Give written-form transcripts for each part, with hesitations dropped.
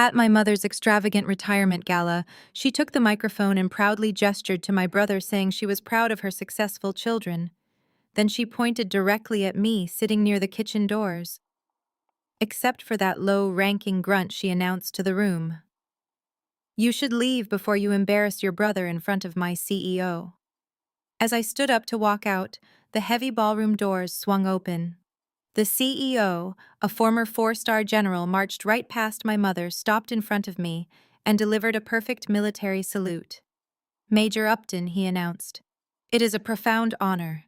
At my mother's extravagant retirement gala, she took the microphone and proudly gestured to my brother, saying she was proud of her successful children. Then she pointed directly at me, sitting near the kitchen doors. Except for that low-ranking grunt, she announced to the room, "You should leave before you embarrass your brother in front of my CEO." As I stood up to walk out, the heavy ballroom doors swung open. The CEO, a former four-star general, marched right past my mother, stopped in front of me, and delivered a perfect military salute. "Major Upton," he announced. "It is a profound honor."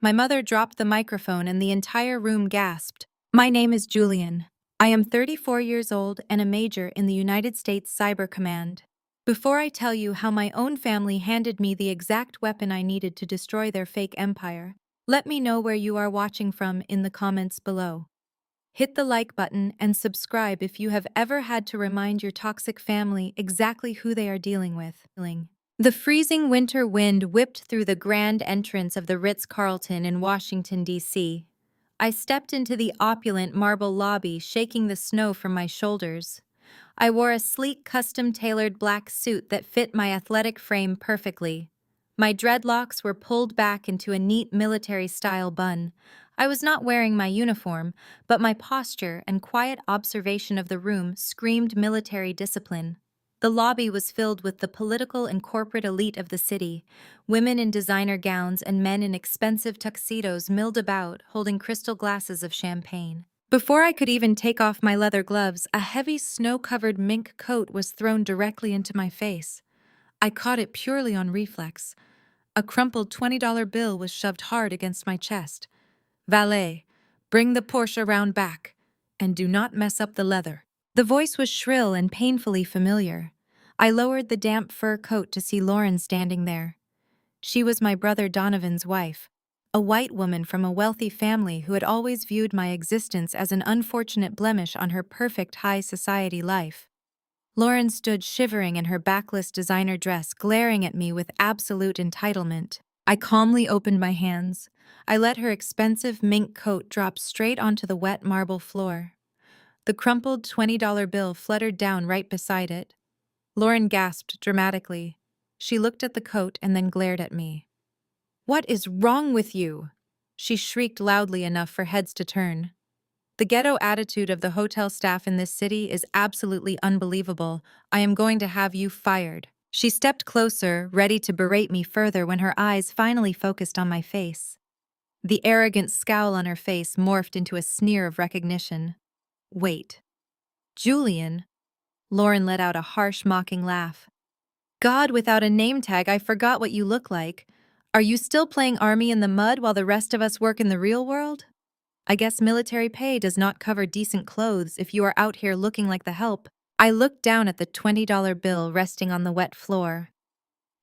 My mother dropped the microphone and the entire room gasped. "My name is Julian. I am 34 years old and a major in the United States Cyber Command. Before I tell you how my own family handed me the exact weapon I needed to destroy their fake empire, let me know where you are watching from in the comments below. Hit the like button and subscribe if you have ever had to remind your toxic family exactly who they are dealing with." The freezing winter wind whipped through the grand entrance of the Ritz-Carlton in Washington, D.C. I stepped into the opulent marble lobby, shaking the snow from my shoulders. I wore a sleek, custom-tailored black suit that fit my athletic frame perfectly. My dreadlocks were pulled back into a neat military-style bun. I was not wearing my uniform, but my posture and quiet observation of the room screamed military discipline. The lobby was filled with the political and corporate elite of the city. Women in designer gowns and men in expensive tuxedos milled about, holding crystal glasses of champagne. Before I could even take off my leather gloves, a heavy snow-covered mink coat was thrown directly into my face. I caught it purely on reflex. A crumpled $20 bill was shoved hard against my chest. "Valet, bring the Porsche round back, and do not mess up the leather." The voice was shrill and painfully familiar. I lowered the damp fur coat to see Lauren standing there. She was my brother Donovan's wife, a white woman from a wealthy family who had always viewed my existence as an unfortunate blemish on her perfect high society life. Lauren stood shivering in her backless designer dress, glaring at me with absolute entitlement. I calmly opened my hands. I let her expensive mink coat drop straight onto the wet marble floor. The crumpled $20 bill fluttered down right beside it. Lauren gasped dramatically. She looked at the coat and then glared at me. "What is wrong with you?" she shrieked loudly enough for heads to turn. "The ghetto attitude of the hotel staff in this city is absolutely unbelievable. I am going to have you fired." She stepped closer, ready to berate me further, when her eyes finally focused on my face. The arrogant scowl on her face morphed into a sneer of recognition. "Wait. Julian?" Lauren let out a harsh, mocking laugh. "God, without a name tag, I forgot what you look like. Are you still playing army in the mud while the rest of us work in the real world? I guess military pay does not cover decent clothes if you are out here looking like the help." I looked down at the $20 bill resting on the wet floor.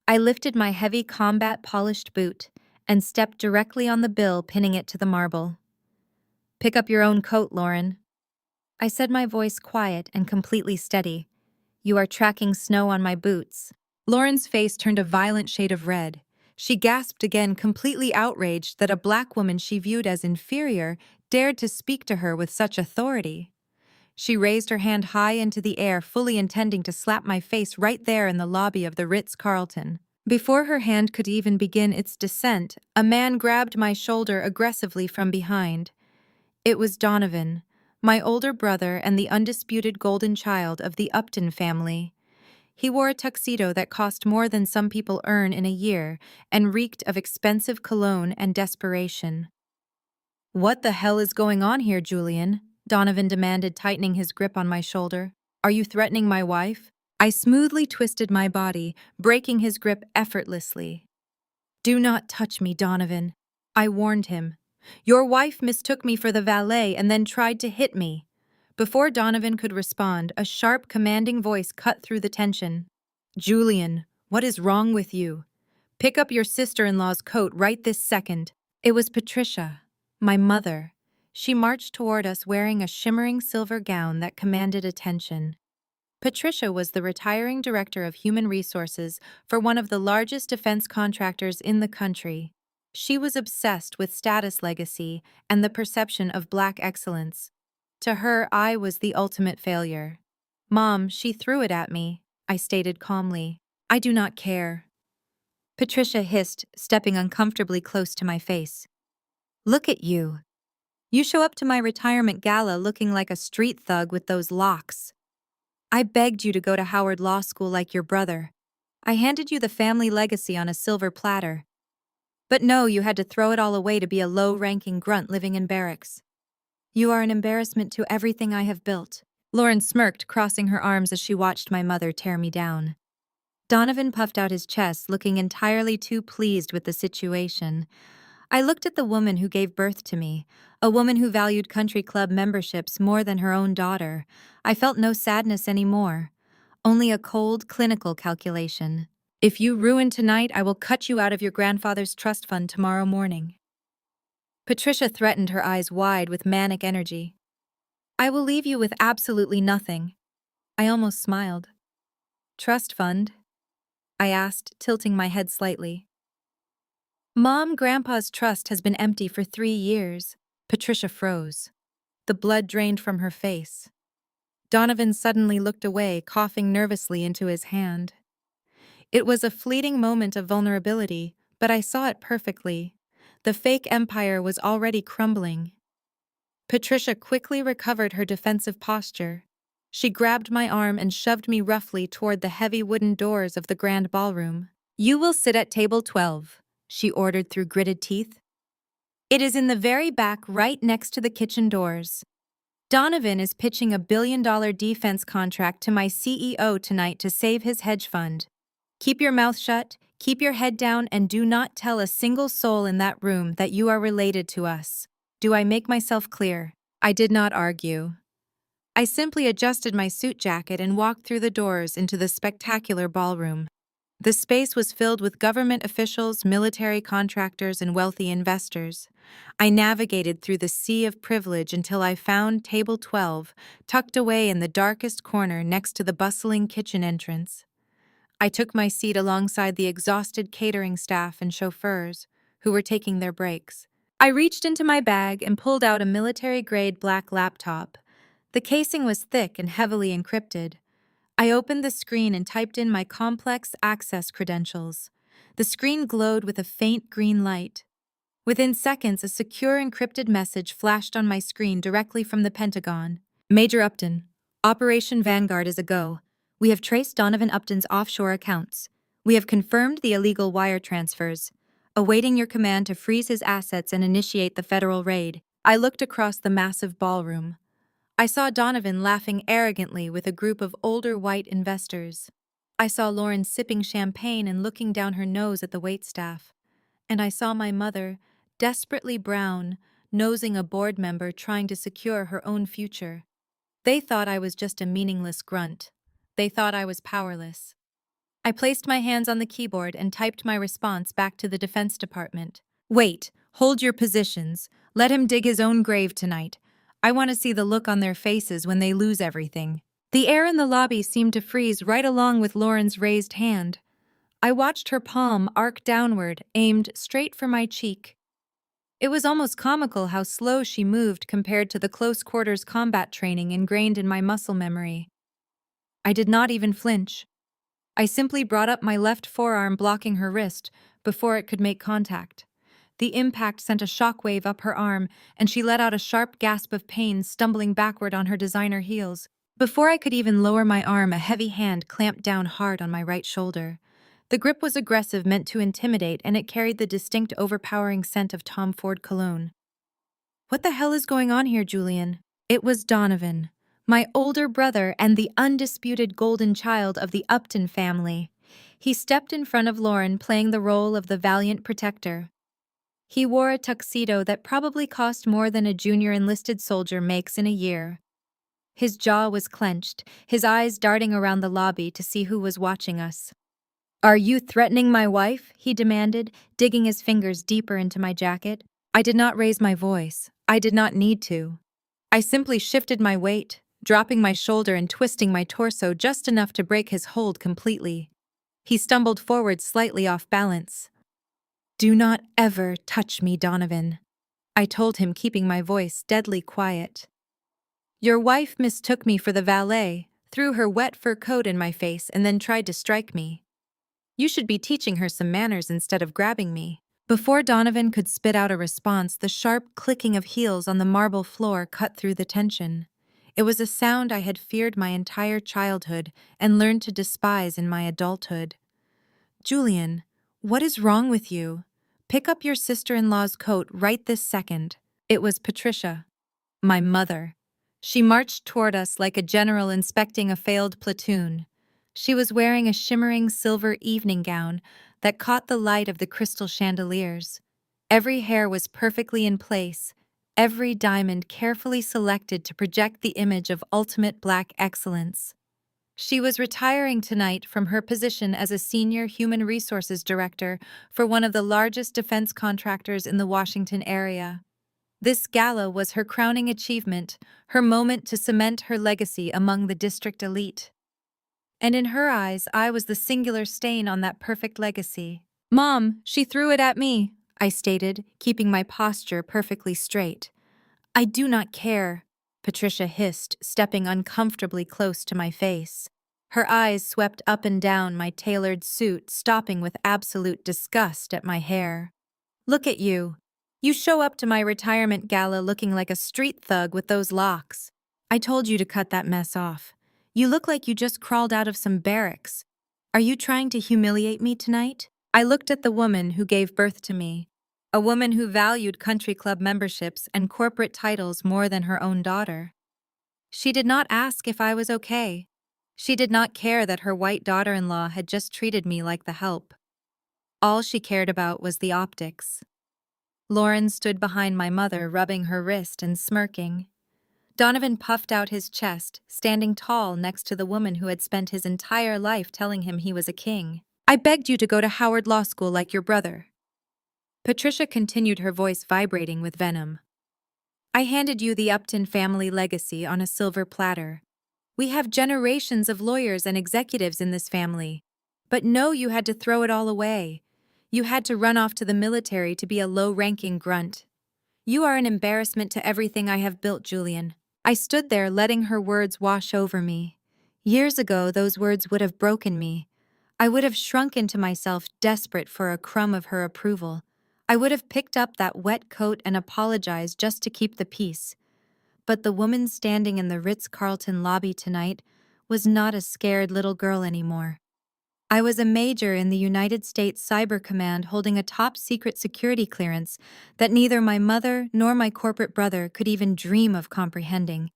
I lifted my heavy combat polished boot and stepped directly on the bill, pinning it to the marble. "Pick up your own coat, Lauren." I said, my voice quiet and completely steady. "You are tracking snow on my boots." Lauren's face turned a violent shade of red. She gasped again, completely outraged that a black woman she viewed as inferior dared to speak to her with such authority. She raised her hand high into the air, fully intending to slap my face right there in the lobby of the Ritz-Carlton. Before her hand could even begin its descent, a man grabbed my shoulder aggressively from behind. It was Donovan, my older brother and the undisputed golden child of the Upton family. He wore a tuxedo that cost more than some people earn in a year and reeked of expensive cologne and desperation. "What the hell is going on here, Julian?" Donovan demanded, tightening his grip on my shoulder. "Are you threatening my wife?" I smoothly twisted my body, breaking his grip effortlessly. "Do not touch me, Donovan," I warned him. "Your wife mistook me for the valet and then tried to hit me." Before Donovan could respond, a sharp, commanding voice cut through the tension. "Julian, what is wrong with you? Pick up your sister-in-law's coat right this second." It was Patricia, my mother. She marched toward us wearing a shimmering silver gown that commanded attention. Patricia was the retiring director of human resources for one of the largest defense contractors in the country. She was obsessed with status legacy and the perception of Black excellence. To her, I was the ultimate failure. Mom, she threw it at me, I stated calmly. I do not care. Patricia hissed, stepping uncomfortably close to my face. Look at you. You show up to my retirement gala looking like a street thug with those locks. I begged you to go to Howard Law School like your brother. I handed you the family legacy on a silver platter. But no, you had to throw it all away to be a low-ranking grunt living in barracks. You are an embarrassment to everything I have built. Lauren smirked, crossing her arms as she watched my mother tear me down. Donovan puffed out his chest, looking entirely too pleased with the situation. I looked at the woman who gave birth to me, a woman who valued country club memberships more than her own daughter. I felt no sadness anymore, only a cold, clinical calculation. If you ruin tonight, I will cut you out of your grandfather's trust fund tomorrow morning. Patricia threatened, her eyes wide with manic energy. I will leave you with absolutely nothing. I almost smiled. Trust fund? I asked, tilting my head slightly. Mom, Grandpa's trust has been empty for 3 years. Patricia froze. The blood drained from her face. Donovan suddenly looked away, coughing nervously into his hand. It was a fleeting moment of vulnerability, but I saw it perfectly. The fake empire was already crumbling. Patricia quickly recovered her defensive posture. She grabbed my arm and shoved me roughly toward the heavy wooden doors of the grand ballroom. You will sit at table 12, she ordered through gritted teeth. It is in the very back, right next to the kitchen doors. Donovan is pitching a billion-dollar defense contract to my CEO tonight to save his hedge fund. Keep your mouth shut, keep your head down, and do not tell a single soul in that room that you are related to us. Do I make myself clear? I did not argue. I simply adjusted my suit jacket and walked through the doors into the spectacular ballroom. The space was filled with government officials, military contractors, and wealthy investors. I navigated through the sea of privilege until I found table 12, tucked away in the darkest corner next to the bustling kitchen entrance. I took my seat alongside the exhausted catering staff and chauffeurs, who were taking their breaks. I reached into my bag and pulled out a military-grade black laptop. The casing was thick and heavily encrypted. I opened the screen and typed in my complex access credentials. The screen glowed with a faint green light. Within seconds, a secure encrypted message flashed on my screen directly from the Pentagon. Major Upton, Operation Vanguard is a go. We have traced Donovan Upton's offshore accounts. We have confirmed the illegal wire transfers, awaiting your command to freeze his assets and initiate the federal raid. I looked across the massive ballroom. I saw Donovan laughing arrogantly with a group of older white investors. I saw Lauren sipping champagne and looking down her nose at the waitstaff. And I saw my mother, desperately brown, nosing a board member trying to secure her own future. They thought I was just a meaningless grunt. They thought I was powerless. I placed my hands on the keyboard and typed my response back to the Defense Department. Wait, hold your positions. Let him dig his own grave tonight. I want to see the look on their faces when they lose everything. The air in the lobby seemed to freeze right along with Lauren's raised hand. I watched her palm arc downward, aimed straight for my cheek. It was almost comical how slow she moved compared to the close-quarters combat training ingrained in my muscle memory. I did not even flinch. I simply brought up my left forearm, blocking her wrist before it could make contact. The impact sent a shockwave up her arm, and she let out a sharp gasp of pain, stumbling backward on her designer heels. Before I could even lower my arm, a heavy hand clamped down hard on my right shoulder. The grip was aggressive, meant to intimidate, and it carried the distinct, overpowering scent of Tom Ford cologne. What the hell is going on here, Julian? It was Donovan, my older brother and the undisputed golden child of the Upton family. He stepped in front of Lauren, playing the role of the valiant protector. He wore a tuxedo that probably cost more than a junior enlisted soldier makes in a year. His jaw was clenched, his eyes darting around the lobby to see who was watching us. Are you threatening my wife? He demanded, digging his fingers deeper into my jacket. I did not raise my voice. I did not need to. I simply shifted my weight, dropping my shoulder and twisting my torso just enough to break his hold completely. He stumbled forward, slightly off balance. Do not ever touch me, Donovan, I told him, keeping my voice deadly quiet. Your wife mistook me for the valet, threw her wet fur coat in my face, and then tried to strike me. You should be teaching her some manners instead of grabbing me. Before Donovan could spit out a response, the sharp clicking of heels on the marble floor cut through the tension. It was a sound I had feared my entire childhood and learned to despise in my adulthood. Julian, what is wrong with you? Pick up your sister-in-law's coat right this second. It was Patricia, my mother. She marched toward us like a general inspecting a failed platoon. She was wearing a shimmering silver evening gown that caught the light of the crystal chandeliers. Every hair was perfectly in place, every diamond carefully selected to project the image of ultimate black excellence. She was retiring tonight from her position as a senior human resources director for one of the largest defense contractors in the Washington area. This gala was her crowning achievement, her moment to cement her legacy among the district elite. And in her eyes, I was the singular stain on that perfect legacy. "Mom, she threw it at me," I stated, keeping my posture perfectly straight. "I do not care," Patricia hissed, stepping uncomfortably close to my face. Her eyes swept up and down my tailored suit, stopping with absolute disgust at my hair. "Look at you. You show up to my retirement gala looking like a street thug with those locks. I told you to cut that mess off. You look like you just crawled out of some barracks. Are you trying to humiliate me tonight?" I looked at the woman who gave birth to me, a woman who valued country club memberships and corporate titles more than her own daughter. She did not ask if I was okay. She did not care that her white daughter-in-law had just treated me like the help. All she cared about was the optics. Lauren stood behind my mother, rubbing her wrist and smirking. Donovan puffed out his chest, standing tall next to the woman who had spent his entire life telling him he was a king. "I begged you to go to Howard Law School like your brother." Patricia continued, her voice vibrating with venom. "I handed you the Upton family legacy on a silver platter. We have generations of lawyers and executives in this family. But no, you had to throw it all away. You had to run off to the military to be a low-ranking grunt. You are an embarrassment to everything I have built, Julian." I stood there letting her words wash over me. Years ago, those words would have broken me. I would have shrunk into myself, desperate for a crumb of her approval. I would have picked up that wet coat and apologized just to keep the peace. But the woman standing in the Ritz-Carlton lobby tonight was not a scared little girl anymore. I was a major in the United States Cyber Command, holding a top-secret security clearance that neither my mother nor my corporate brother could even dream of comprehending.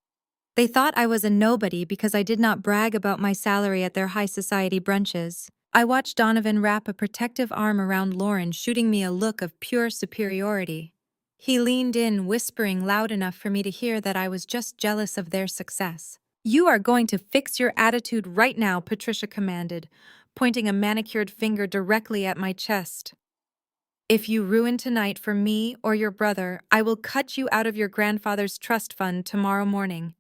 They thought I was a nobody because I did not brag about my salary at their high-society brunches. I watched Donovan wrap a protective arm around Lauren, shooting me a look of pure superiority. He leaned in, whispering loud enough for me to hear that I was just jealous of their success. "You are going to fix your attitude right now," Patricia commanded, pointing a manicured finger directly at my chest. "If you ruin tonight for me or your brother, I will cut you out of your grandfather's trust fund tomorrow morning.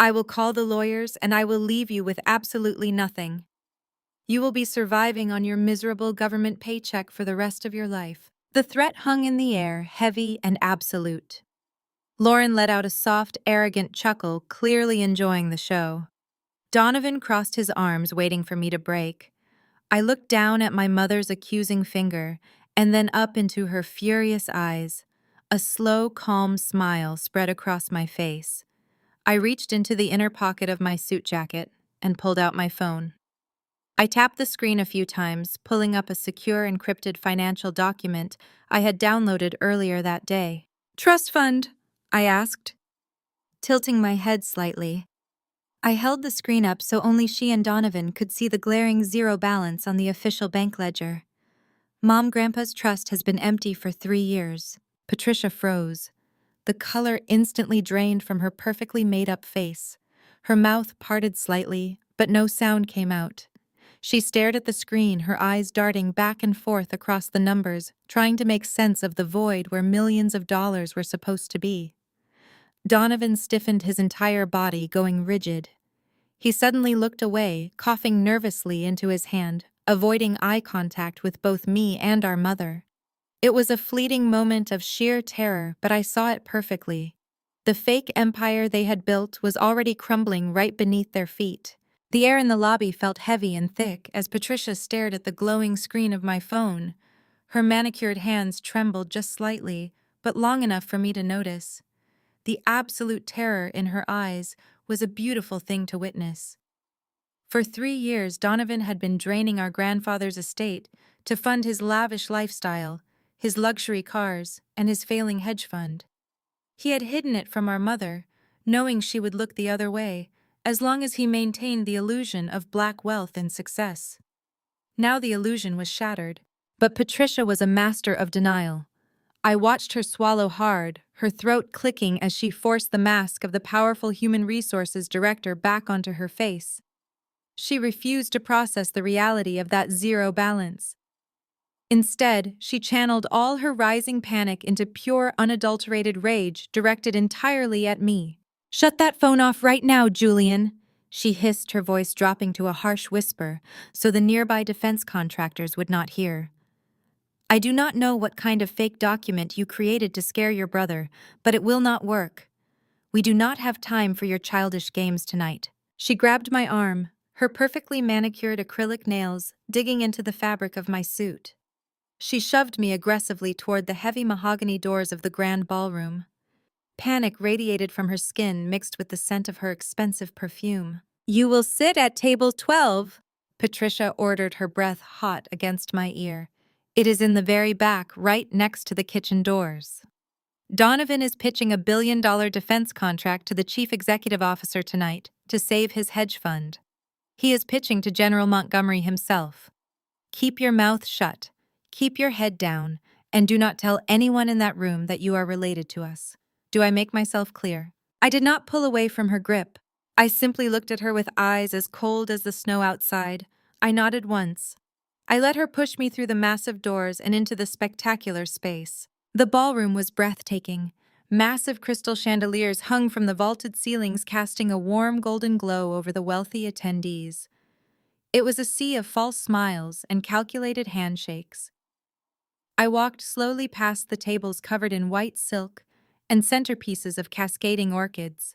I will call the lawyers and I will leave you with absolutely nothing. You will be surviving on your miserable government paycheck for the rest of your life." The threat hung in the air, heavy and absolute. Lauren let out a soft, arrogant chuckle, clearly enjoying the show. Donovan crossed his arms, waiting for me to break. I looked down at my mother's accusing finger, and then up into her furious eyes. A slow, calm smile spread across my face. I reached into the inner pocket of my suit jacket and pulled out my phone. I tapped the screen a few times, pulling up a secure encrypted financial document I had downloaded earlier that day. "Trust fund?" I asked, tilting my head slightly. I held the screen up so only she and Donovan could see the glaring zero balance on the official bank ledger. "Mom-Grandpa's trust has been empty for 3 years. Patricia froze. The color instantly drained from her perfectly made-up face. Her mouth parted slightly, but no sound came out. She stared at the screen, her eyes darting back and forth across the numbers, trying to make sense of the void where millions of dollars were supposed to be. Donovan stiffened his entire body, going rigid. He suddenly looked away, coughing nervously into his hand, avoiding eye contact with both me and our mother. It was a fleeting moment of sheer terror, but I saw it perfectly. The fake empire they had built was already crumbling right beneath their feet. The air in the lobby felt heavy and thick as Patricia stared at the glowing screen of my phone. Her manicured hands trembled just slightly, but long enough for me to notice. The absolute terror in her eyes was a beautiful thing to witness. For 3 years, Donovan had been draining our grandfather's estate to fund his lavish lifestyle, his luxury cars, and his failing hedge fund. He had hidden it from our mother, knowing she would look the other way, as long as he maintained the illusion of black wealth and success. Now the illusion was shattered. But Patricia was a master of denial. I watched her swallow hard, her throat clicking as she forced the mask of the powerful human resources director back onto her face. She refused to process the reality of that zero balance. Instead, she channeled all her rising panic into pure, unadulterated rage directed entirely at me. "Shut that phone off right now, Julian," she hissed, her voice dropping to a harsh whisper so the nearby defense contractors would not hear. "I do not know what kind of fake document you created to scare your brother, but it will not work. We do not have time for your childish games tonight." She grabbed my arm, her perfectly manicured acrylic nails digging into the fabric of my suit. She shoved me aggressively toward the heavy mahogany doors of the grand ballroom. Panic radiated from her skin mixed with the scent of her expensive perfume. "You will sit at table 12, Patricia ordered, her breath hot against my ear. "It is in the very back, right next to the kitchen doors. Donovan is pitching a billion-dollar defense contract to the chief executive officer tonight to save his hedge fund. He is pitching to General Montgomery himself. Keep your mouth shut, keep your head down, and do not tell anyone in that room that you are related to us. Do I make myself clear?" I did not pull away from her grip. I simply looked at her with eyes as cold as the snow outside. I nodded once. I let her push me through the massive doors and into the spectacular space. The ballroom was breathtaking. Massive crystal chandeliers hung from the vaulted ceilings, casting a warm golden glow over the wealthy attendees. It was a sea of false smiles and calculated handshakes. I walked slowly past the tables covered in white silk and centerpieces of cascading orchids.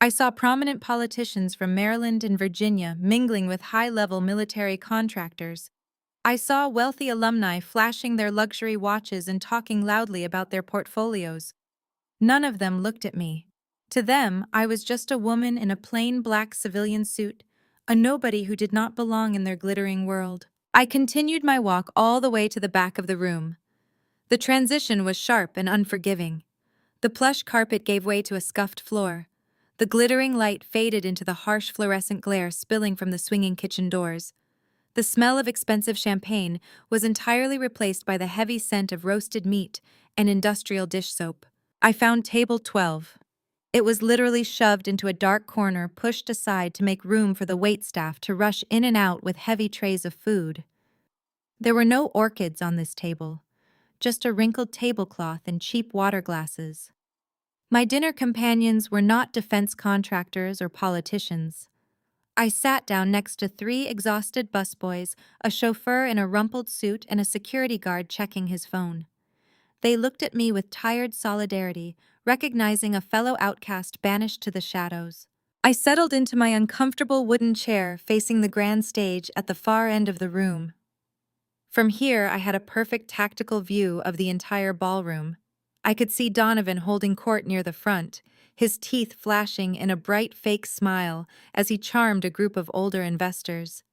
I saw prominent politicians from Maryland and Virginia mingling with high-level military contractors. I saw wealthy alumni flashing their luxury watches and talking loudly about their portfolios. None of them looked at me. To them, I was just a woman in a plain black civilian suit, a nobody who did not belong in their glittering world. I continued my walk all the way to the back of the room. The transition was sharp and unforgiving. The plush carpet gave way to a scuffed floor. The glittering light faded into the harsh fluorescent glare spilling from the swinging kitchen doors. The smell of expensive champagne was entirely replaced by the heavy scent of roasted meat and industrial dish soap. I found table 12. It was literally shoved into a dark corner, pushed aside to make room for the waitstaff to rush in and out with heavy trays of food. There were no orchids on this table, just a wrinkled tablecloth and cheap water glasses. My dinner companions were not defense contractors or politicians. I sat down next to 3 exhausted busboys, a chauffeur in a rumpled suit, and a security guard checking his phone. They looked at me with tired solidarity, recognizing a fellow outcast banished to the shadows. I settled into my uncomfortable wooden chair facing the grand stage at the far end of the room. From here, I had a perfect tactical view of the entire ballroom. I could see Donovan holding court near the front, his teeth flashing in a bright fake smile as he charmed a group of older investors.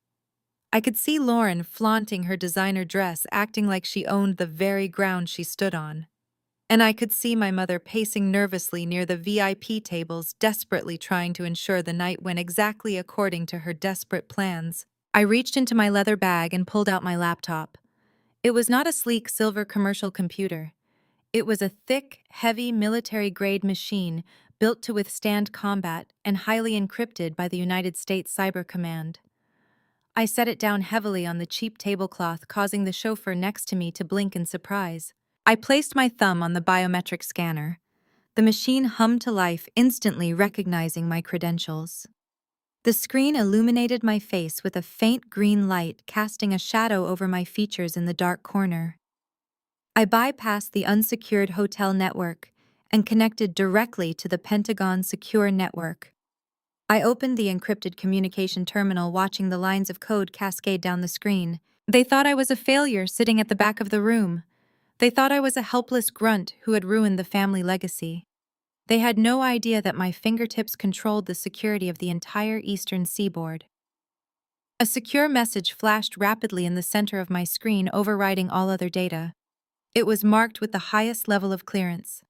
I could see Lauren flaunting her designer dress, acting like she owned the very ground she stood on. And I could see my mother pacing nervously near the VIP tables, desperately trying to ensure the night went exactly according to her desperate plans. I reached into my leather bag and pulled out my laptop. It was not a sleek silver commercial computer. It was a thick, heavy, military-grade machine built to withstand combat and highly encrypted by the United States Cyber Command. I set it down heavily on the cheap tablecloth, causing the chauffeur next to me to blink in surprise. I placed my thumb on the biometric scanner. The machine hummed to life, instantly recognizing my credentials. The screen illuminated my face with a faint green light, casting a shadow over my features in the dark corner. I bypassed the unsecured hotel network and connected directly to the Pentagon's secure network. I opened the encrypted communication terminal, watching the lines of code cascade down the screen. They thought I was a failure sitting at the back of the room. They thought I was a helpless grunt who had ruined the family legacy. They had no idea that my fingertips controlled the security of the entire eastern seaboard. A secure message flashed rapidly in the center of my screen, overriding all other data. It was marked with the highest level of clearance.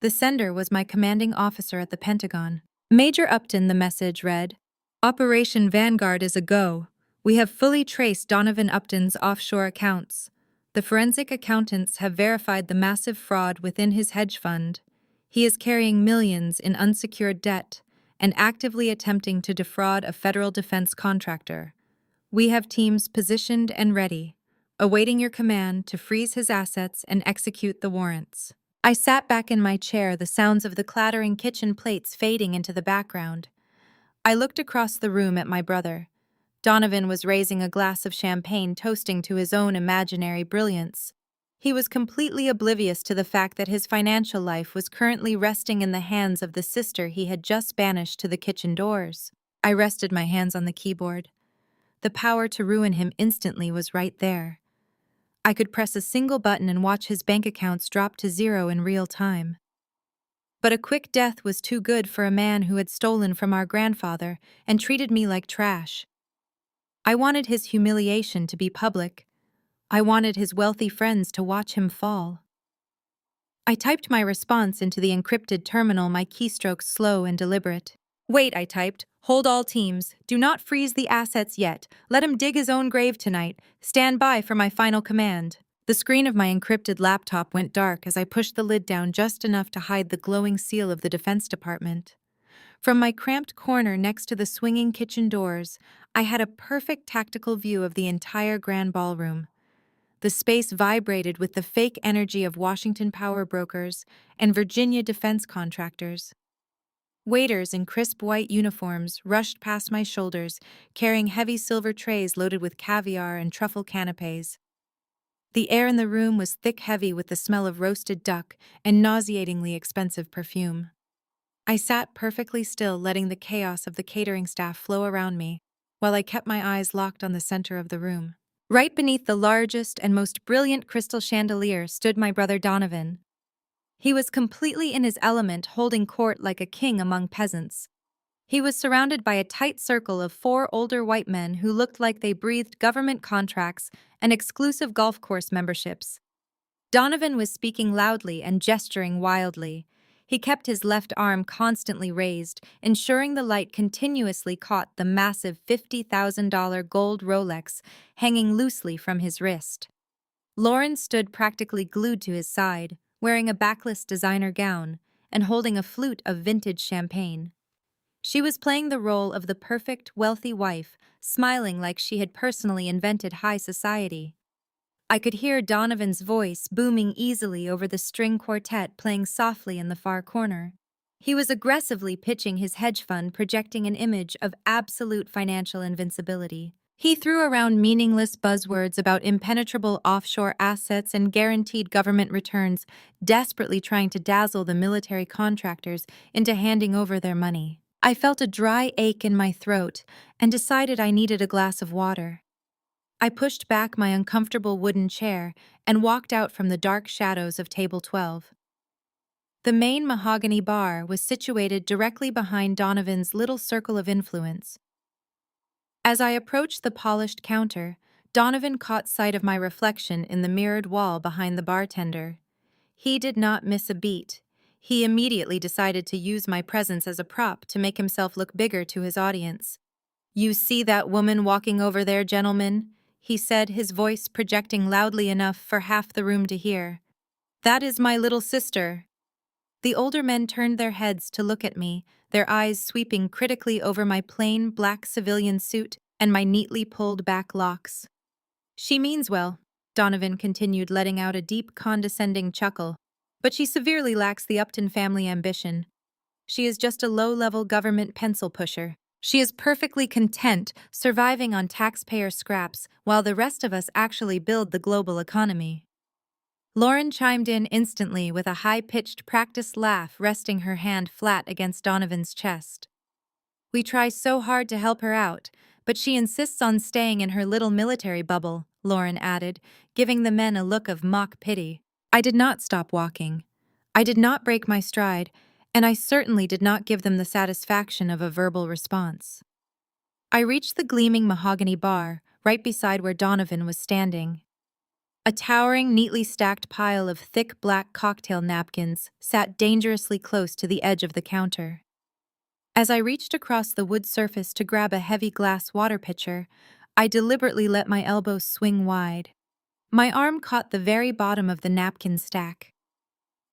The sender was my commanding officer at the Pentagon. Major Upton, the message read. Operation Vanguard is a go. We have fully traced Donovan Upton's offshore accounts. The forensic accountants have verified the massive fraud within his hedge fund. He is carrying millions in unsecured debt and actively attempting to defraud a federal defense contractor. We have teams positioned and ready, awaiting your command to freeze his assets and execute the warrants. I sat back in my chair, the sounds of the clattering kitchen plates fading into the background. I looked across the room at my brother. Donovan was raising a glass of champagne, toasting to his own imaginary brilliance. He was completely oblivious to the fact that his financial life was currently resting in the hands of the sister he had just banished to the kitchen doors. I rested my hands on the keyboard. The power to ruin him instantly was right there. I could press a single button and watch his bank accounts drop to zero in real time. But a quick death was too good for a man who had stolen from our grandfather and treated me like trash. I wanted his humiliation to be public. I wanted his wealthy friends to watch him fall. I typed my response into the encrypted terminal, my keystrokes slow and deliberate. Wait, I typed. Hold all teams. Do not freeze the assets yet. Let him dig his own grave tonight. Stand by for my final command. The screen of my encrypted laptop went dark as I pushed the lid down just enough to hide the glowing seal of the Defense Department. From my cramped corner next to the swinging kitchen doors, I had a perfect tactical view of the entire grand ballroom. The space vibrated with the fake energy of Washington power brokers and Virginia defense contractors. Waiters in crisp white uniforms rushed past my shoulders, carrying heavy silver trays loaded with caviar and truffle canapes. The air in the room was thick, heavy with the smell of roasted duck and nauseatingly expensive perfume. I sat perfectly still, letting the chaos of the catering staff flow around me, while I kept my eyes locked on the center of the room. Right beneath the largest and most brilliant crystal chandelier stood my brother Donovan. He was completely in his element, holding court like a king among peasants. He was surrounded by a tight circle of 4 older white men who looked like they breathed government contracts and exclusive golf course memberships. Donovan was speaking loudly and gesturing wildly. He kept his left arm constantly raised, ensuring the light continuously caught the massive $50,000 gold Rolex hanging loosely from his wrist. Lauren stood practically glued to his side, wearing a backless designer gown and holding a flute of vintage champagne. She was playing the role of the perfect, wealthy wife, smiling like she had personally invented high society. I could hear Donovan's voice booming easily over the string quartet playing softly in the far corner. He was aggressively pitching his hedge fund, projecting an image of absolute financial invincibility. He threw around meaningless buzzwords about impenetrable offshore assets and guaranteed government returns, desperately trying to dazzle the military contractors into handing over their money. I felt a dry ache in my throat and decided I needed a glass of water. I pushed back my uncomfortable wooden chair and walked out from the dark shadows of Table 12. The main mahogany bar was situated directly behind Donovan's little circle of influence. As I approached the polished counter, Donovan caught sight of my reflection in the mirrored wall behind the bartender. He did not miss a beat. He immediately decided to use my presence as a prop to make himself look bigger to his audience. "You see that woman walking over there, gentlemen?" he said, his voice projecting loudly enough for half the room to hear. "That is my little sister." The older men turned their heads to look at me, their eyes sweeping critically over my plain black civilian suit and my neatly pulled back locks. "She means well," Donovan continued, letting out a deep, condescending chuckle, "but she severely lacks the Upton family ambition. She is just a low-level government pencil pusher. She is perfectly content surviving on taxpayer scraps while the rest of us actually build the global economy." Lauren chimed in instantly with a high-pitched practiced laugh, resting her hand flat against Donovan's chest. We try so hard to help her out, but she insists on staying in her little military bubble, Lauren added, giving the men a look of mock pity. I did not stop walking. I did not break my stride, and I certainly did not give them the satisfaction of a verbal response. I reached the gleaming mahogany bar, right beside where Donovan was standing. A towering, neatly stacked pile of thick black cocktail napkins sat dangerously close to the edge of the counter. As I reached across the wood surface to grab a heavy glass water pitcher, I deliberately let my elbows swing wide. My arm caught the very bottom of the napkin stack.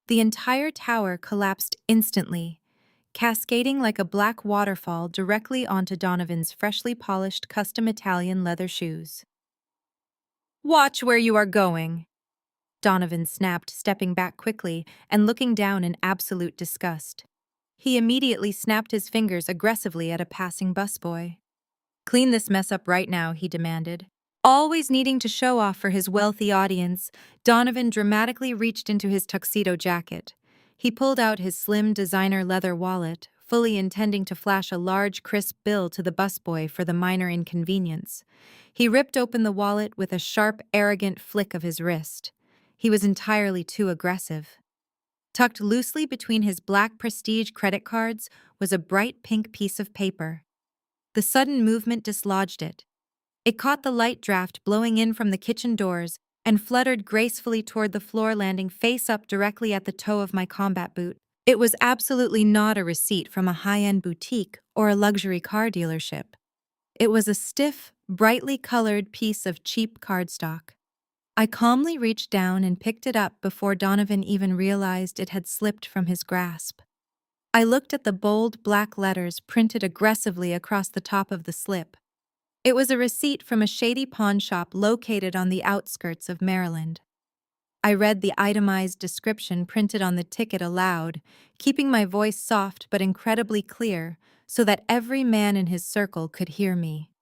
The entire tower collapsed instantly, cascading like a black waterfall directly onto Donovan's freshly polished custom Italian leather shoes. "Watch where you are going," Donovan snapped, stepping back quickly and looking down in absolute disgust. He immediately snapped his fingers aggressively at a passing busboy. "Clean this mess up right now," he demanded. Always needing to show off for his wealthy audience, Donovan dramatically reached into his tuxedo jacket. He pulled out his slim designer leather wallet, fully intending to flash a large, crisp bill to the busboy for the minor inconvenience. He ripped open the wallet with a sharp, arrogant flick of his wrist. He was entirely too aggressive. Tucked loosely between his black prestige credit cards was a bright pink piece of paper. The sudden movement dislodged it. It caught the light draft blowing in from the kitchen doors and fluttered gracefully toward the floor, landing face up directly at the toe of my combat boot. It was absolutely not a receipt from a high-end boutique or a luxury car dealership. It was a stiff, brightly colored piece of cheap cardstock. I calmly reached down and picked it up before Donovan even realized it had slipped from his grasp. I looked at the bold black letters printed aggressively across the top of the slip. It was a receipt from a shady pawn shop located on the outskirts of Maryland. I read the itemized description printed on the ticket aloud, keeping my voice soft but incredibly clear so that every man in his circle could hear me.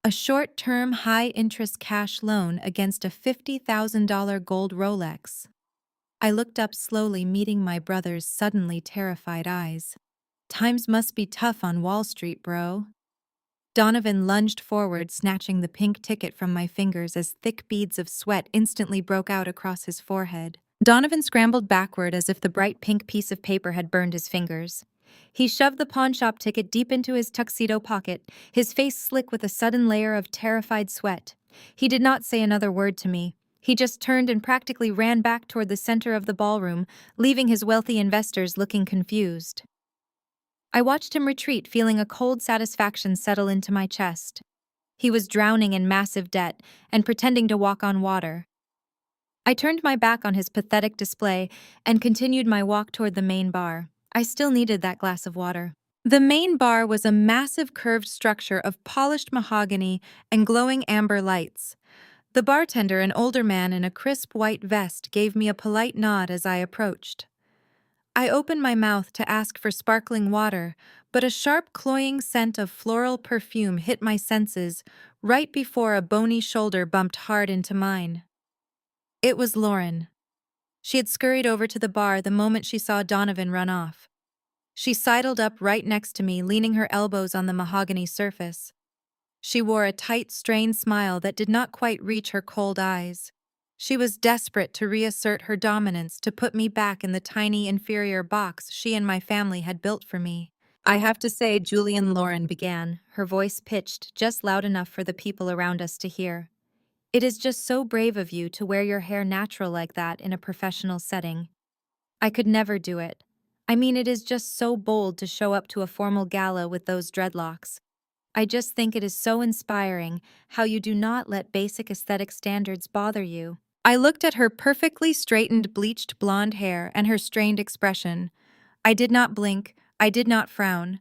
A short-term, high-interest cash loan against a $50,000 gold Rolex. I looked up slowly, meeting my brother's suddenly terrified eyes. "Times must be tough on Wall Street, bro." Donovan lunged forward, snatching the pink ticket from my fingers as thick beads of sweat instantly broke out across his forehead. Donovan scrambled backward as if the bright pink piece of paper had burned his fingers. He shoved the pawnshop ticket deep into his tuxedo pocket, his face slick with a sudden layer of terrified sweat. He did not say another word to me. He just turned and practically ran back toward the center of the ballroom, leaving his wealthy investors looking confused. I watched him retreat, feeling a cold satisfaction settle into my chest. He was drowning in massive debt and pretending to walk on water. I turned my back on his pathetic display and continued my walk toward the main bar. I still needed that glass of water. The main bar was a massive curved structure of polished mahogany and glowing amber lights. The bartender, an older man in a crisp white vest, gave me a polite nod as I approached. I opened my mouth to ask for sparkling water, but a sharp, cloying scent of floral perfume hit my senses right before a bony shoulder bumped hard into mine. It was Lauren. She had scurried over to the bar the moment she saw Donovan run off. She sidled up right next to me, leaning her elbows on the mahogany surface. She wore a tight, strained smile that did not quite reach her cold eyes. She was desperate to reassert her dominance, to put me back in the tiny, inferior box she and my family had built for me. "I have to say," Julian, Lauren began, her voice pitched just loud enough for the people around us to hear. "It is just so brave of you to wear your hair natural like that in a professional setting. I could never do it. I mean, it is just so bold to show up to a formal gala with those dreadlocks. I just think it is so inspiring how you do not let basic aesthetic standards bother you." I looked at her perfectly straightened, bleached blonde hair and her strained expression. I did not blink, I did not frown.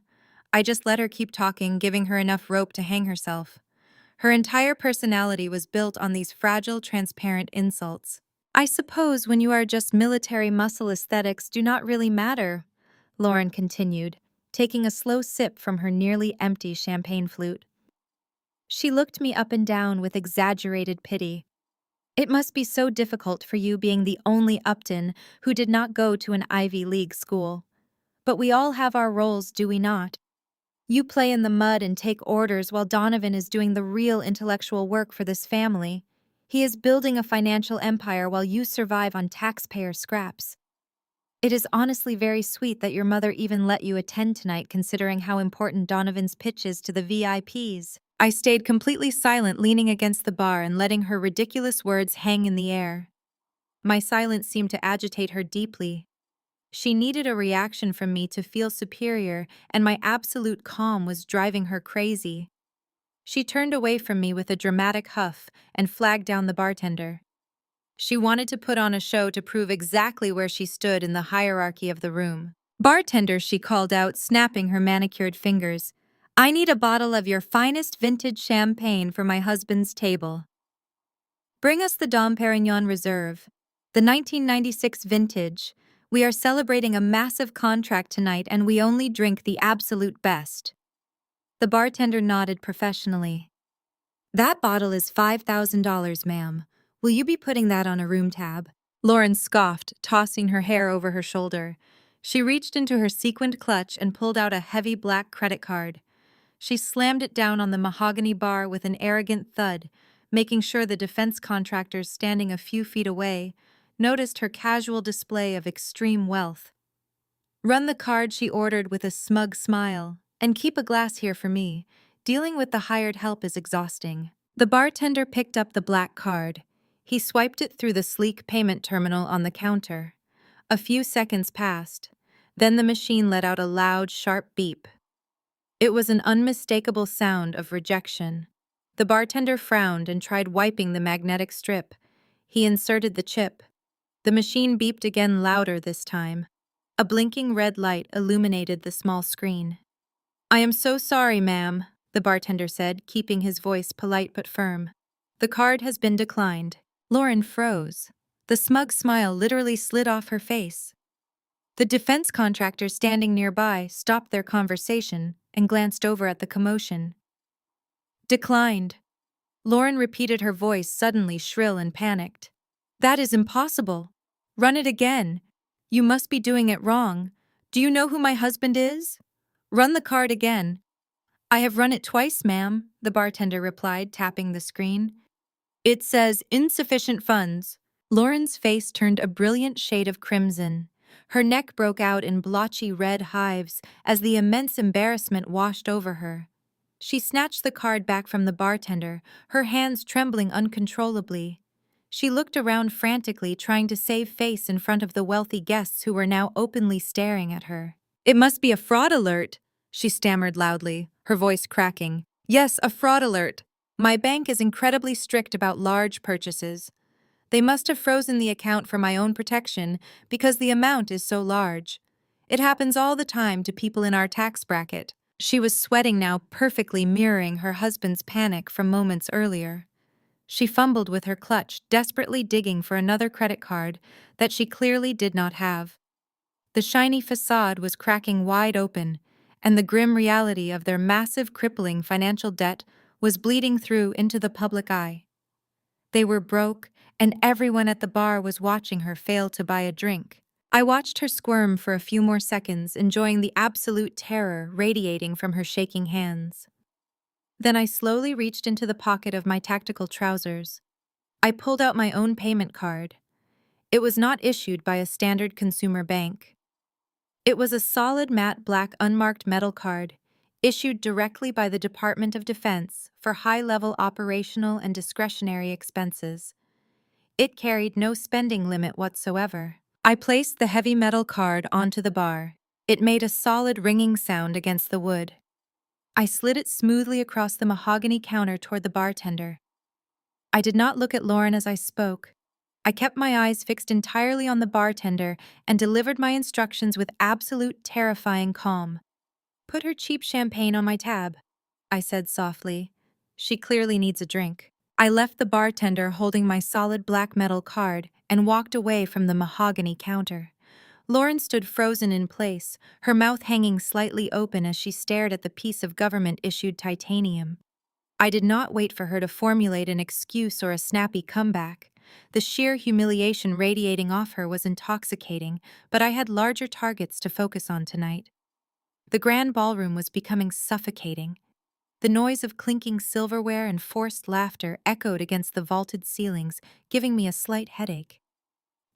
I just let her keep talking, giving her enough rope to hang herself. Her entire personality was built on these fragile, transparent insults. "I suppose when you are just military muscle, aesthetics do not really matter," Lauren continued, taking a slow sip from her nearly empty champagne flute. She looked me up and down with exaggerated pity. It must be so difficult for you being the only Upton who did not go to an Ivy League school. But we all have our roles, do we not? You play in the mud and take orders while Donovan is doing the real intellectual work for this family. He is building a financial empire while you survive on taxpayer scraps. It is honestly very sweet that your mother even let you attend tonight, considering how important Donovan's pitch is to the VIPs. I stayed completely silent, leaning against the bar and letting her ridiculous words hang in the air. My silence seemed to agitate her deeply. She needed a reaction from me to feel superior, and my absolute calm was driving her crazy. She turned away from me with a dramatic huff and flagged down the bartender. She wanted to put on a show to prove exactly where she stood in the hierarchy of the room. "Bartender," she called out, snapping her manicured fingers, "I need a bottle of your finest vintage champagne for my husband's table. Bring us the Dom Perignon Reserve, the 1996 vintage. We are celebrating a massive contract tonight and we only drink the absolute best." The bartender nodded professionally. "That bottle is $5,000, ma'am. Will you be putting that on a room tab?" Lauren scoffed, tossing her hair over her shoulder. She reached into her sequined clutch and pulled out a heavy black credit card. She slammed it down on the mahogany bar with an arrogant thud, making sure the defense contractors standing a few feet away noticed her casual display of extreme wealth. "Run the card," she ordered with a smug smile, "and keep a glass here for me. Dealing with the hired help is exhausting." The bartender picked up the black card. He swiped it through the sleek payment terminal on the counter. A few seconds passed. Then the machine let out a loud, sharp beep. It was an unmistakable sound of rejection. The bartender frowned and tried wiping the magnetic strip. He inserted the chip. The machine beeped again, louder this time. A blinking red light illuminated the small screen. "I am so sorry, ma'am," the bartender said, keeping his voice polite but firm. "The card has been declined." Lauren froze. The smug smile literally slid off her face. The defense contractors standing nearby stopped their conversation and glanced over at the commotion. "Declined." Lauren repeated, her voice suddenly shrill and panicked. "That is impossible. Run it again. You must be doing it wrong. Do you know who my husband is? Run the card again." "I have run it twice, ma'am," the bartender replied, tapping the screen. "It says insufficient funds." Lauren's face turned a brilliant shade of crimson. Her neck broke out in blotchy red hives as the immense embarrassment washed over her. She snatched the card back from the bartender, her hands trembling uncontrollably. She looked around frantically, trying to save face in front of the wealthy guests who were now openly staring at her. "It must be a fraud alert," she stammered loudly, her voice cracking. "Yes, a fraud alert. My bank is incredibly strict about large purchases. They must have frozen the account for my own protection because the amount is so large. It happens all the time to people in our tax bracket." She was sweating now, perfectly mirroring her husband's panic from moments earlier. She fumbled with her clutch, desperately digging for another credit card that she clearly did not have. The shiny facade was cracking wide open, and the grim reality of their massive, crippling financial debt was bleeding through into the public eye. They were broke, and everyone at the bar was watching her fail to buy a drink. I watched her squirm for a few more seconds, enjoying the absolute terror radiating from her shaking hands. Then I slowly reached into the pocket of my tactical trousers. I pulled out my own payment card. It was not issued by a standard consumer bank. It was a solid matte black unmarked metal card, issued directly by the Department of Defense for high-level operational and discretionary expenses. It carried no spending limit whatsoever. I placed the heavy metal card onto the bar. It made a solid ringing sound against the wood. I slid it smoothly across the mahogany counter toward the bartender. I did not look at Lauren as I spoke. I kept my eyes fixed entirely on the bartender and delivered my instructions with absolute terrifying calm. "Put her cheap champagne on my tab," I said softly. "She clearly needs a drink." I left the bartender holding my solid black metal card and walked away from the mahogany counter. Lauren stood frozen in place, her mouth hanging slightly open as she stared at the piece of government-issued titanium. I did not wait for her to formulate an excuse or a snappy comeback. The sheer humiliation radiating off her was intoxicating, but I had larger targets to focus on tonight. The grand ballroom was becoming suffocating. The noise of clinking silverware and forced laughter echoed against the vaulted ceilings, giving me a slight headache.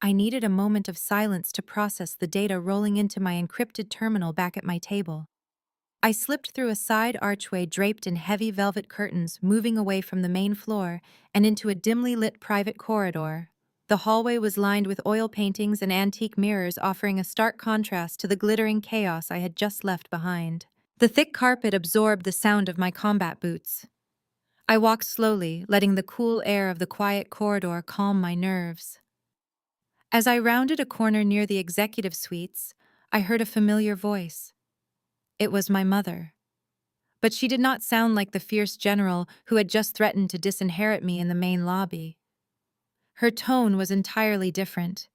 I needed a moment of silence to process the data rolling into my encrypted terminal back at my table. I slipped through a side archway draped in heavy velvet curtains, moving away from the main floor and into a dimly lit private corridor. The hallway was lined with oil paintings and antique mirrors, offering a stark contrast to the glittering chaos I had just left behind. The thick carpet absorbed the sound of my combat boots. I walked slowly, letting the cool air of the quiet corridor calm my nerves. As I rounded a corner near the executive suites, I heard a familiar voice. It was my mother. But she did not sound like the fierce general who had just threatened to disinherit me in the main lobby. Her tone was entirely different.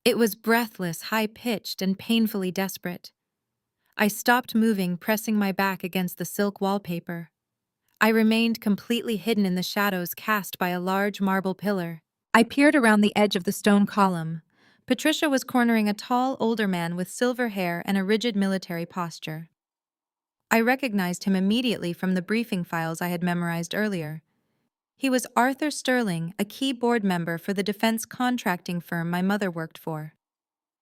It was breathless, high-pitched, and painfully desperate. I stopped moving, pressing my back against the silk wallpaper. I remained completely hidden in the shadows cast by a large marble pillar. I peered around the edge of the stone column. Patricia was cornering a tall, older man with silver hair and a rigid military posture. I recognized him immediately from the briefing files I had memorized earlier. He was Arthur Sterling, a key board member for the defense contracting firm my mother worked for.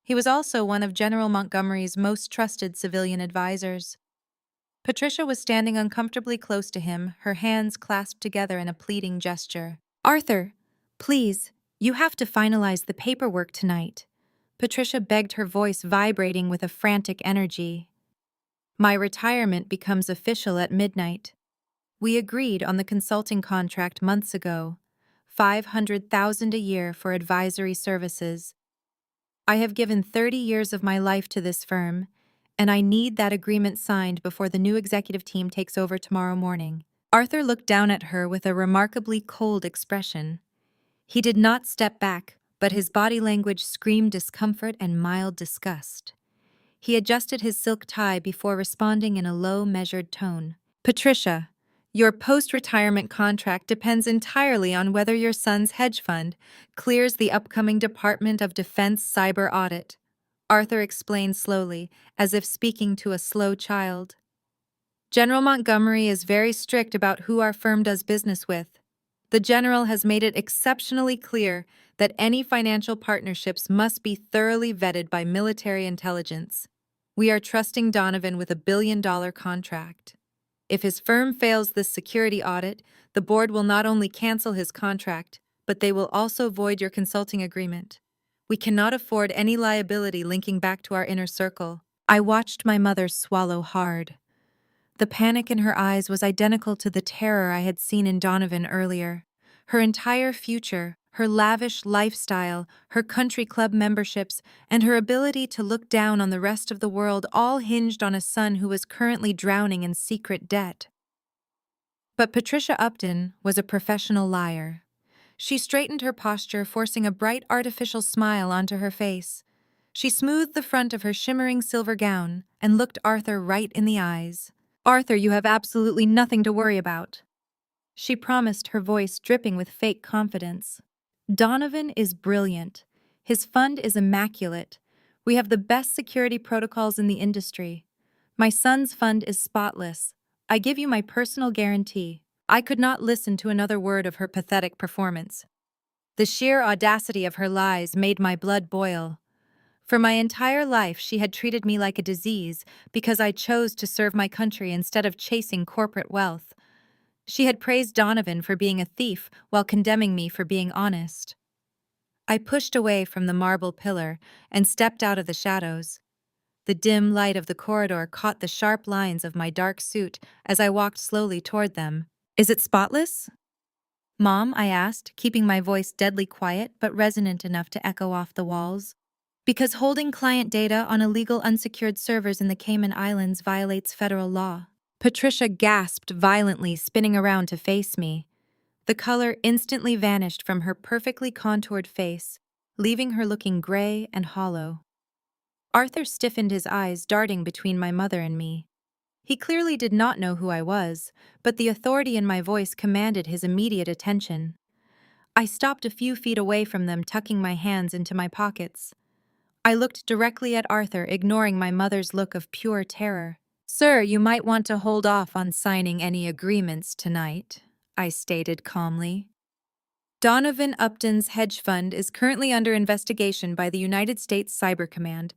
He was also one of General Montgomery's most trusted civilian advisors. Patricia was standing uncomfortably close to him, her hands clasped together in a pleading gesture. "Arthur, please, you have to finalize the paperwork tonight." Patricia begged, her voice vibrating with a frantic energy. "My retirement becomes official at midnight. We agreed on the consulting contract months ago, $500,000 a year for advisory services. I have given 30 years of my life to this firm, and I need that agreement signed before the new executive team takes over tomorrow morning." Arthur looked down at her with a remarkably cold expression. He did not step back, but his body language screamed discomfort and mild disgust. He adjusted his silk tie before responding in a low, measured tone. "Patricia, your post-retirement contract depends entirely on whether your son's hedge fund clears the upcoming Department of Defense cyber audit," Arthur explained slowly, as if speaking to a slow child. "General Montgomery is very strict about who our firm does business with. The general has made it exceptionally clear that any financial partnerships must be thoroughly vetted by military intelligence. We are trusting Donovan with a $1 billion contract. If his firm fails this security audit, the board will not only cancel his contract, but they will also void your consulting agreement. We cannot afford any liability linking back to our inner circle." I watched my mother swallow hard. The panic in her eyes was identical to the terror I had seen in Donovan earlier. Her entire future, her lavish lifestyle, her country club memberships, and her ability to look down on the rest of the world all hinged on a son who was currently drowning in secret debt. But Patricia Upton was a professional liar. She straightened her posture, forcing a bright artificial smile onto her face. She smoothed the front of her shimmering silver gown and looked Arthur right in the eyes. "Arthur, you have absolutely nothing to worry about," she promised, her voice dripping with fake confidence. "Donovan is brilliant. His fund is immaculate. We have the best security protocols in the industry. My son's fund is spotless. I give you my personal guarantee." I could not listen to another word of her pathetic performance. The sheer audacity of her lies made my blood boil. For my entire life, she had treated me like a disease because I chose to serve my country instead of chasing corporate wealth. She had praised Donovan for being a thief while condemning me for being honest. I pushed away from the marble pillar and stepped out of the shadows. The dim light of the corridor caught the sharp lines of my dark suit as I walked slowly toward them. "Is it spotless?" "Mom," I asked, keeping my voice deadly quiet but resonant enough to echo off the walls. "Because holding client data on illegal unsecured servers in the Cayman Islands violates federal law." Patricia gasped violently, spinning around to face me. The color instantly vanished from her perfectly contoured face, leaving her looking gray and hollow. Arthur stiffened, his eyes darting between my mother and me. He clearly did not know who I was, but the authority in my voice commanded his immediate attention. I stopped a few feet away from them, tucking my hands into my pockets. I looked directly at Arthur, ignoring my mother's look of pure terror. "Sir, you might want to hold off on signing any agreements tonight," I stated calmly. Donovan Upton's hedge fund is currently under investigation by the United States Cyber Command.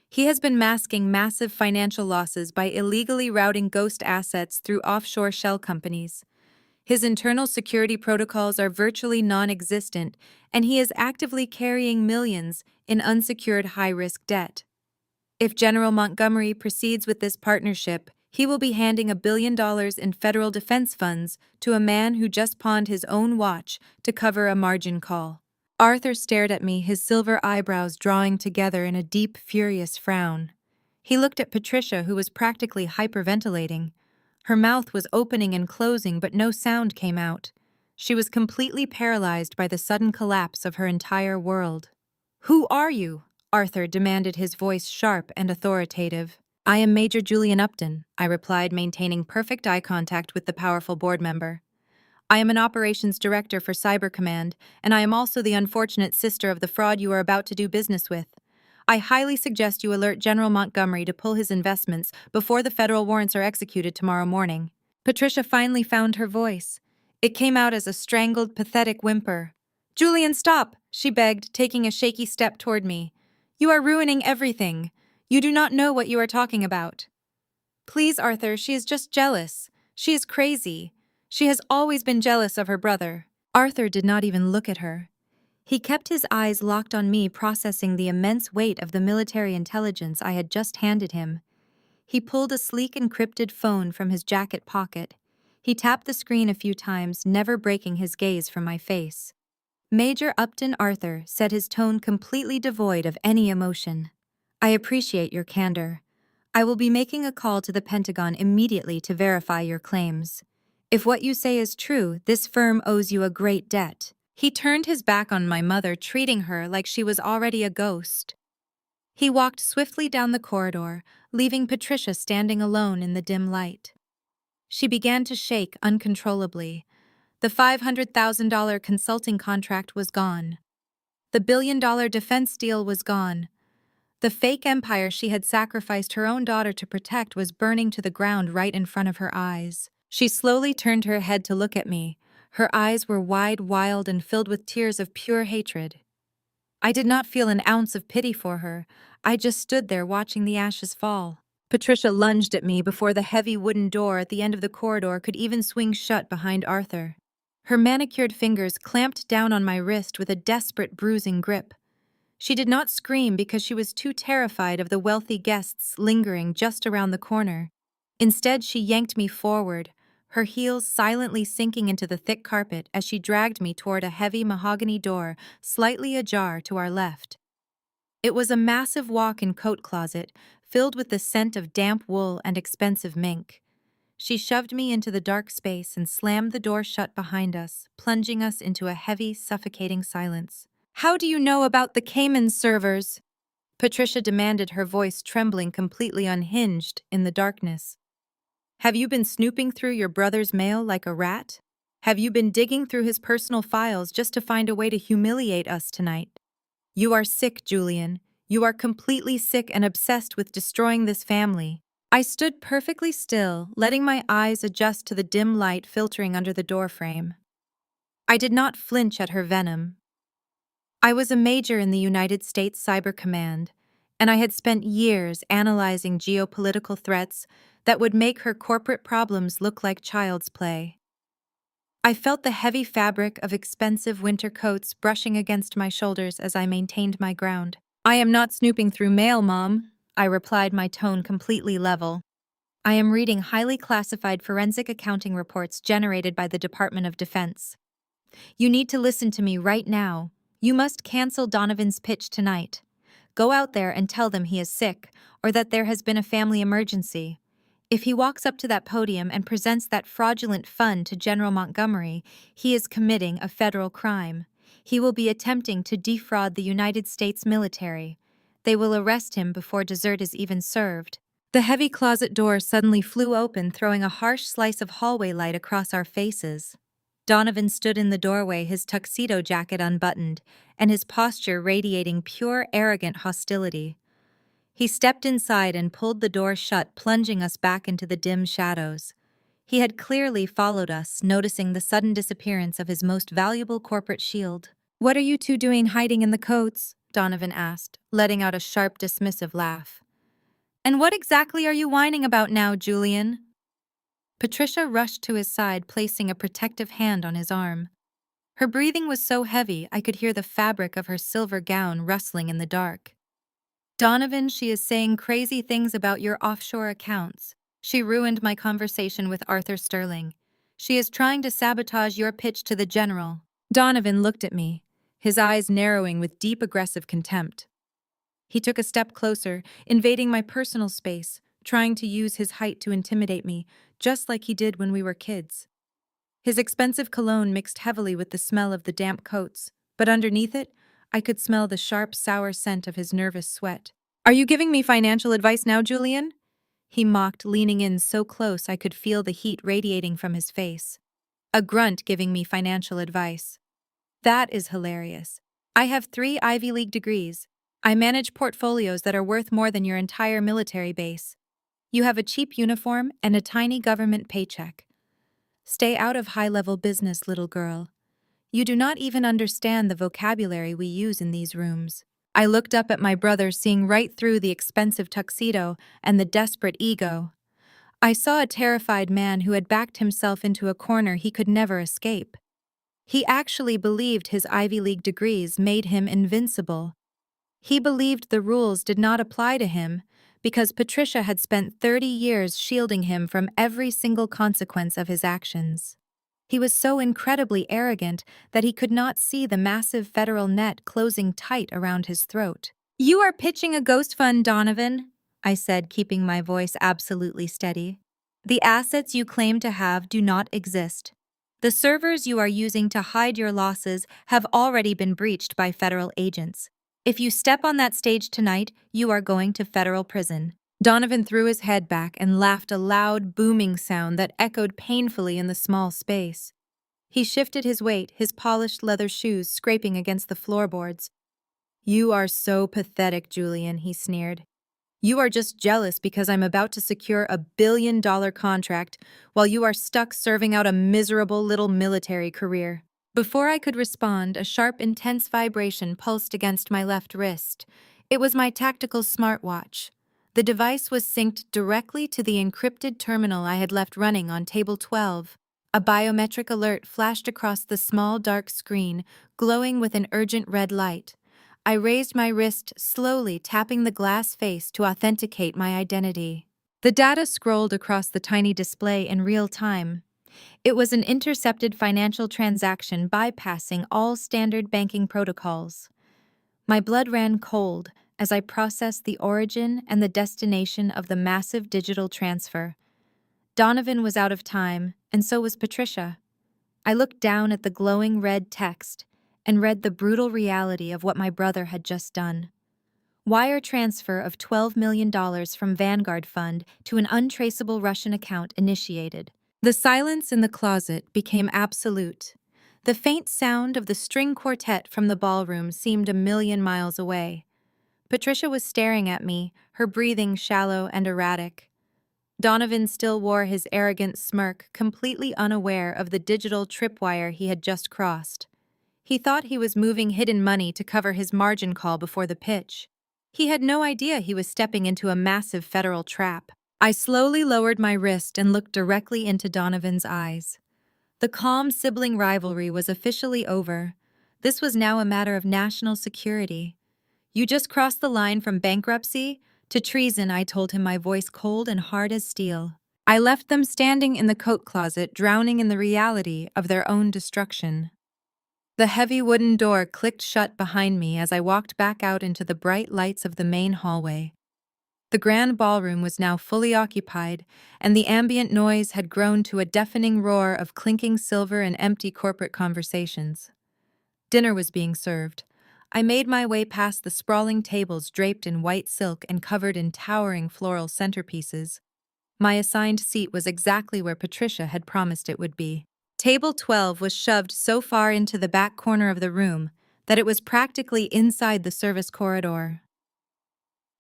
He has been masking massive financial losses by illegally routing ghost assets through offshore shell companies. His internal security protocols are virtually non-existent, and he is actively carrying millions in unsecured high-risk debt. If General Montgomery proceeds with this partnership, he will be handing $1 billion in federal defense funds to a man who just pawned his own watch to cover a margin call. Arthur stared at me, his silver eyebrows drawing together in a deep, furious frown. He looked at Patricia, who was practically hyperventilating. Her mouth was opening and closing, but no sound came out. She was completely paralyzed by the sudden collapse of her entire world. "Who are you?" Arthur demanded, his voice sharp and authoritative. "I am Major Julian Upton," I replied, maintaining perfect eye contact with the powerful board member. "I am an operations director for Cyber Command, and I am also the unfortunate sister of the fraud you are about to do business with. I highly suggest you alert General Montgomery to pull his investments before the federal warrants are executed tomorrow morning." Patricia finally found her voice. It came out as a strangled, pathetic whimper. "Julian, stop!" she begged, taking a shaky step toward me. "You are ruining everything. You do not know what you are talking about." "Please, Arthur, she is just jealous. She is crazy. She has always been jealous of her brother." Arthur did not even look at her. He kept his eyes locked on me, processing the immense weight of the military intelligence I had just handed him. He pulled a sleek encrypted phone from his jacket pocket. He tapped the screen a few times, never breaking his gaze from my face. "Major Upton," Arthur said, his tone completely devoid of any emotion. "I appreciate your candor. I will be making a call to the Pentagon immediately to verify your claims. If what you say is true, this firm owes you a great debt." He turned his back on my mother, treating her like she was already a ghost. He walked swiftly down the corridor, leaving Patricia standing alone in the dim light. She began to shake uncontrollably. The $500,000 consulting contract was gone. The $1 billion defense deal was gone. The fake empire she had sacrificed her own daughter to protect was burning to the ground right in front of her eyes. She slowly turned her head to look at me. Her eyes were wide, wild, and filled with tears of pure hatred. I did not feel an ounce of pity for her. I just stood there watching the ashes fall. Patricia lunged at me before the heavy wooden door at the end of the corridor could even swing shut behind Arthur. Her manicured fingers clamped down on my wrist with a desperate, bruising grip. She did not scream because she was too terrified of the wealthy guests lingering just around the corner. Instead, she yanked me forward, her heels silently sinking into the thick carpet as she dragged me toward a heavy mahogany door slightly ajar to our left. It was a massive walk-in coat closet filled with the scent of damp wool and expensive mink. She shoved me into the dark space and slammed the door shut behind us, plunging us into a heavy, suffocating silence. "How do you know about the Cayman servers?" Patricia demanded, her voice trembling, completely unhinged in the darkness. "Have you been snooping through your brother's mail like a rat? Have you been digging through his personal files just to find a way to humiliate us tonight? You are sick, Julian. You are completely sick and obsessed with destroying this family." I stood perfectly still, letting my eyes adjust to the dim light filtering under the doorframe. I did not flinch at her venom. I was a major in the United States Cyber Command, and I had spent years analyzing geopolitical threats that would make her corporate problems look like child's play. I felt the heavy fabric of expensive winter coats brushing against my shoulders as I maintained my ground. "I am not snooping through mail, Mom," I replied, my tone completely level. "I am reading highly classified forensic accounting reports generated by the Department of Defense. You need to listen to me right now. You must cancel Donovan's pitch tonight. Go out there and tell them he is sick, or that there has been a family emergency. If he walks up to that podium and presents that fraudulent fund to General Montgomery, he is committing a federal crime. He will be attempting to defraud the United States military. They will arrest him before dessert is even served." The heavy closet door suddenly flew open, throwing a harsh slice of hallway light across our faces. Donovan stood in the doorway, his tuxedo jacket unbuttoned, and his posture radiating pure, arrogant hostility. He stepped inside and pulled the door shut, plunging us back into the dim shadows. He had clearly followed us, noticing the sudden disappearance of his most valuable corporate shield. "What are you two doing hiding in the coats?" Donovan asked, letting out a sharp, dismissive laugh. "And what exactly are you whining about now, Julian?" Patricia rushed to his side, placing a protective hand on his arm. Her breathing was so heavy I could hear the fabric of her silver gown rustling in the dark. "Donovan, she is saying crazy things about your offshore accounts. She ruined my conversation with Arthur Sterling. She is trying to sabotage your pitch to the general." Donovan looked at me, his eyes narrowing with deep aggressive contempt. He took a step closer, invading my personal space, trying to use his height to intimidate me, just like he did when we were kids. His expensive cologne mixed heavily with the smell of the damp coats, but underneath it, I could smell the sharp, sour scent of his nervous sweat. "Are you giving me financial advice now, Julian?" He mocked, leaning in so close I could feel the heat radiating from his face. A grunt giving me financial advice. That is hilarious. I have 3 Ivy League degrees. I manage portfolios that are worth more than your entire military base. You have a cheap uniform and a tiny government paycheck. Stay out of high-level business, little girl. You do not even understand the vocabulary we use in these rooms. I looked up at my brother, seeing right through the expensive tuxedo and the desperate ego. I saw a terrified man who had backed himself into a corner he could never escape. He actually believed his Ivy League degrees made him invincible. He believed the rules did not apply to him because Patricia had spent 30 years shielding him from every single consequence of his actions. He was so incredibly arrogant that he could not see the massive federal net closing tight around his throat. "You are pitching a ghost fund, Donovan," I said, keeping my voice absolutely steady. "The assets you claim to have do not exist. The servers you are using to hide your losses have already been breached by federal agents. If you step on that stage tonight, you are going to federal prison." Donovan threw his head back and laughed, a loud, booming sound that echoed painfully in the small space. He shifted his weight, his polished leather shoes scraping against the floorboards. "You are so pathetic, Julian," he sneered. "You are just jealous because I'm about to secure a billion-dollar contract while you are stuck serving out a miserable little military career." Before I could respond, a sharp, intense vibration pulsed against my left wrist. It was my tactical smartwatch. The device was synced directly to the encrypted terminal I had left running on table 12. A biometric alert flashed across the small, dark screen, glowing with an urgent red light. I raised my wrist slowly, tapping the glass face to authenticate my identity. The data scrolled across the tiny display in real time. It was an intercepted financial transaction bypassing all standard banking protocols. My blood ran cold as I processed the origin and the destination of the massive digital transfer. Donovan was out of time, and so was Patricia. I looked down at the glowing red text and read the brutal reality of what my brother had just done. Wire transfer of $12 million from Vanguard Fund to an untraceable Russian account initiated. The silence in the closet became absolute. The faint sound of the string quartet from the ballroom seemed a million miles away. Patricia was staring at me, her breathing shallow and erratic. Donovan still wore his arrogant smirk, completely unaware of the digital tripwire he had just crossed. He thought he was moving hidden money to cover his margin call before the pitch. He had no idea he was stepping into a massive federal trap. I slowly lowered my wrist and looked directly into Donovan's eyes. The calm sibling rivalry was officially over. This was now a matter of national security. "You just crossed the line from bankruptcy to treason," I told him, my voice cold and hard as steel. I left them standing in the coat closet, drowning in the reality of their own destruction. The heavy wooden door clicked shut behind me as I walked back out into the bright lights of the main hallway. The grand ballroom was now fully occupied, and the ambient noise had grown to a deafening roar of clinking silver and empty corporate conversations. Dinner was being served. I made my way past the sprawling tables draped in white silk and covered in towering floral centerpieces. My assigned seat was exactly where Patricia had promised it would be. Table 12 was shoved so far into the back corner of the room that it was practically inside the service corridor.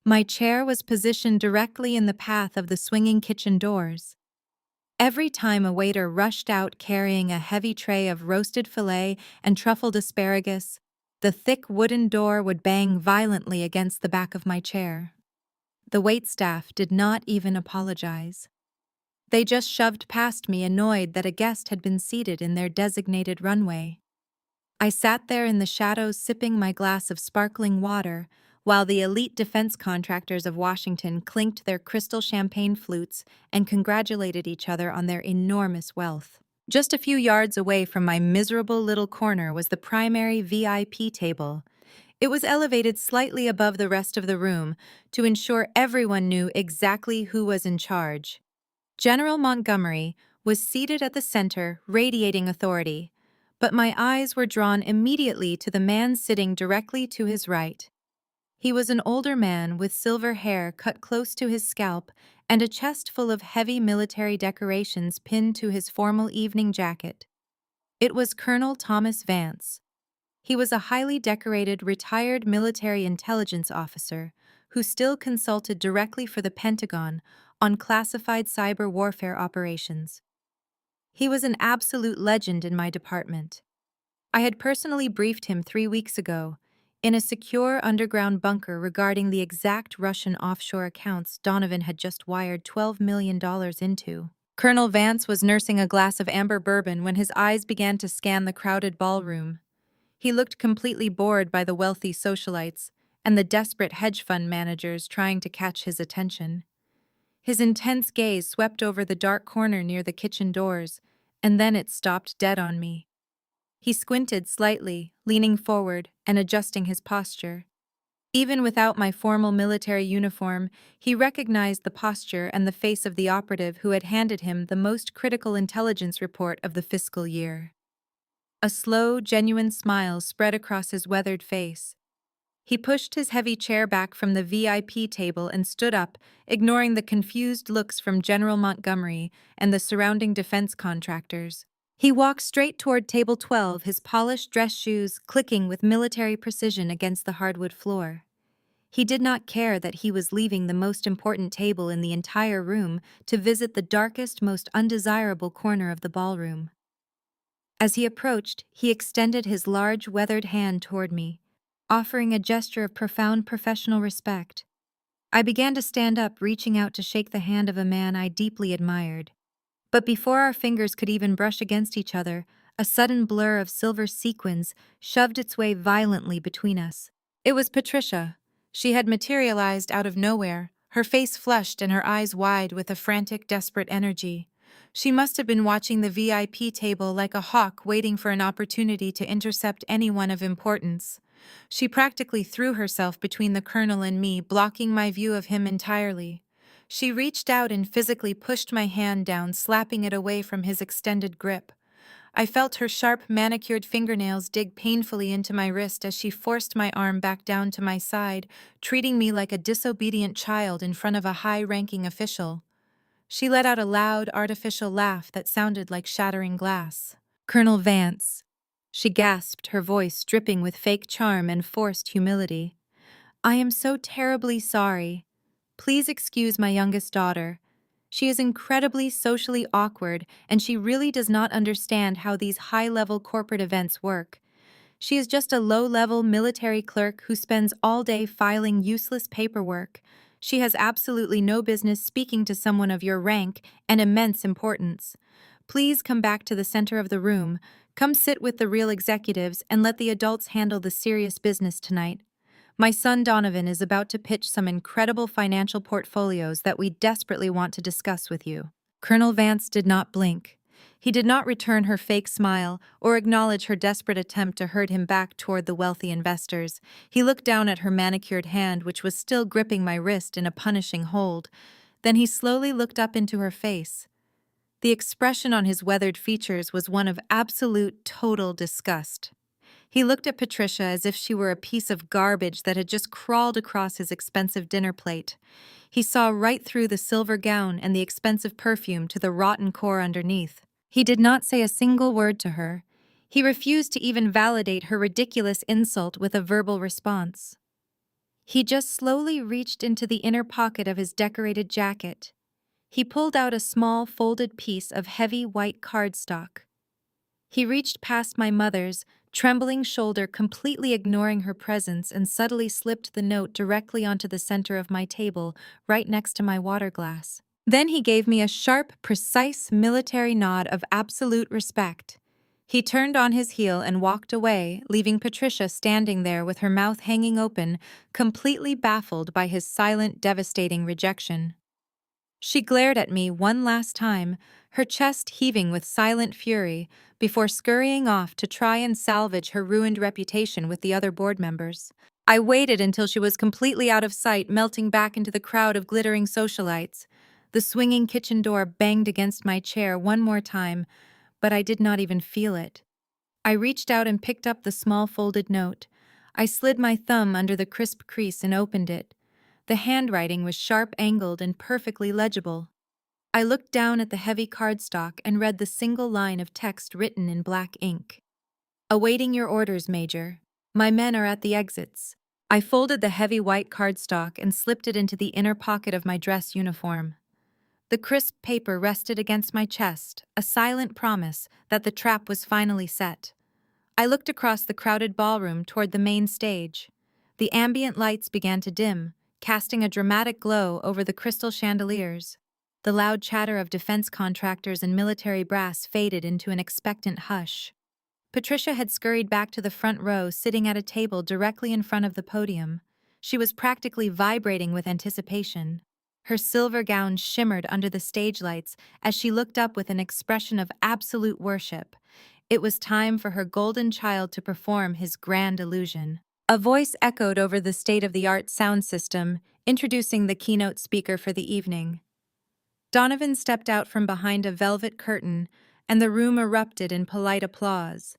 My chair was positioned directly in the path of the swinging kitchen doors. Every time a waiter rushed out carrying a heavy tray of roasted filet and truffled asparagus, the thick wooden door would bang violently against the back of my chair. The waitstaff did not even apologize. They just shoved past me, annoyed that a guest had been seated in their designated runway. I sat there in the shadows sipping my glass of sparkling water, while the elite defense contractors of Washington clinked their crystal champagne flutes and congratulated each other on their enormous wealth. Just a few yards away from my miserable little corner was the primary VIP table. It was elevated slightly above the rest of the room to ensure everyone knew exactly who was in charge. General Montgomery was seated at the center, radiating authority, but my eyes were drawn immediately to the man sitting directly to his right. He was an older man with silver hair cut close to his scalp and a chest full of heavy military decorations pinned to his formal evening jacket. It was Colonel Thomas Vance. He was a highly decorated retired military intelligence officer who still consulted directly for the Pentagon on classified cyber warfare operations. He was an absolute legend in my department. I had personally briefed him 3 weeks ago, in a secure underground bunker regarding the exact Russian offshore accounts Donovan had just wired $12 million into. Colonel Vance was nursing a glass of amber bourbon when his eyes began to scan the crowded ballroom. He looked completely bored by the wealthy socialites and the desperate hedge fund managers trying to catch his attention. His intense gaze swept over the dark corner near the kitchen doors, and then it stopped dead on me. He squinted slightly, leaning forward and adjusting his posture. Even without my formal military uniform, he recognized the posture and the face of the operative who had handed him the most critical intelligence report of the fiscal year. A slow, genuine smile spread across his weathered face. He pushed his heavy chair back from the VIP table and stood up, ignoring the confused looks from General Montgomery and the surrounding defense contractors. He walked straight toward table 12, his polished dress shoes clicking with military precision against the hardwood floor. He did not care that he was leaving the most important table in the entire room to visit the darkest, most undesirable corner of the ballroom. As he approached, he extended his large, weathered hand toward me, offering a gesture of profound professional respect. I began to stand up, reaching out to shake the hand of a man I deeply admired. But before our fingers could even brush against each other, a sudden blur of silver sequins shoved its way violently between us. It was Patricia. She had materialized out of nowhere, her face flushed and her eyes wide with a frantic, desperate energy. She must have been watching the VIP table like a hawk waiting for an opportunity to intercept anyone of importance. She practically threw herself between the colonel and me, blocking my view of him entirely. She reached out and physically pushed my hand down, slapping it away from his extended grip. I felt her sharp, manicured fingernails dig painfully into my wrist as she forced my arm back down to my side, treating me like a disobedient child in front of a high-ranking official. She let out a loud, artificial laugh that sounded like shattering glass. "Colonel Vance," she gasped, her voice dripping with fake charm and forced humility. "I am so terribly sorry. Please excuse my youngest daughter. She is incredibly socially awkward, and she really does not understand how these high-level corporate events work. She is just a low-level military clerk who spends all day filing useless paperwork. She has absolutely no business speaking to someone of your rank and immense importance. Please come back to the center of the room. Come sit with the real executives and let the adults handle the serious business tonight. My son Donovan is about to pitch some incredible financial portfolios that we desperately want to discuss with you." Colonel Vance did not blink. He did not return her fake smile or acknowledge her desperate attempt to herd him back toward the wealthy investors. He looked down at her manicured hand, which was still gripping my wrist in a punishing hold. Then he slowly looked up into her face. The expression on his weathered features was one of absolute, total disgust. He looked at Patricia as if she were a piece of garbage that had just crawled across his expensive dinner plate. He saw right through the silver gown and the expensive perfume to the rotten core underneath. He did not say a single word to her. He refused to even validate her ridiculous insult with a verbal response. He just slowly reached into the inner pocket of his decorated jacket. He pulled out a small folded piece of heavy white cardstock. He reached past my mother's trembling shoulder, completely ignoring her presence, and subtly slipped the note directly onto the center of my table, right next to my water glass. Then he gave me a sharp, precise military nod of absolute respect. He turned on his heel and walked away, leaving Patricia standing there with her mouth hanging open, completely baffled by his silent, devastating rejection. She glared at me one last time, her chest heaving with silent fury, before scurrying off to try and salvage her ruined reputation with the other board members. I waited until she was completely out of sight, melting back into the crowd of glittering socialites. The swinging kitchen door banged against my chair one more time, but I did not even feel it. I reached out and picked up the small folded note. I slid my thumb under the crisp crease and opened it. The handwriting was sharp-angled and perfectly legible. I looked down at the heavy cardstock and read the single line of text written in black ink. "Awaiting your orders, Major. My men are at the exits." I folded the heavy white cardstock and slipped it into the inner pocket of my dress uniform. The crisp paper rested against my chest, a silent promise that the trap was finally set. I looked across the crowded ballroom toward the main stage. The ambient lights began to dim, casting a dramatic glow over the crystal chandeliers. The loud chatter of defense contractors and military brass faded into an expectant hush. Patricia had scurried back to the front row, sitting at a table directly in front of the podium. She was practically vibrating with anticipation. Her silver gown shimmered under the stage lights as she looked up with an expression of absolute worship. It was time for her golden child to perform his grand illusion. A voice echoed over the state-of-the-art sound system, introducing the keynote speaker for the evening. Donovan stepped out from behind a velvet curtain, and the room erupted in polite applause.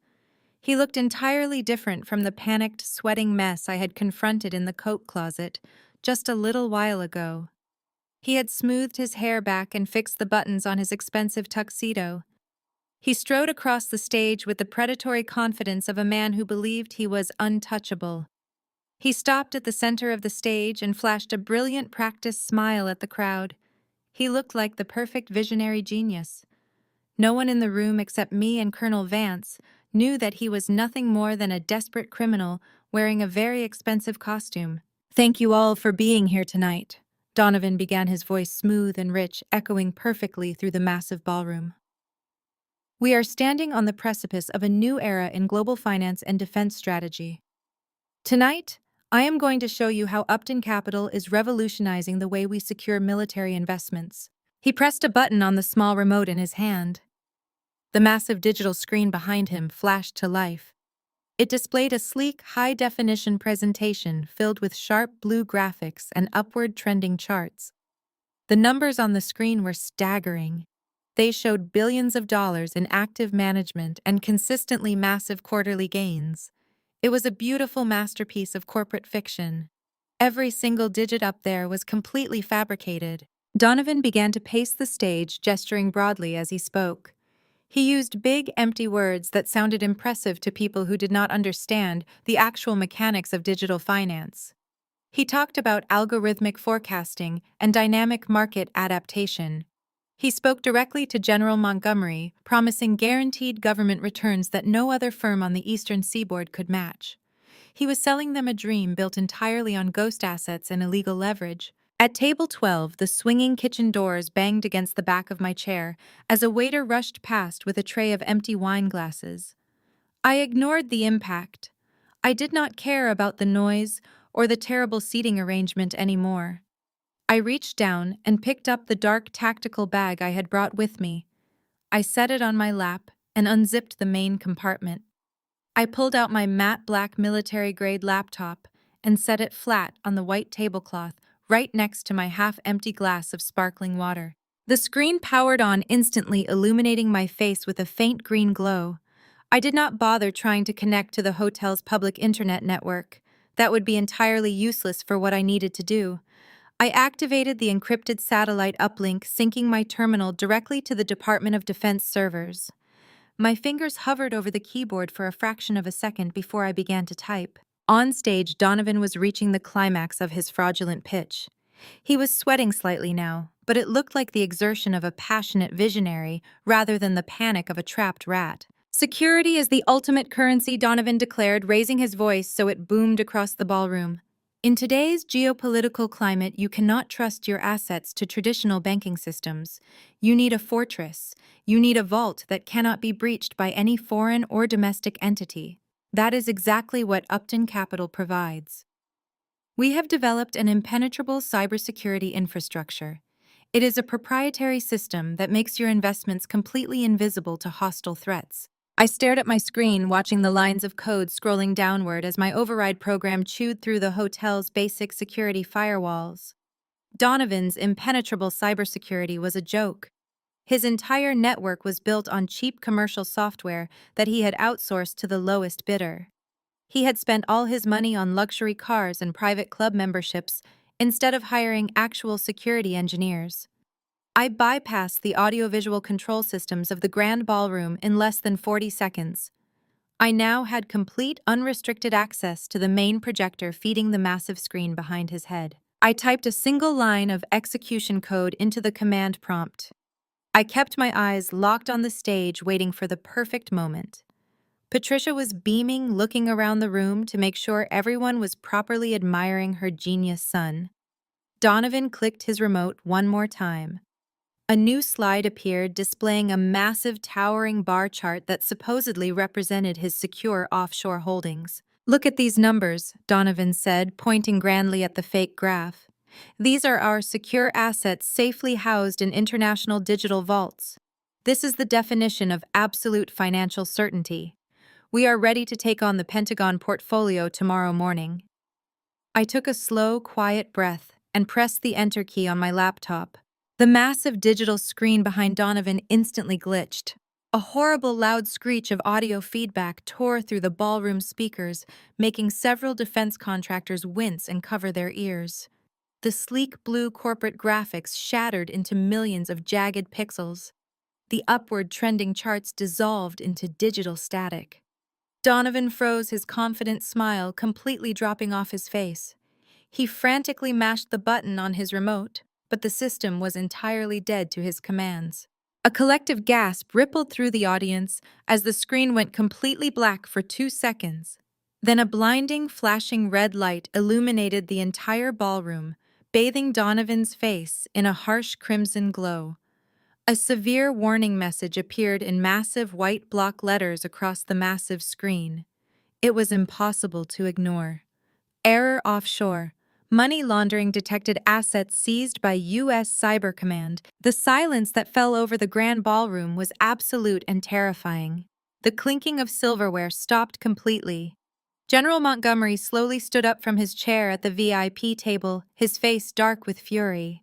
He looked entirely different from the panicked, sweating mess I had confronted in the coat closet just a little while ago. He had smoothed his hair back and fixed the buttons on his expensive tuxedo. He strode across the stage with the predatory confidence of a man who believed he was untouchable. He stopped at the center of the stage and flashed a brilliant practiced smile at the crowd. He looked like the perfect visionary genius. No one in the room except me and Colonel Vance knew that he was nothing more than a desperate criminal wearing a very expensive costume. "Thank you all for being here tonight." Donovan began, his voice smooth and rich, echoing perfectly through the massive ballroom. "We are standing on the precipice of a new era in global finance and defense strategy. Tonight, I am going to show you how Upton Capital is revolutionizing the way we secure military investments." He pressed a button on the small remote in his hand. The massive digital screen behind him flashed to life. It displayed a sleek, high-definition presentation filled with sharp blue graphics and upward-trending charts. The numbers on the screen were staggering. They showed billions of dollars in active management and consistently massive quarterly gains. It was a beautiful masterpiece of corporate fiction. Every single digit up there was completely fabricated. Donovan began to pace the stage, gesturing broadly as he spoke. He used big, empty words that sounded impressive to people who did not understand the actual mechanics of digital finance. He talked about algorithmic forecasting and dynamic market adaptation. He spoke directly to General Montgomery, promising guaranteed government returns that no other firm on the eastern seaboard could match. He was selling them a dream built entirely on ghost assets and illegal leverage. At table 12, the swinging kitchen doors banged against the back of my chair as a waiter rushed past with a tray of empty wine glasses. I ignored the impact. I did not care about the noise or the terrible seating arrangement anymore. I reached down and picked up the dark tactical bag I had brought with me. I set it on my lap and unzipped the main compartment. I pulled out my matte black military-grade laptop and set it flat on the white tablecloth right next to my half-empty glass of sparkling water. The screen powered on instantly, illuminating my face with a faint green glow. I did not bother trying to connect to the hotel's public internet network. That would be entirely useless for what I needed to do. I activated the encrypted satellite uplink, syncing my terminal directly to the Department of Defense servers. My fingers hovered over the keyboard for a fraction of a second before I began to type. On stage, Donovan was reaching the climax of his fraudulent pitch. He was sweating slightly now, but it looked like the exertion of a passionate visionary rather than the panic of a trapped rat. Security is the ultimate currency, Donovan declared, raising his voice so it boomed across the ballroom. In today's geopolitical climate, you cannot trust your assets to traditional banking systems. You need a fortress. You need a vault that cannot be breached by any foreign or domestic entity. That is exactly what Upton Capital provides. We have developed an impenetrable cybersecurity infrastructure. It is a proprietary system that makes your investments completely invisible to hostile threats. I stared at my screen, watching the lines of code scrolling downward as my override program chewed through the hotel's basic security firewalls. Donovan's impenetrable cybersecurity was a joke. His entire network was built on cheap commercial software that he had outsourced to the lowest bidder. He had spent all his money on luxury cars and private club memberships instead of hiring actual security engineers. I bypassed the audiovisual control systems of the grand ballroom in less than 40 seconds. I now had complete, unrestricted access to the main projector feeding the massive screen behind his head. I typed a single line of execution code into the command prompt. I kept my eyes locked on the stage, waiting for the perfect moment. Patricia was beaming, looking around the room to make sure everyone was properly admiring her genius son. Donovan clicked his remote one more time. A new slide appeared displaying a massive towering bar chart that supposedly represented his secure offshore holdings. "Look at these numbers," Donovan said, pointing grandly at the fake graph. "These are our secure assets safely housed in international digital vaults. This is the definition of absolute financial certainty. We are ready to take on the Pentagon portfolio tomorrow morning." I took a slow, quiet breath and pressed the enter key on my laptop. The massive digital screen behind Donovan instantly glitched. A horrible loud screech of audio feedback tore through the ballroom speakers, making several defense contractors wince and cover their ears. The sleek blue corporate graphics shattered into millions of jagged pixels. The upward trending charts dissolved into digital static. Donovan froze, his confident smile completely dropping off his face. He frantically mashed the button on his remote, but the system was entirely dead to his commands. A collective gasp rippled through the audience as the screen went completely black for 2 seconds. Then a blinding, flashing red light illuminated the entire ballroom, bathing Donovan's face in a harsh crimson glow. A severe warning message appeared in massive white block letters across the massive screen. It was impossible to ignore. Error offshore. Money laundering detected, assets seized by U.S. Cyber Command. The silence that fell over the grand ballroom was absolute and terrifying. The clinking of silverware stopped completely. General Montgomery slowly stood up from his chair at the VIP table, his face dark with fury.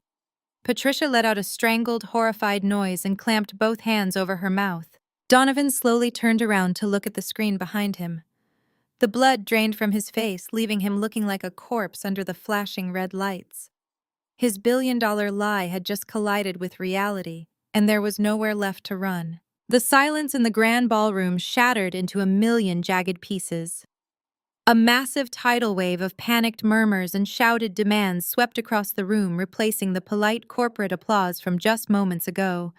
Patricia let out a strangled, horrified noise and clamped both hands over her mouth. Donovan slowly turned around to look at the screen behind him. The blood drained from his face, leaving him looking like a corpse under the flashing red lights. His billion-dollar lie had just collided with reality, and there was nowhere left to run. The silence in the grand ballroom shattered into a million jagged pieces. A massive tidal wave of panicked murmurs and shouted demands swept across the room, replacing the polite corporate applause from just moments ago.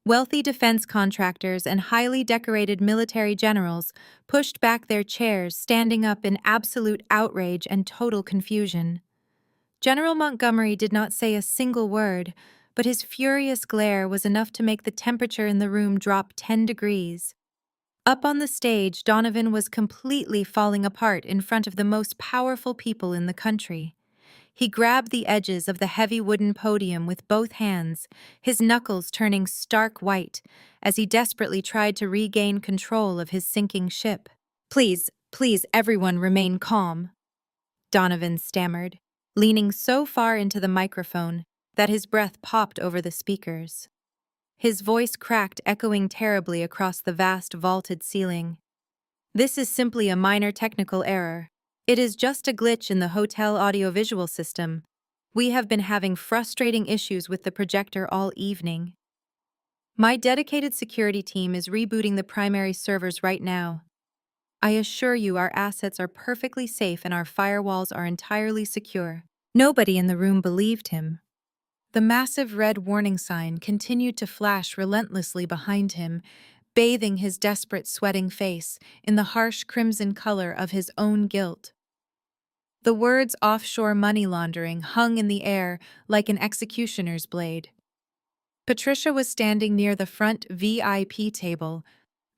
Wealthy defense contractors and highly decorated military generals pushed back their chairs, standing up in absolute outrage and total confusion. General Montgomery did not say a single word, but his furious glare was enough to make the temperature in the room drop 10 degrees. Up on the stage, Donovan was completely falling apart in front of the most powerful people in the country. He grabbed the edges of the heavy wooden podium with both hands, his knuckles turning stark white as he desperately tried to regain control of his sinking ship. "Please, please, everyone remain calm," Donovan stammered, leaning so far into the microphone that his breath popped over the speakers. His voice cracked, echoing terribly across the vast vaulted ceiling. "This is simply a minor technical error. It is just a glitch in the hotel audiovisual system. We have been having frustrating issues with the projector all evening. My dedicated security team is rebooting the primary servers right now. I assure you our assets are perfectly safe and our firewalls are entirely secure. Nobody in the room believed him. The massive red warning sign continued to flash relentlessly behind him, bathing his desperate, sweating face in the harsh crimson color of his own guilt. The words offshore money laundering hung in the air like an executioner's blade. Patricia was standing near the front VIP table,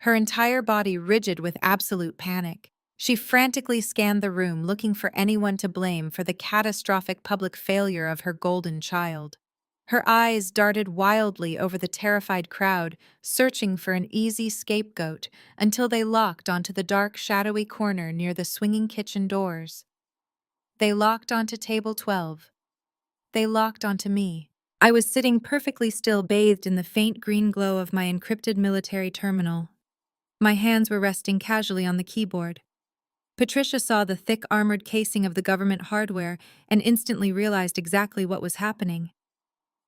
her entire body rigid with absolute panic. She frantically scanned the room looking for anyone to blame for the catastrophic public failure of her golden child. Her eyes darted wildly over the terrified crowd, searching for an easy scapegoat until they locked onto the dark, shadowy corner near the swinging kitchen doors. They locked onto table 12. They locked onto me. I was sitting perfectly still, bathed in the faint green glow of my encrypted military terminal. My hands were resting casually on the keyboard. Patricia saw the thick armored casing of the government hardware and instantly realized exactly what was happening.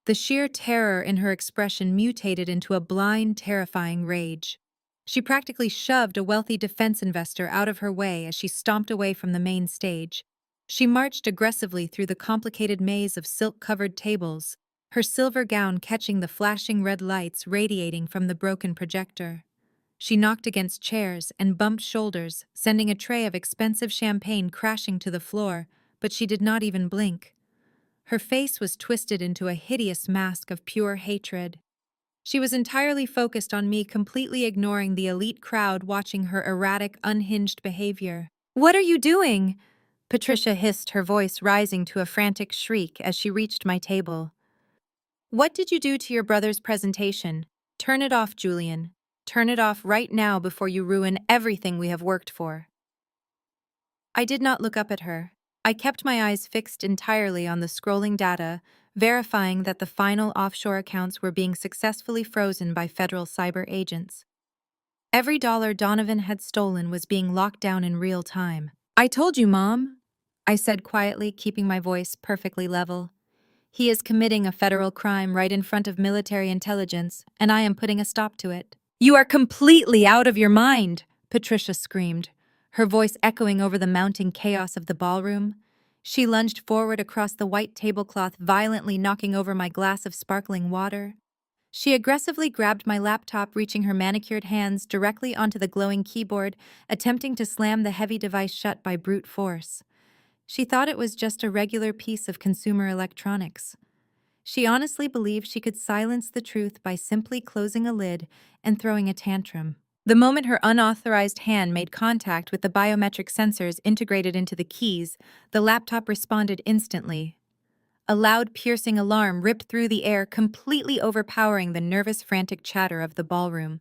The sheer terror in her expression mutated into a blind, terrifying rage. She practically shoved a wealthy defense investor out of her way as she stomped away from the main stage. She marched aggressively through the complicated maze of silk-covered tables, her silver gown catching the flashing red lights radiating from the broken projector. She knocked against chairs and bumped shoulders, sending a tray of expensive champagne crashing to the floor, but she did not even blink. Her face was twisted into a hideous mask of pure hatred. She was entirely focused on me, completely ignoring the elite crowd watching her erratic, unhinged behavior. "What are you doing?" Patricia hissed, her voice rising to a frantic shriek as she reached my table. "What did you do to your brother's presentation? Turn it off, Julian. Turn it off right now before you ruin everything we have worked for." I did not look up at her. I kept my eyes fixed entirely on the scrolling data, verifying that the final offshore accounts were being successfully frozen by federal cyber agents. Every dollar Donovan had stolen was being locked down in real time. "I told you, Mom," I said quietly, keeping my voice perfectly level. "He is committing a federal crime right in front of military intelligence, and I am putting a stop to it." "You are completely out of your mind," Patricia screamed, her voice echoing over the mounting chaos of the ballroom. She lunged forward across the white tablecloth, violently knocking over my glass of sparkling water. She aggressively grabbed my laptop, reaching her manicured hands directly onto the glowing keyboard, attempting to slam the heavy device shut by brute force. She thought it was just a regular piece of consumer electronics. She honestly believed she could silence the truth by simply closing a lid and throwing a tantrum. The moment her unauthorized hand made contact with the biometric sensors integrated into the keys, the laptop responded instantly. A loud, piercing alarm ripped through the air, completely overpowering the nervous, frantic chatter of the ballroom.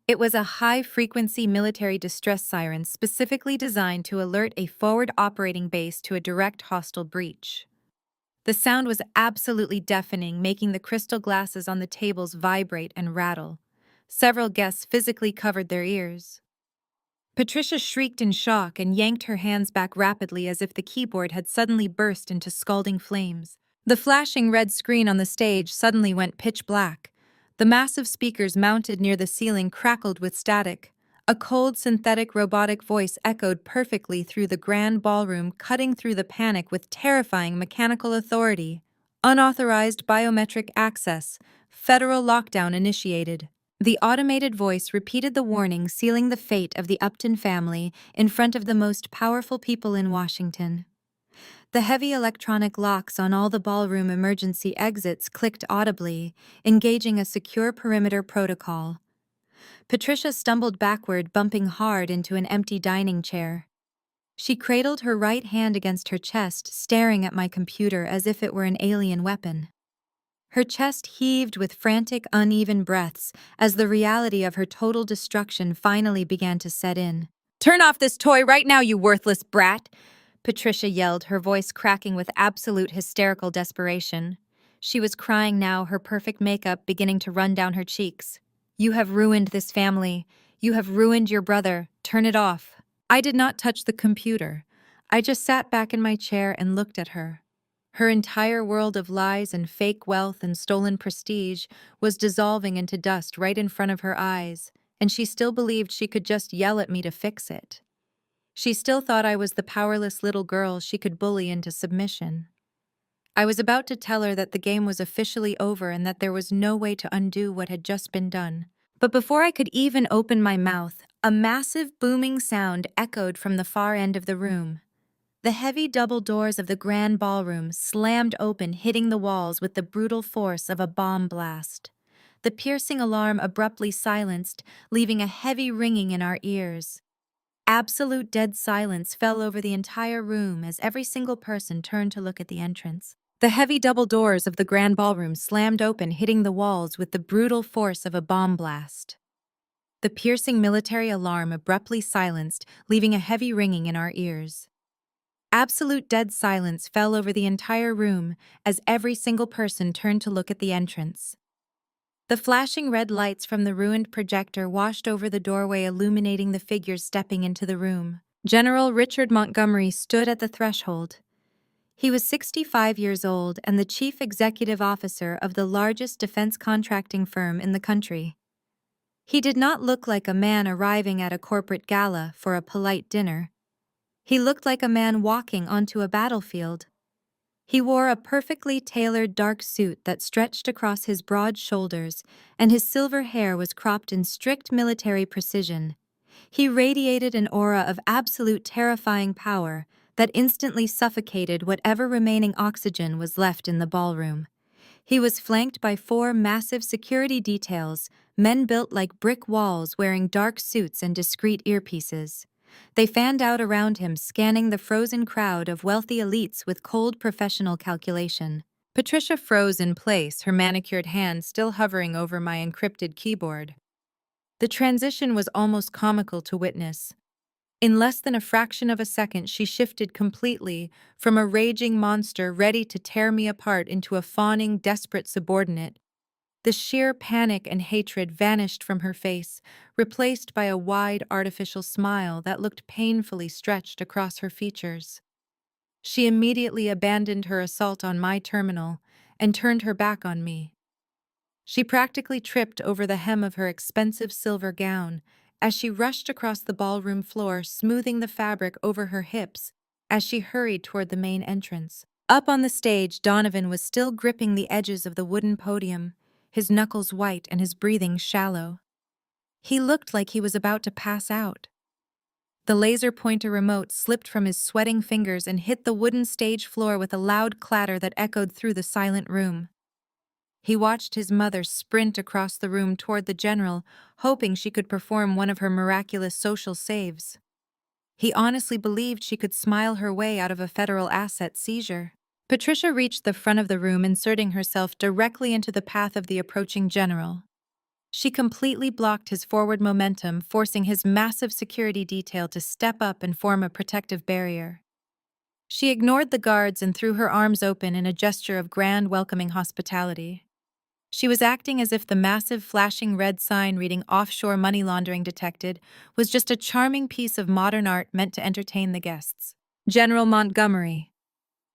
It was a high-frequency military distress siren specifically designed to alert a forward operating base to a direct hostile breach. The sound was absolutely deafening, making the crystal glasses on the tables vibrate and rattle. Several guests physically covered their ears. Patricia shrieked in shock and yanked her hands back rapidly as if the keyboard had suddenly burst into scalding flames. The flashing red screen on the stage suddenly went pitch black. The massive speakers mounted near the ceiling crackled with static. A cold, synthetic, robotic voice echoed perfectly through the grand ballroom, cutting through the panic with terrifying mechanical authority. "Unauthorized biometric access. Federal lockdown initiated." The automated voice repeated the warning, sealing the fate of the Upton family in front of the most powerful people in Washington. The heavy electronic locks on all the ballroom emergency exits clicked audibly, engaging a secure perimeter protocol. Patricia stumbled backward, bumping hard into an empty dining chair. She cradled her right hand against her chest, staring at my computer as if it were an alien weapon. Her chest heaved with frantic, uneven breaths as the reality of her total destruction finally began to set in. "Turn off this toy right now, you worthless brat!" Patricia yelled, her voice cracking with absolute hysterical desperation. She was crying now, her perfect makeup beginning to run down her cheeks. "You have ruined this family. You have ruined your brother. Turn it off." I did not touch the computer. I just sat back in my chair and looked at her. Her entire world of lies and fake wealth and stolen prestige was dissolving into dust right in front of her eyes, and she still believed she could just yell at me to fix it. She still thought I was the powerless little girl she could bully into submission. I was about to tell her that the game was officially over and that there was no way to undo what had just been done. But before I could even open my mouth, a massive booming sound echoed from the far end of the room. The heavy double doors of the grand ballroom slammed open, hitting the walls with the brutal force of a bomb blast. The piercing alarm abruptly silenced, leaving a heavy ringing in our ears. Absolute dead silence fell over the entire room as every single person turned to look at the entrance. The heavy double doors of the grand ballroom slammed open, hitting the walls with the brutal force of a bomb blast. The piercing military alarm abruptly silenced, leaving a heavy ringing in our ears. Absolute dead silence fell over the entire room as every single person turned to look at the entrance. The flashing red lights from the ruined projector washed over the doorway, illuminating the figures stepping into the room. General Richard Montgomery stood at the threshold. He was 65 years old and the chief executive officer of the largest defense contracting firm in the country. He did not look like a man arriving at a corporate gala for a polite dinner. He looked like a man walking onto a battlefield. He wore a perfectly tailored dark suit that stretched across his broad shoulders, and his silver hair was cropped in strict military precision. He radiated an aura of absolute terrifying power that instantly suffocated whatever remaining oxygen was left in the ballroom. He was flanked by 4 massive security details, men built like brick walls wearing dark suits and discreet earpieces. They fanned out around him, scanning the frozen crowd of wealthy elites with cold professional calculation. Patricia froze in place, her manicured hand still hovering over my encrypted keyboard. The transition was almost comical to witness. In less than a fraction of a second, she shifted completely from a raging monster ready to tear me apart into a fawning, desperate subordinate. The sheer panic and hatred vanished from her face, replaced by a wide, artificial smile that looked painfully stretched across her features. She immediately abandoned her assault on my terminal and turned her back on me. She practically tripped over the hem of her expensive silver gown as she rushed across the ballroom floor, smoothing the fabric over her hips as she hurried toward the main entrance. Up on the stage, Donovan was still gripping the edges of the wooden podium, his knuckles white and his breathing shallow. He looked like he was about to pass out. The laser pointer remote slipped from his sweating fingers and hit the wooden stage floor with a loud clatter that echoed through the silent room. He watched his mother sprint across the room toward the general, hoping she could perform one of her miraculous social saves. He honestly believed she could smile her way out of a federal asset seizure. Patricia reached the front of the room, inserting herself directly into the path of the approaching general. She completely blocked his forward momentum, forcing his massive security detail to step up and form a protective barrier. She ignored the guards and threw her arms open in a gesture of grand, welcoming hospitality. She was acting as if the massive flashing red sign reading "Offshore Money Laundering Detected" was just a charming piece of modern art meant to entertain the guests. "General Montgomery,"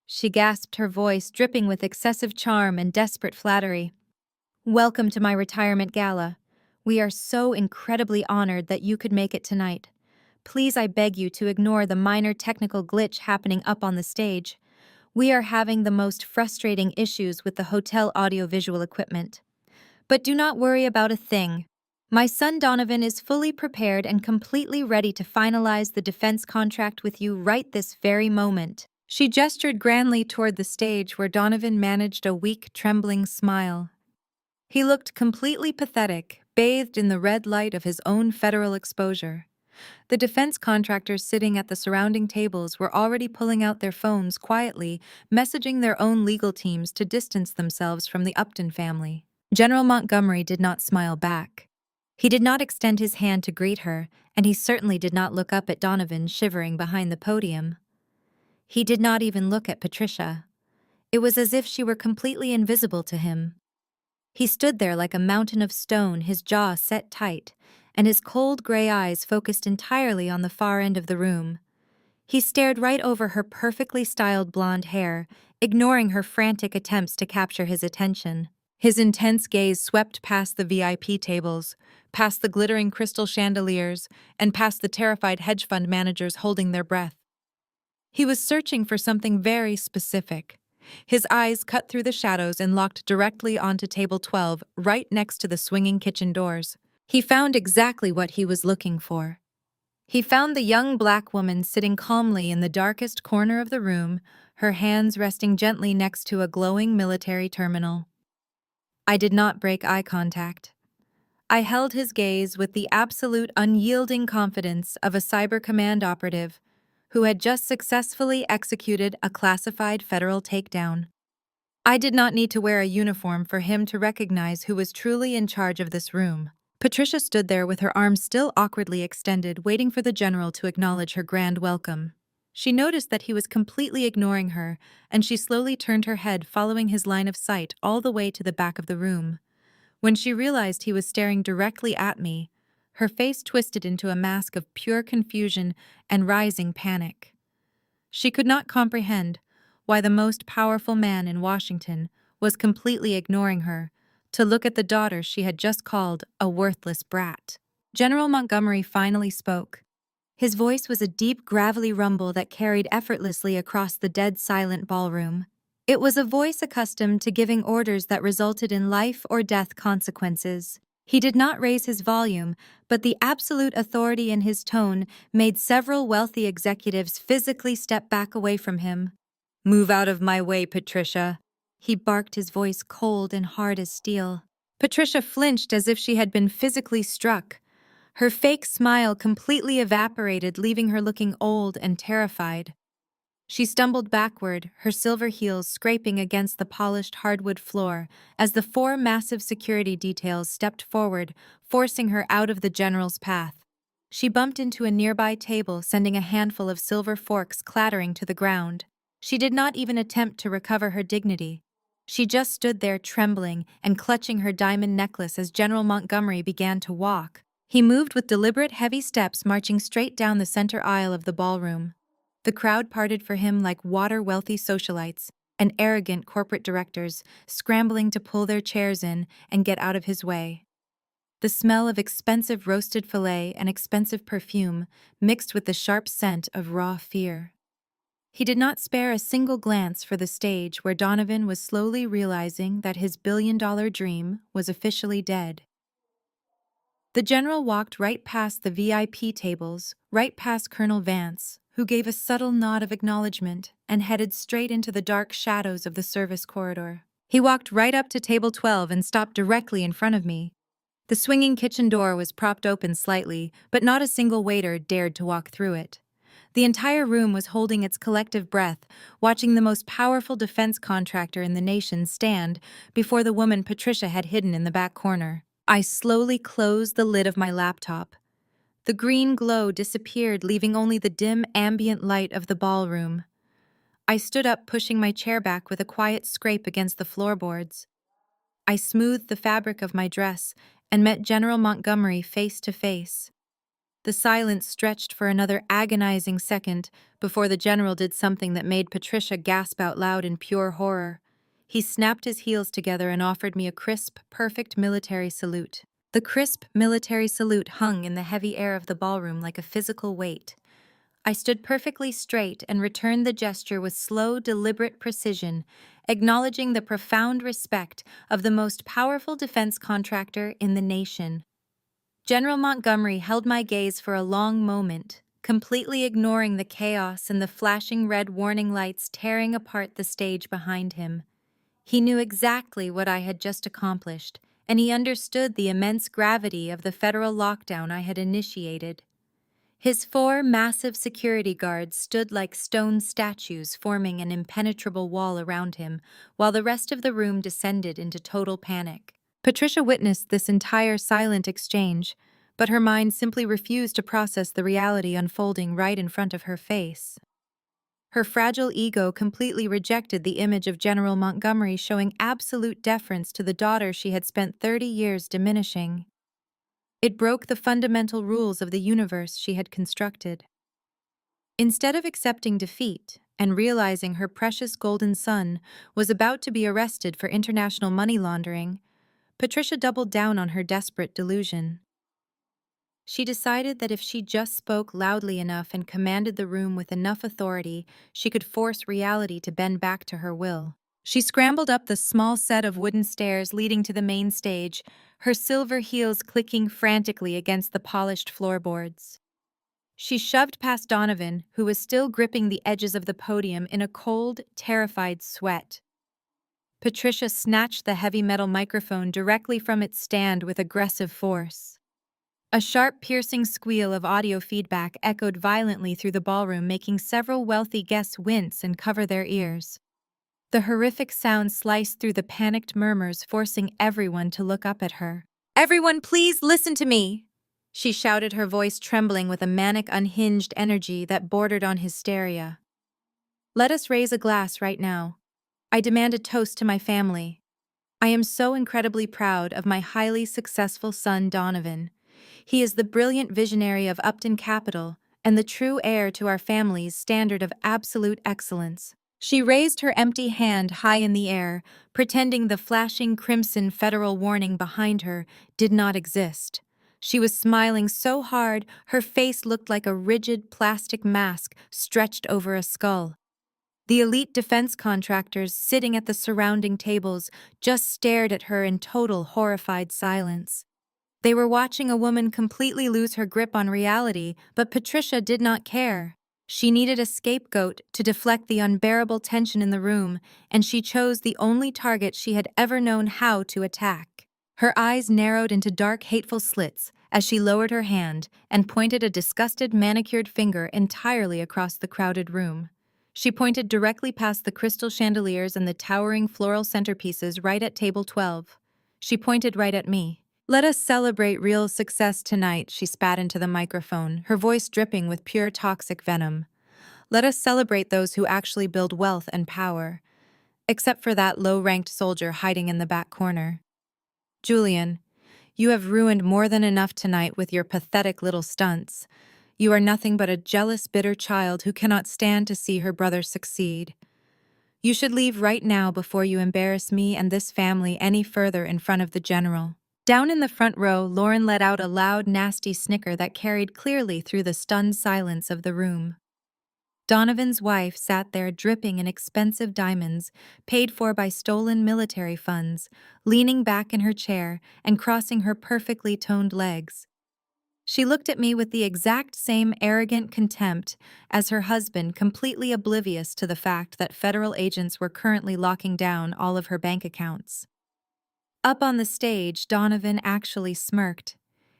she gasped, her voice dripping with excessive charm and desperate flattery. "Welcome to my retirement gala. We are so incredibly honored that you could make it tonight. Please, I beg you to ignore the minor technical glitch happening up on the stage. We are having the most frustrating issues with the hotel audiovisual equipment. But do not worry about a thing. My son Donovan is fully prepared and completely ready to finalize the defense contract with you right this very moment." She gestured grandly toward the stage where Donovan managed a weak, trembling smile. He looked completely pathetic, bathed in the red light of his own federal exposure. The defense contractors sitting at the surrounding tables were already pulling out their phones quietly, messaging their own legal teams to distance themselves from the Upton family. General Montgomery did not smile back. He did not extend his hand to greet her, and he certainly did not look up at Donovan shivering behind the podium. He did not even look at Patricia. It was as if she were completely invisible to him. He stood there like a mountain of stone, his jaw set tight, and his cold gray eyes focused entirely on the far end of the room. He stared right over her perfectly styled blonde hair, ignoring her frantic attempts to capture his attention. His intense gaze swept past the VIP tables, past the glittering crystal chandeliers, and past the terrified hedge fund managers holding their breath. He was searching for something very specific. His eyes cut through the shadows and locked directly onto table 12, right next to the swinging kitchen doors. He found exactly what he was looking for. He found the young black woman sitting calmly in the darkest corner of the room, her hands resting gently next to a glowing military terminal. I did not break eye contact. I held his gaze with the absolute unyielding confidence of a cyber command operative who had just successfully executed a classified federal takedown. I did not need to wear a uniform for him to recognize who was truly in charge of this room. Patricia stood there with her arms still awkwardly extended, waiting for the general to acknowledge her grand welcome. She noticed that he was completely ignoring her, and she slowly turned her head, following his line of sight all the way to the back of the room. When she realized he was staring directly at me, her face twisted into a mask of pure confusion and rising panic. She could not comprehend why the most powerful man in Washington was completely ignoring her to look at the daughter she had just called a worthless brat. General Montgomery finally spoke. His voice was a deep, gravelly rumble that carried effortlessly across the dead-silent ballroom. It was a voice accustomed to giving orders that resulted in life or death consequences. He did not raise his volume, but the absolute authority in his tone made several wealthy executives physically step back away from him. "Move out of my way, Patricia," he barked, his voice cold and hard as steel. Patricia flinched as if she had been physically struck. Her fake smile completely evaporated, leaving her looking old and terrified. She stumbled backward, her silver heels scraping against the polished hardwood floor as the four massive security details stepped forward, forcing her out of the general's path. She bumped into a nearby table, sending a handful of silver forks clattering to the ground. She did not even attempt to recover her dignity. She just stood there trembling and clutching her diamond necklace as General Montgomery began to walk. He moved with deliberate, heavy steps, marching straight down the center aisle of the ballroom. The crowd parted for him like water-wealthy socialites and arrogant corporate directors, scrambling to pull their chairs in and get out of his way. The smell of expensive roasted filet and expensive perfume mixed with the sharp scent of raw fear. He did not spare a single glance for the stage where Donovan was slowly realizing that his billion-dollar dream was officially dead. The general walked right past the VIP tables, right past Colonel Vance, who gave a subtle nod of acknowledgement and headed straight into the dark shadows of the service corridor. He walked right up to table 12 and stopped directly in front of me. The swinging kitchen door was propped open slightly, but not a single waiter dared to walk through it. The entire room was holding its collective breath, watching the most powerful defense contractor in the nation stand before the woman Patricia had hidden in the back corner. I slowly closed the lid of my laptop. The green glow disappeared, leaving only the dim ambient light of the ballroom. I stood up, pushing my chair back with a quiet scrape against the floorboards. I smoothed the fabric of my dress and met General Montgomery face to face. The silence stretched for another agonizing second before the general did something that made Patricia gasp out loud in pure horror. He snapped his heels together and offered me a crisp, perfect military salute. The crisp military salute hung in the heavy air of the ballroom like a physical weight. I stood perfectly straight and returned the gesture with slow, deliberate precision, acknowledging the profound respect of the most powerful defense contractor in the nation. General Montgomery held my gaze for a long moment, completely ignoring the chaos and the flashing red warning lights tearing apart the stage behind him. He knew exactly what I had just accomplished, and he understood the immense gravity of the federal lockdown I had initiated. His four massive security guards stood like stone statues, forming an impenetrable wall around him, while the rest of the room descended into total panic. Patricia witnessed this entire silent exchange, but her mind simply refused to process the reality unfolding right in front of her face. Her fragile ego completely rejected the image of General Montgomery showing absolute deference to the daughter she had spent 30 years diminishing. It broke the fundamental rules of the universe she had constructed. Instead of accepting defeat and realizing her precious golden son was about to be arrested for international money laundering, Patricia doubled down on her desperate delusion. She decided that if she just spoke loudly enough and commanded the room with enough authority, she could force reality to bend back to her will. She scrambled up the small set of wooden stairs leading to the main stage, her silver heels clicking frantically against the polished floorboards. She shoved past Donovan, who was still gripping the edges of the podium in a cold, terrified sweat. Patricia snatched the heavy metal microphone directly from its stand with aggressive force. A sharp, piercing squeal of audio feedback echoed violently through the ballroom, making several wealthy guests wince and cover their ears. The horrific sound sliced through the panicked murmurs, forcing everyone to look up at her. "Everyone, please listen to me!" She shouted, her voice trembling with a manic, unhinged energy that bordered on hysteria. "Let us raise a glass right now. I demand a toast to my family. I am so incredibly proud of my highly successful son, Donovan. He is the brilliant visionary of Upton Capital and the true heir to our family's standard of absolute excellence." She raised her empty hand high in the air, pretending the flashing crimson federal warning behind her did not exist. She was smiling so hard, her face looked like a rigid plastic mask stretched over a skull. The elite defense contractors sitting at the surrounding tables just stared at her in total horrified silence. They were watching a woman completely lose her grip on reality, but Patricia did not care. She needed a scapegoat to deflect the unbearable tension in the room, and she chose the only target she had ever known how to attack. Her eyes narrowed into dark, hateful slits as she lowered her hand and pointed a disgusted, manicured finger entirely across the crowded room. She pointed directly past the crystal chandeliers and the towering floral centerpieces right at table 12. She pointed right at me. "Let us celebrate real success tonight," she spat into the microphone, her voice dripping with pure toxic venom. "Let us celebrate those who actually build wealth and power. Except for that low-ranked soldier hiding in the back corner. Julian, you have ruined more than enough tonight with your pathetic little stunts. You are nothing but a jealous, bitter child who cannot stand to see her brother succeed. You should leave right now before you embarrass me and this family any further in front of the general." Down in the front row, Lauren let out a loud, nasty snicker that carried clearly through the stunned silence of the room. Donovan's wife sat there dripping in expensive diamonds, paid for by stolen military funds, leaning back in her chair and crossing her perfectly toned legs. She looked at me with the exact same arrogant contempt as her husband, completely oblivious to the fact that federal agents were currently locking down all of her bank accounts. Up on the stage, Donovan actually smirked.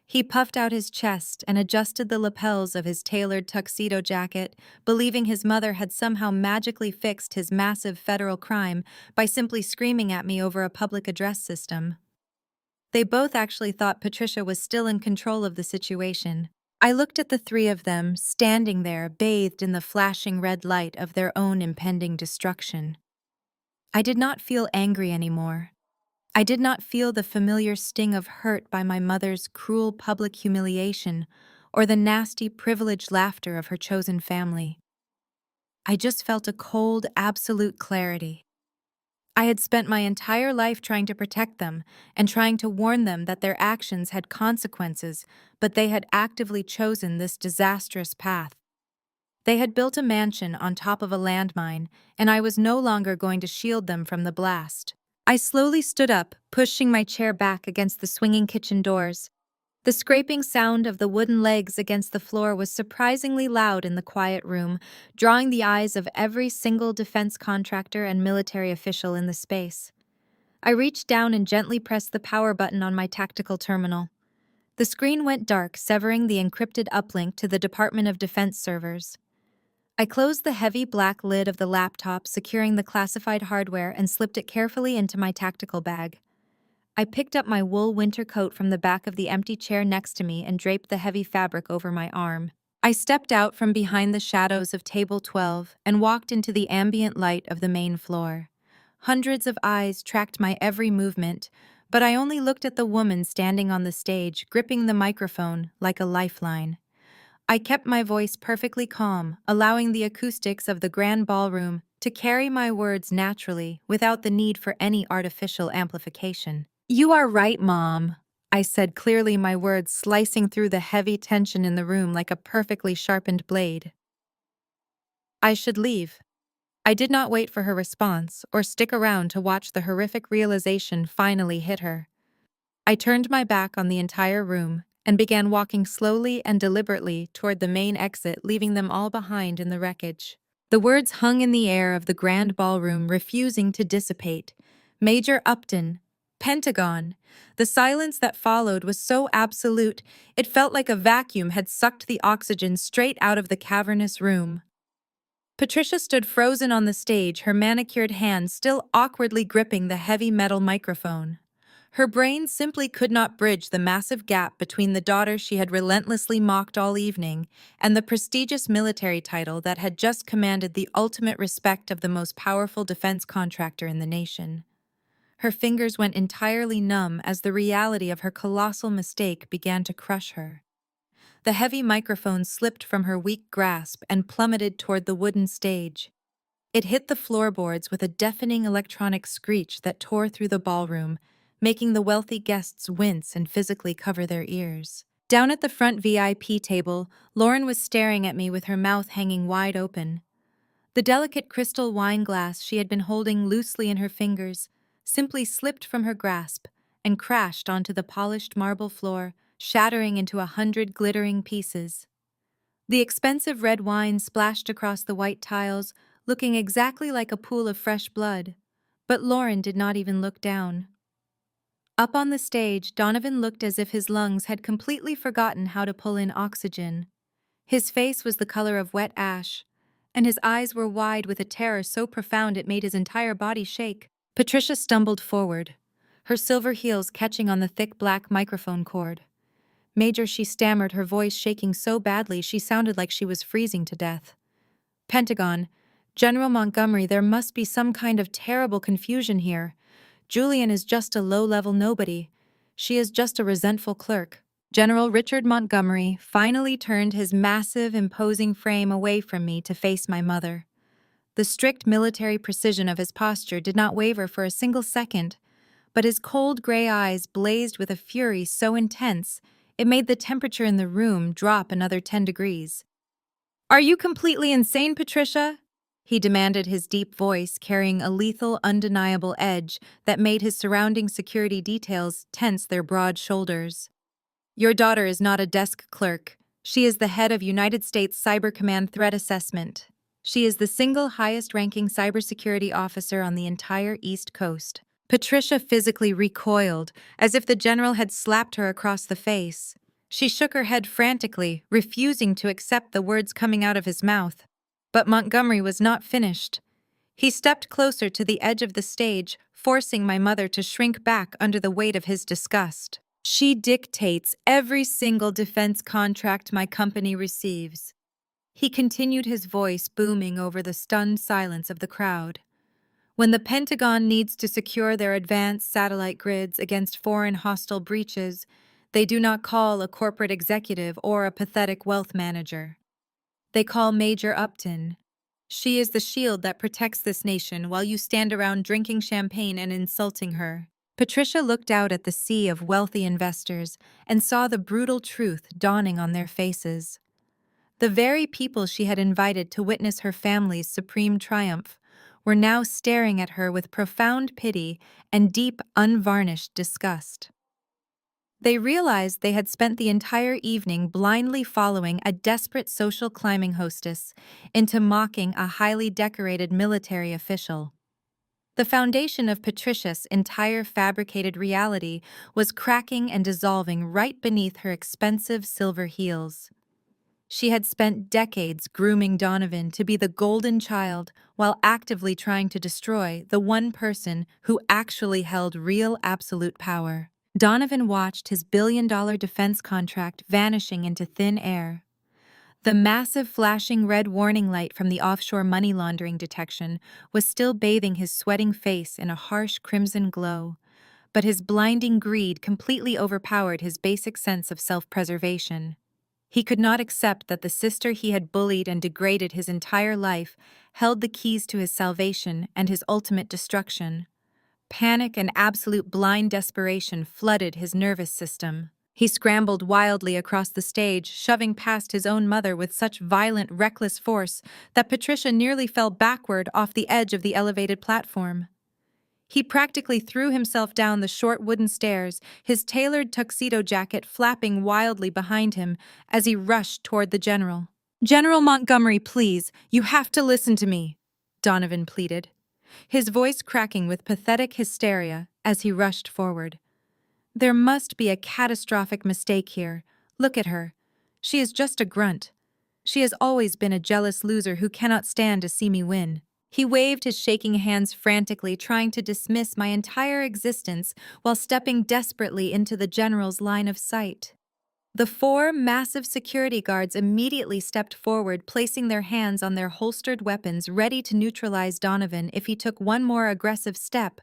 He puffed out his chest and adjusted the lapels of his tailored tuxedo jacket, believing his mother had somehow magically fixed his massive federal crime by simply screaming at me over a public address system. They both actually thought Patricia was still in control of the situation. I looked at the three of them, standing there, bathed in the flashing red light of their own impending destruction. I did not feel angry anymore. I did not feel the familiar sting of hurt by my mother's cruel public humiliation or the nasty, privileged laughter of her chosen family. I just felt a cold, absolute clarity. I had spent my entire life trying to protect them and trying to warn them that their actions had consequences, but they had actively chosen this disastrous path. They had built a mansion on top of a landmine, and I was no longer going to shield them from the blast. I slowly stood up, pushing my chair back against the swinging kitchen doors. The scraping sound of the wooden legs against the floor was surprisingly loud in the quiet room, drawing the eyes of every single defense contractor and military official in the space. I reached down and gently pressed the power button on my tactical terminal. The screen went dark, severing the encrypted uplink to the Department of Defense servers. I closed the heavy black lid of the laptop, securing the classified hardware, and slipped it carefully into my tactical bag. I picked up my wool winter coat from the back of the empty chair next to me and draped the heavy fabric over my arm. I stepped out from behind the shadows of table 12 and walked into the ambient light of the main floor. Hundreds of eyes tracked my every movement, but I only looked at the woman standing on the stage, gripping the microphone like a lifeline. I kept my voice perfectly calm, allowing the acoustics of the grand ballroom to carry my words naturally without the need for any artificial amplification. "You are right, Mom," I said clearly, my words slicing through the heavy tension in the room like a perfectly sharpened blade. I should leave. I did not wait for her response or stick around to watch the horrific realization finally hit her. I turned my back on the entire room and began walking slowly and deliberately toward the main exit, leaving them all behind in the wreckage. The words hung in the air of the grand ballroom, refusing to dissipate. "Major Upton. Pentagon." The silence that followed was so absolute, it felt like a vacuum had sucked the oxygen straight out of the cavernous room. Patricia stood frozen on the stage, her manicured hands still awkwardly gripping the heavy metal microphone. Her brain simply could not bridge the massive gap between the daughter she had relentlessly mocked all evening and the prestigious military title that had just commanded the ultimate respect of the most powerful defense contractor in the nation. Her fingers went entirely numb as the reality of her colossal mistake began to crush her. The heavy microphone slipped from her weak grasp and plummeted toward the wooden stage. It hit the floorboards with a deafening electronic screech that tore through the ballroom, making the wealthy guests wince and physically cover their ears. Down at the front VIP table, Lauren was staring at me with her mouth hanging wide open. The delicate crystal wine glass she had been holding loosely in her fingers simply slipped from her grasp and crashed onto the polished marble floor, shattering into 100 glittering pieces. The expensive red wine splashed across the white tiles, looking exactly like a pool of fresh blood. But Lauren did not even look down. Up on the stage, Donovan looked as if his lungs had completely forgotten how to pull in oxygen. His face was the color of wet ash, and his eyes were wide with a terror so profound it made his entire body shake. Patricia stumbled forward, her silver heels catching on the thick black microphone cord. "Major," she stammered, her voice shaking so badly she sounded like she was freezing to death. "Pentagon, General Montgomery, there must be some kind of terrible confusion here. Julian is just a low-level nobody. She is just a resentful clerk." General Richard Montgomery finally turned his massive, imposing frame away from me to face my mother. The strict military precision of his posture did not waver for a single second, but his cold gray eyes blazed with a fury so intense it made the temperature in the room drop another 10 degrees. "Are you completely insane, Patricia?" he demanded, his deep voice carrying a lethal, undeniable edge that made his surrounding security details tense their broad shoulders. "Your daughter is not a desk clerk. She is the head of United States Cyber Command Threat Assessment. She is the single highest-ranking cybersecurity officer on the entire East Coast." Patricia physically recoiled, as if the general had slapped her across the face. She shook her head frantically, refusing to accept the words coming out of his mouth. But Montgomery was not finished. He stepped closer to the edge of the stage, forcing my mother to shrink back under the weight of his disgust. "She dictates every single defense contract my company receives." He continued, his voice booming over the stunned silence of the crowd. "When the Pentagon needs to secure their advanced satellite grids against foreign hostile breaches, they do not call a corporate executive or a pathetic wealth manager. They call Major Upton. She is the shield that protects this nation while you stand around drinking champagne and insulting her." Patricia looked out at the sea of wealthy investors and saw the brutal truth dawning on their faces. The very people she had invited to witness her family's supreme triumph were now staring at her with profound pity and deep, unvarnished disgust. They realized they had spent the entire evening blindly following a desperate social climbing hostess into mocking a highly decorated military official. The foundation of Patricia's entire fabricated reality was cracking and dissolving right beneath her expensive silver heels. She had spent decades grooming Donovan to be the golden child while actively trying to destroy the one person who actually held real absolute power. Donovan watched his billion-dollar defense contract vanishing into thin air. The massive flashing red warning light from the offshore money laundering detection was still bathing his sweating face in a harsh crimson glow, but his blinding greed completely overpowered his basic sense of self-preservation. He could not accept that the sister he had bullied and degraded his entire life held the keys to his salvation and his ultimate destruction. Panic and absolute blind desperation flooded his nervous system. He scrambled wildly across the stage, shoving past his own mother with such violent, reckless force that Patricia nearly fell backward off the edge of the elevated platform. He practically threw himself down the short wooden stairs, his tailored tuxedo jacket flapping wildly behind him as he rushed toward the general. "General Montgomery, please, you have to listen to me," Donovan pleaded, his voice cracking with pathetic hysteria as he rushed forward. "There must be a catastrophic mistake here. Look at her. She is just a grunt. She has always been a jealous loser who cannot stand to see me win." He waved his shaking hands frantically, trying to dismiss my entire existence while stepping desperately into the general's line of sight. The four massive security guards immediately stepped forward, placing their hands on their holstered weapons, ready to neutralize Donovan if he took one more aggressive step,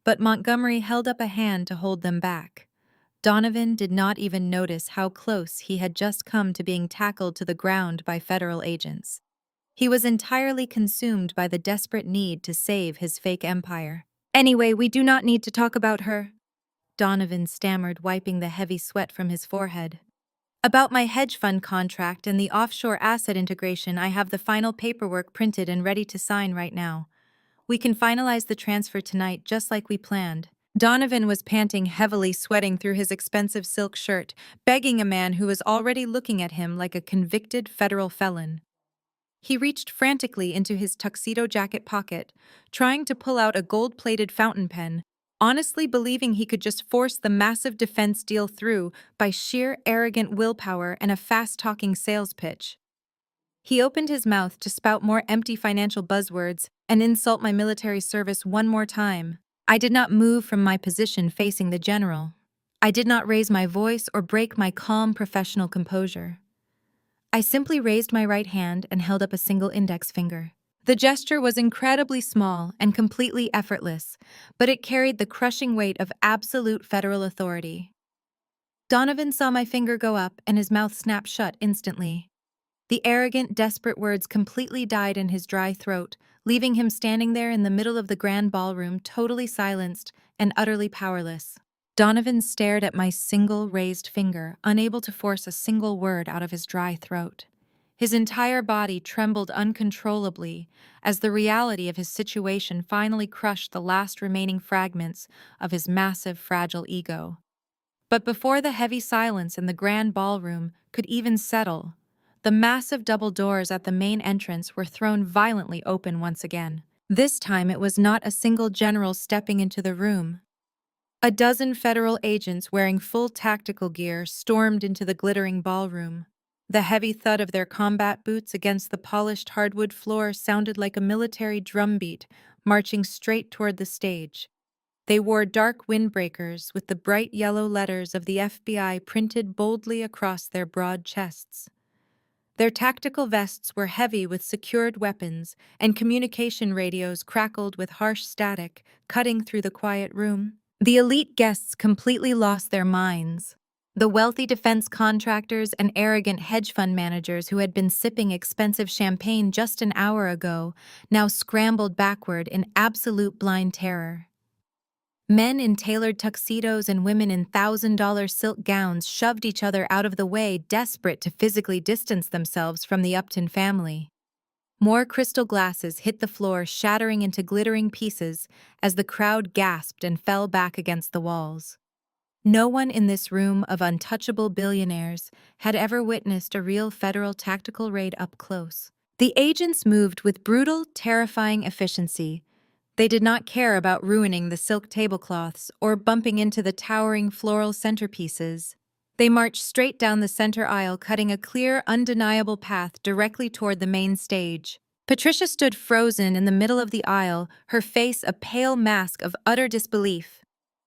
but Montgomery held up a hand to hold them back. Donovan did not even notice how close he had just come to being tackled to the ground by federal agents. He was entirely consumed by the desperate need to save his fake empire. "Anyway, we do not need to talk about her," Donovan stammered, wiping the heavy sweat from his forehead. "About my hedge fund contract and the offshore asset integration, I have the final paperwork printed and ready to sign right now. We can finalize the transfer tonight just like we planned." Donovan was panting heavily, sweating through his expensive silk shirt, begging a man who was already looking at him like a convicted federal felon. He reached frantically into his tuxedo jacket pocket, trying to pull out a gold-plated fountain pen, honestly believing he could just force the massive defense deal through by sheer arrogant willpower and a fast-talking sales pitch. He opened his mouth to spout more empty financial buzzwords and insult my military service one more time. I did not move from my position facing the general. I did not raise my voice or break my calm professional composure. I simply raised my right hand and held up a single index finger. The gesture was incredibly small and completely effortless, but it carried the crushing weight of absolute federal authority. Donovan saw my finger go up and his mouth snap shut instantly. The arrogant, desperate words completely died in his dry throat, leaving him standing there in the middle of the grand ballroom, totally silenced and utterly powerless. Donovan stared at my single raised finger, unable to force a single word out of his dry throat. His entire body trembled uncontrollably as the reality of his situation finally crushed the last remaining fragments of his massive, fragile ego. But before the heavy silence in the grand ballroom could even settle, the massive double doors at the main entrance were thrown violently open once again. This time it was not a single general stepping into the room. A dozen federal agents wearing full tactical gear stormed into the glittering ballroom. The heavy thud of their combat boots against the polished hardwood floor sounded like a military drumbeat marching straight toward the stage. They wore dark windbreakers with the bright yellow letters of the FBI printed boldly across their broad chests. Their tactical vests were heavy with secured weapons, and communication radios crackled with harsh static, cutting through the quiet room. The elite guests completely lost their minds. The wealthy defense contractors and arrogant hedge fund managers who had been sipping expensive champagne just an hour ago now scrambled backward in absolute blind terror. Men in tailored tuxedos and women in $1,000 silk gowns shoved each other out of the way, desperate to physically distance themselves from the Upton family. More crystal glasses hit the floor, shattering into glittering pieces as the crowd gasped and fell back against the walls. No one in this room of untouchable billionaires had ever witnessed a real federal tactical raid up close. The agents moved with brutal, terrifying efficiency. They did not care about ruining the silk tablecloths or bumping into the towering floral centerpieces. They marched straight down the center aisle, cutting a clear, undeniable path directly toward the main stage. Patricia stood frozen in the middle of the aisle, her face a pale mask of utter disbelief.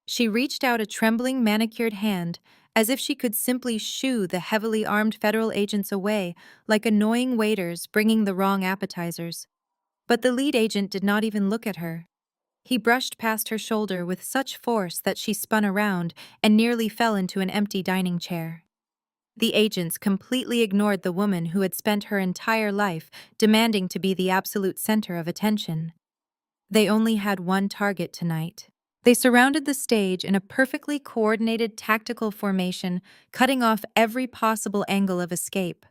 She reached out a trembling, manicured hand, as if she could simply shoo the heavily armed federal agents away, like annoying waiters bringing the wrong appetizers. But the lead agent did not even look at her. He brushed past her shoulder with such force that she spun around and nearly fell into an empty dining chair. The agents completely ignored the woman who had spent her entire life demanding to be the absolute center of attention. They only had one target tonight. They surrounded the stage in a perfectly coordinated tactical formation, cutting off every possible angle of escape.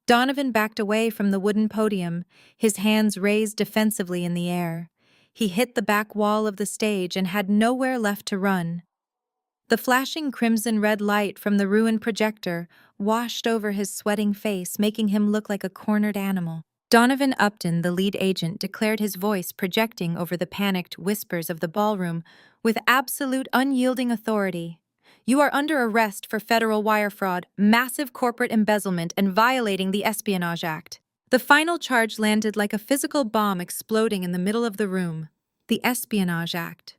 Donovan backed away from the wooden podium, his hands raised defensively in the air. He hit the back wall of the stage and had nowhere left to run. The flashing crimson-red light from the ruined projector washed over his sweating face, making him look like a cornered animal. Donovan Upton, the lead agent, declared, his voice projecting over the panicked whispers of the ballroom with absolute unyielding authority. "You are under arrest for federal wire fraud, massive corporate embezzlement, and violating the Espionage Act." The final charge landed like a physical bomb exploding in the middle of the room. The Espionage Act.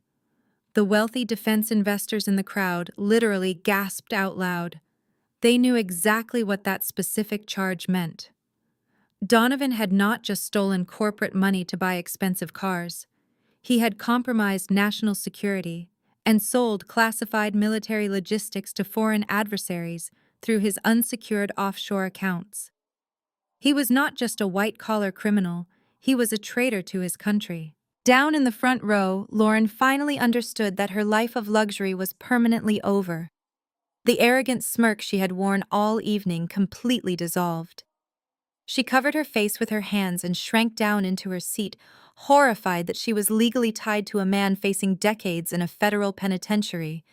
The wealthy defense investors in the crowd literally gasped out loud. They knew exactly what that specific charge meant. Donovan had not just stolen corporate money to buy expensive cars. He had compromised national security and sold classified military logistics to foreign adversaries through his unsecured offshore accounts. He was not just a white-collar criminal, he was a traitor to his country. Down in the front row, Lauren finally understood that her life of luxury was permanently over. The arrogant smirk she had worn all evening completely dissolved. She covered her face with her hands and shrank down into her seat, horrified that she was legally tied to a man facing decades in a federal penitentiary.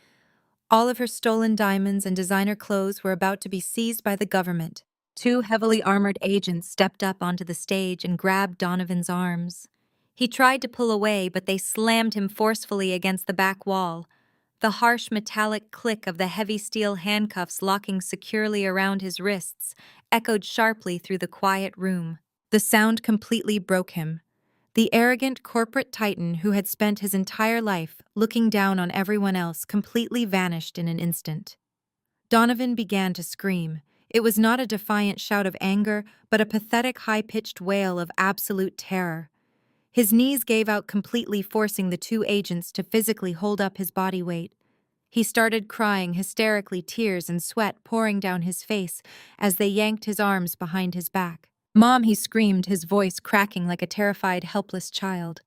All of her stolen diamonds and designer clothes were about to be seized by the government. Two heavily armored agents stepped up onto the stage and grabbed Donovan's arms. He tried to pull away, but they slammed him forcefully against the back wall. The harsh metallic click of the heavy steel handcuffs locking securely around his wrists echoed sharply through the quiet room. The sound completely broke him. The arrogant corporate titan who had spent his entire life looking down on everyone else completely vanished in an instant. Donovan began to scream. It was not a defiant shout of anger, but a pathetic high-pitched wail of absolute terror. His knees gave out completely, forcing the two agents to physically hold up his body weight. He started crying hysterically, tears and sweat pouring down his face as they yanked his arms behind his back. "Mom," he screamed, his voice cracking like a terrified, helpless child.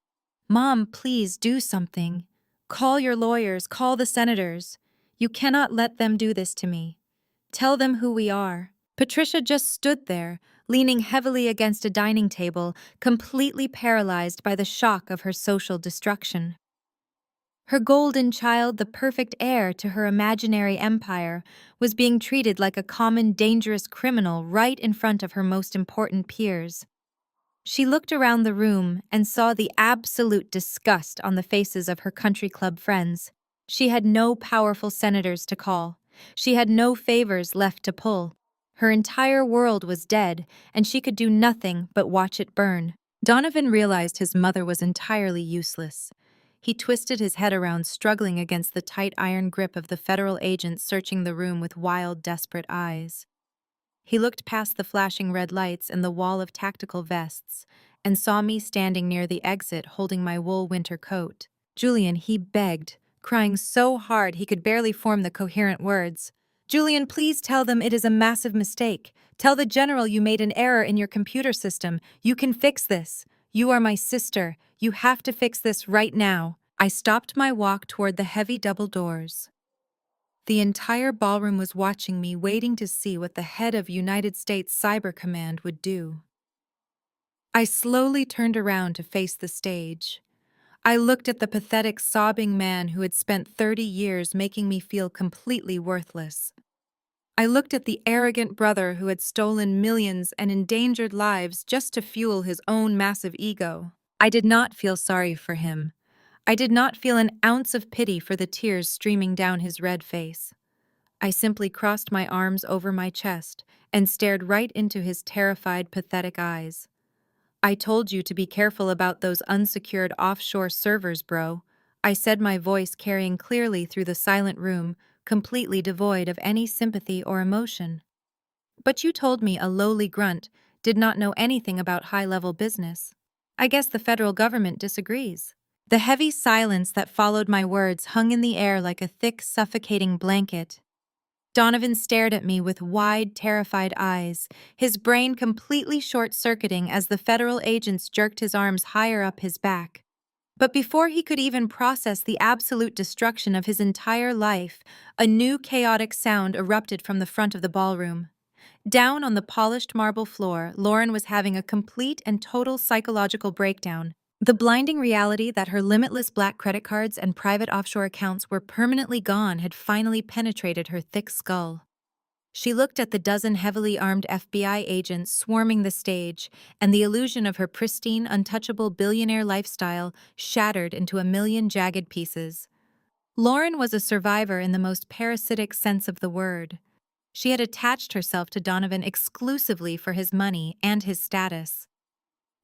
"Mom, please do something. Call your lawyers, call the senators. You cannot let them do this to me. Tell them who we are." Patricia just stood there, leaning heavily against a dining table, completely paralyzed by the shock of her social destruction. Her golden child, the perfect heir to her imaginary empire, was being treated like a common, dangerous criminal right in front of her most important peers. She looked around the room and saw the absolute disgust on the faces of her country club friends. She had no powerful senators to call. She had no favors left to pull. Her entire world was dead, and she could do nothing but watch it burn. Donovan realized his mother was entirely useless. He twisted his head around, struggling against the tight iron grip of the federal agents searching the room with wild, desperate eyes. He looked past the flashing red lights and the wall of tactical vests and saw me standing near the exit holding my wool winter coat. "Julian," he begged, crying so hard he could barely form the coherent words. "Julian, please tell them it is a massive mistake. Tell the general you made an error in your computer system. You can fix this. You are my sister. You have to fix this right now." I stopped my walk toward the heavy double doors. The entire ballroom was watching me, waiting to see what the head of United States Cyber Command would do. I slowly turned around to face the stage. I looked at the pathetic, sobbing man who had spent 30 years making me feel completely worthless. I looked at the arrogant brother who had stolen millions and endangered lives just to fuel his own massive ego. I did not feel sorry for him. I did not feel an ounce of pity for the tears streaming down his red face. I simply crossed my arms over my chest and stared right into his terrified, pathetic eyes. "I told you to be careful about those unsecured offshore servers, bro," I said, my voice carrying clearly through the silent room, completely devoid of any sympathy or emotion. "But you told me a lowly grunt did not know anything about high-level business. I guess the federal government disagrees." The heavy silence that followed my words hung in the air like a thick, suffocating blanket. Donovan stared at me with wide, terrified eyes, his brain completely short-circuiting as the federal agents jerked his arms higher up his back. But before he could even process the absolute destruction of his entire life, a new chaotic sound erupted from the front of the ballroom. Down on the polished marble floor, Lauren was having a complete and total psychological breakdown. The blinding reality that her limitless black credit cards and private offshore accounts were permanently gone had finally penetrated her thick skull. She looked at the dozen heavily armed FBI agents swarming the stage, and the illusion of her pristine, untouchable billionaire lifestyle shattered into a million jagged pieces. Lauren was a survivor in the most parasitic sense of the word. She had attached herself to Donovan exclusively for his money and his status.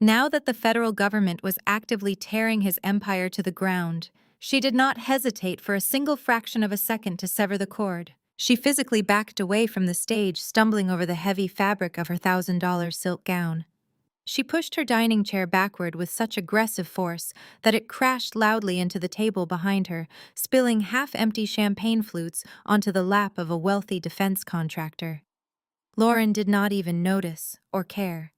Now that the federal government was actively tearing his empire to the ground, she did not hesitate for a single fraction of a second to sever the cord. She physically backed away from the stage, stumbling over the heavy fabric of her $1,000 silk gown. She pushed her dining chair backward with such aggressive force that it crashed loudly into the table behind her, spilling half-empty champagne flutes onto the lap of a wealthy defense contractor. Lauren did not even notice or care.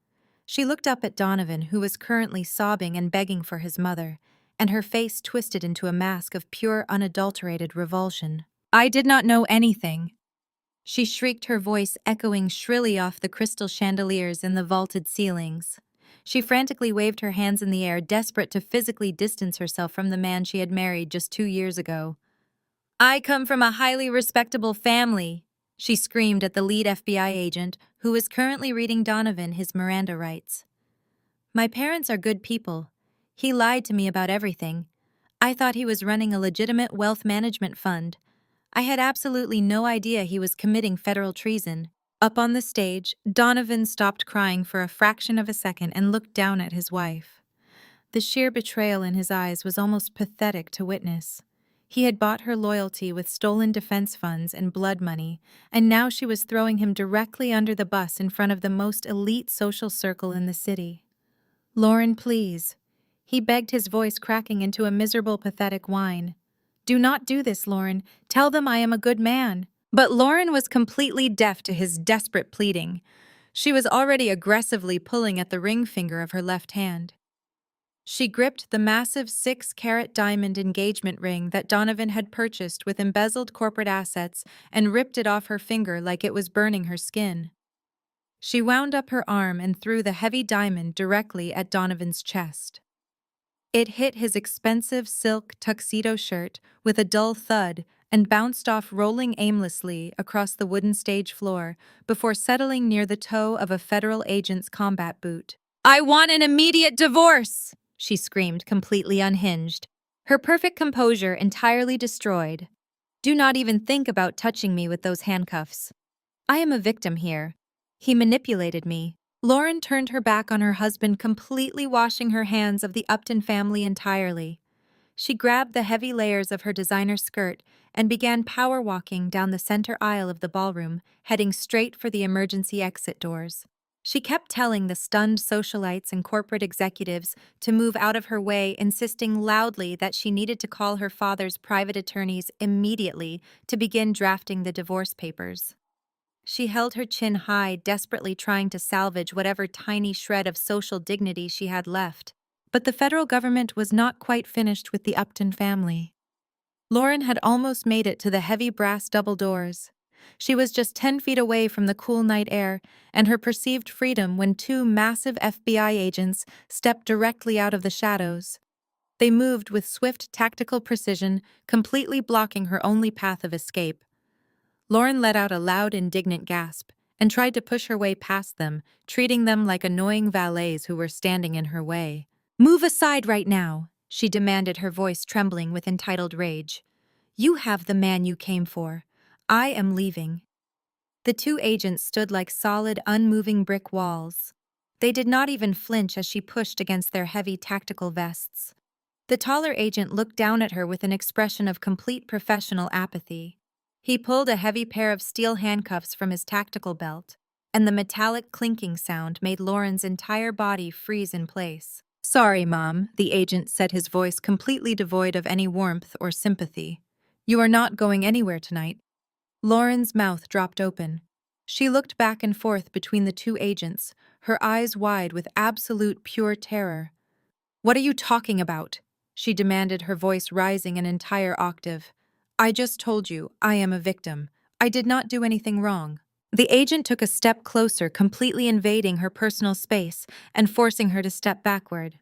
She looked up at Donovan, who was currently sobbing and begging for his mother, and her face twisted into a mask of pure, unadulterated revulsion. "I did not know anything," she shrieked, her voice echoing shrilly off the crystal chandeliers in the vaulted ceilings. She frantically waved her hands in the air, desperate to physically distance herself from the man she had married just 2 years ago. "I come from a highly respectable family," she screamed at the lead FBI agent, who was currently reading Donovan his Miranda rights. "My parents are good people. He lied to me about everything. I thought he was running a legitimate wealth management fund. I had absolutely no idea he was committing federal treason." Up on the stage, Donovan stopped crying for a fraction of a second and looked down at his wife. The sheer betrayal in his eyes was almost pathetic to witness. He had bought her loyalty with stolen defense funds and blood money, and now she was throwing him directly under the bus in front of the most elite social circle in the city. "Lauren, please." He begged, his voice cracking into a miserable, pathetic whine. "Do not do this, Lauren. Tell them I am a good man." But Lauren was completely deaf to his desperate pleading. She was already aggressively pulling at the ring finger of her left hand. She gripped the massive 6-carat diamond engagement ring that Donovan had purchased with embezzled corporate assets and ripped it off her finger like it was burning her skin. She wound up her arm and threw the heavy diamond directly at Donovan's chest. It hit his expensive silk tuxedo shirt with a dull thud and bounced off, rolling aimlessly across the wooden stage floor before settling near the toe of a federal agent's combat boot. "I want an immediate divorce!" she screamed, completely unhinged, her perfect composure entirely destroyed. "Do not even think about touching me with those handcuffs. I am a victim here. He manipulated me." Lauren turned her back on her husband, completely washing her hands of the Upton family entirely. She grabbed the heavy layers of her designer skirt and began power walking down the center aisle of the ballroom, heading straight for the emergency exit doors. She kept telling the stunned socialites and corporate executives to move out of her way, insisting loudly that she needed to call her father's private attorneys immediately to begin drafting the divorce papers. She held her chin high, desperately trying to salvage whatever tiny shred of social dignity she had left. But the federal government was not quite finished with the Upton family. Lauren had almost made it to the heavy brass double doors. She was just 10 feet away from the cool night air and her perceived freedom when 2 massive FBI agents stepped directly out of the shadows. They moved with swift, tactical precision, completely blocking her only path of escape. Lauren let out a loud, indignant gasp and tried to push her way past them, treating them like annoying valets who were standing in her way. "Move aside right now," she demanded, her voice trembling with entitled rage. "You have the man you came for. I am leaving." The 2 agents stood like solid, unmoving brick walls. They did not even flinch as she pushed against their heavy tactical vests. The taller agent looked down at her with an expression of complete professional apathy. He pulled a heavy pair of steel handcuffs from his tactical belt, and the metallic clinking sound made Lauren's entire body freeze in place. "Sorry, Mom," the agent said, his voice completely devoid of any warmth or sympathy. "You are not going anywhere tonight." Lauren's mouth dropped open. She looked back and forth between the two agents, her eyes wide with absolute pure terror. "What are you talking about?" she demanded, her voice rising an entire octave. "I just told you, I am a victim. I did not do anything wrong." The agent took a step closer, completely invading her personal space and forcing her to step backward.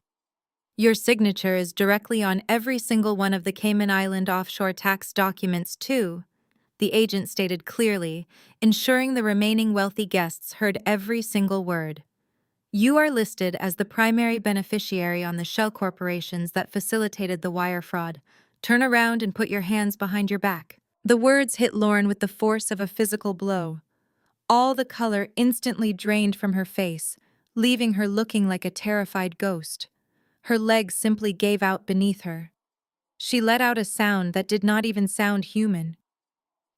"Your signature is directly on every single one of the Cayman Island offshore tax documents, too," the agent stated clearly, ensuring the remaining wealthy guests heard every single word. "You are listed as the primary beneficiary on the shell corporations that facilitated the wire fraud. Turn around and put your hands behind your back." The words hit Lauren with the force of a physical blow. All the color instantly drained from her face, leaving her looking like a terrified ghost. Her legs simply gave out beneath her. She let out a sound that did not even sound human.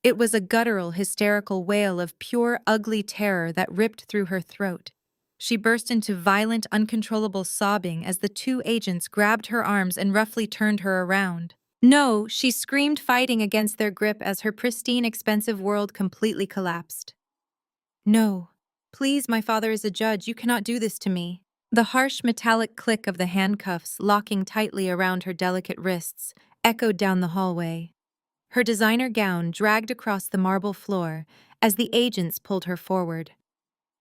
It was a guttural, hysterical wail of pure, ugly terror that ripped through her throat. She burst into violent, uncontrollable sobbing as the two agents grabbed her arms and roughly turned her around. "No!" she screamed, fighting against their grip as her pristine, expensive world completely collapsed. "No. Please, my father is a judge. You cannot do this to me." The harsh metallic click of the handcuffs, locking tightly around her delicate wrists, echoed down the hallway. Her designer gown dragged across the marble floor as the agents pulled her forward.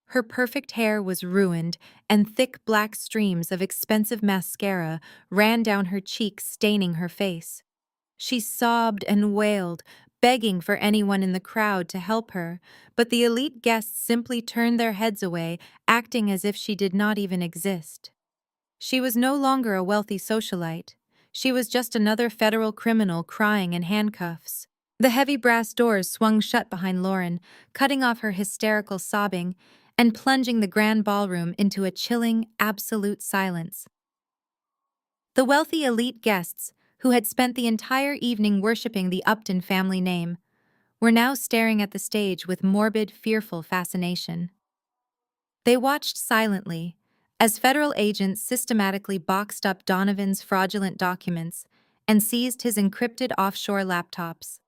Her perfect hair was ruined, and thick black streams of expensive mascara ran down her cheeks, staining her face. She sobbed and wailed, begging for anyone in the crowd to help her, but the elite guests simply turned their heads away, acting as if she did not even exist. She was no longer a wealthy socialite. She was just another federal criminal crying in handcuffs. The heavy brass doors swung shut behind Lauren, cutting off her hysterical sobbing and plunging the grand ballroom into a chilling, absolute silence. The wealthy elite guests, who had spent the entire evening worshipping the Upton family name, were now staring at the stage with morbid, fearful fascination. They watched silently as federal agents systematically boxed up Donovan's fraudulent documents and seized his encrypted offshore laptops.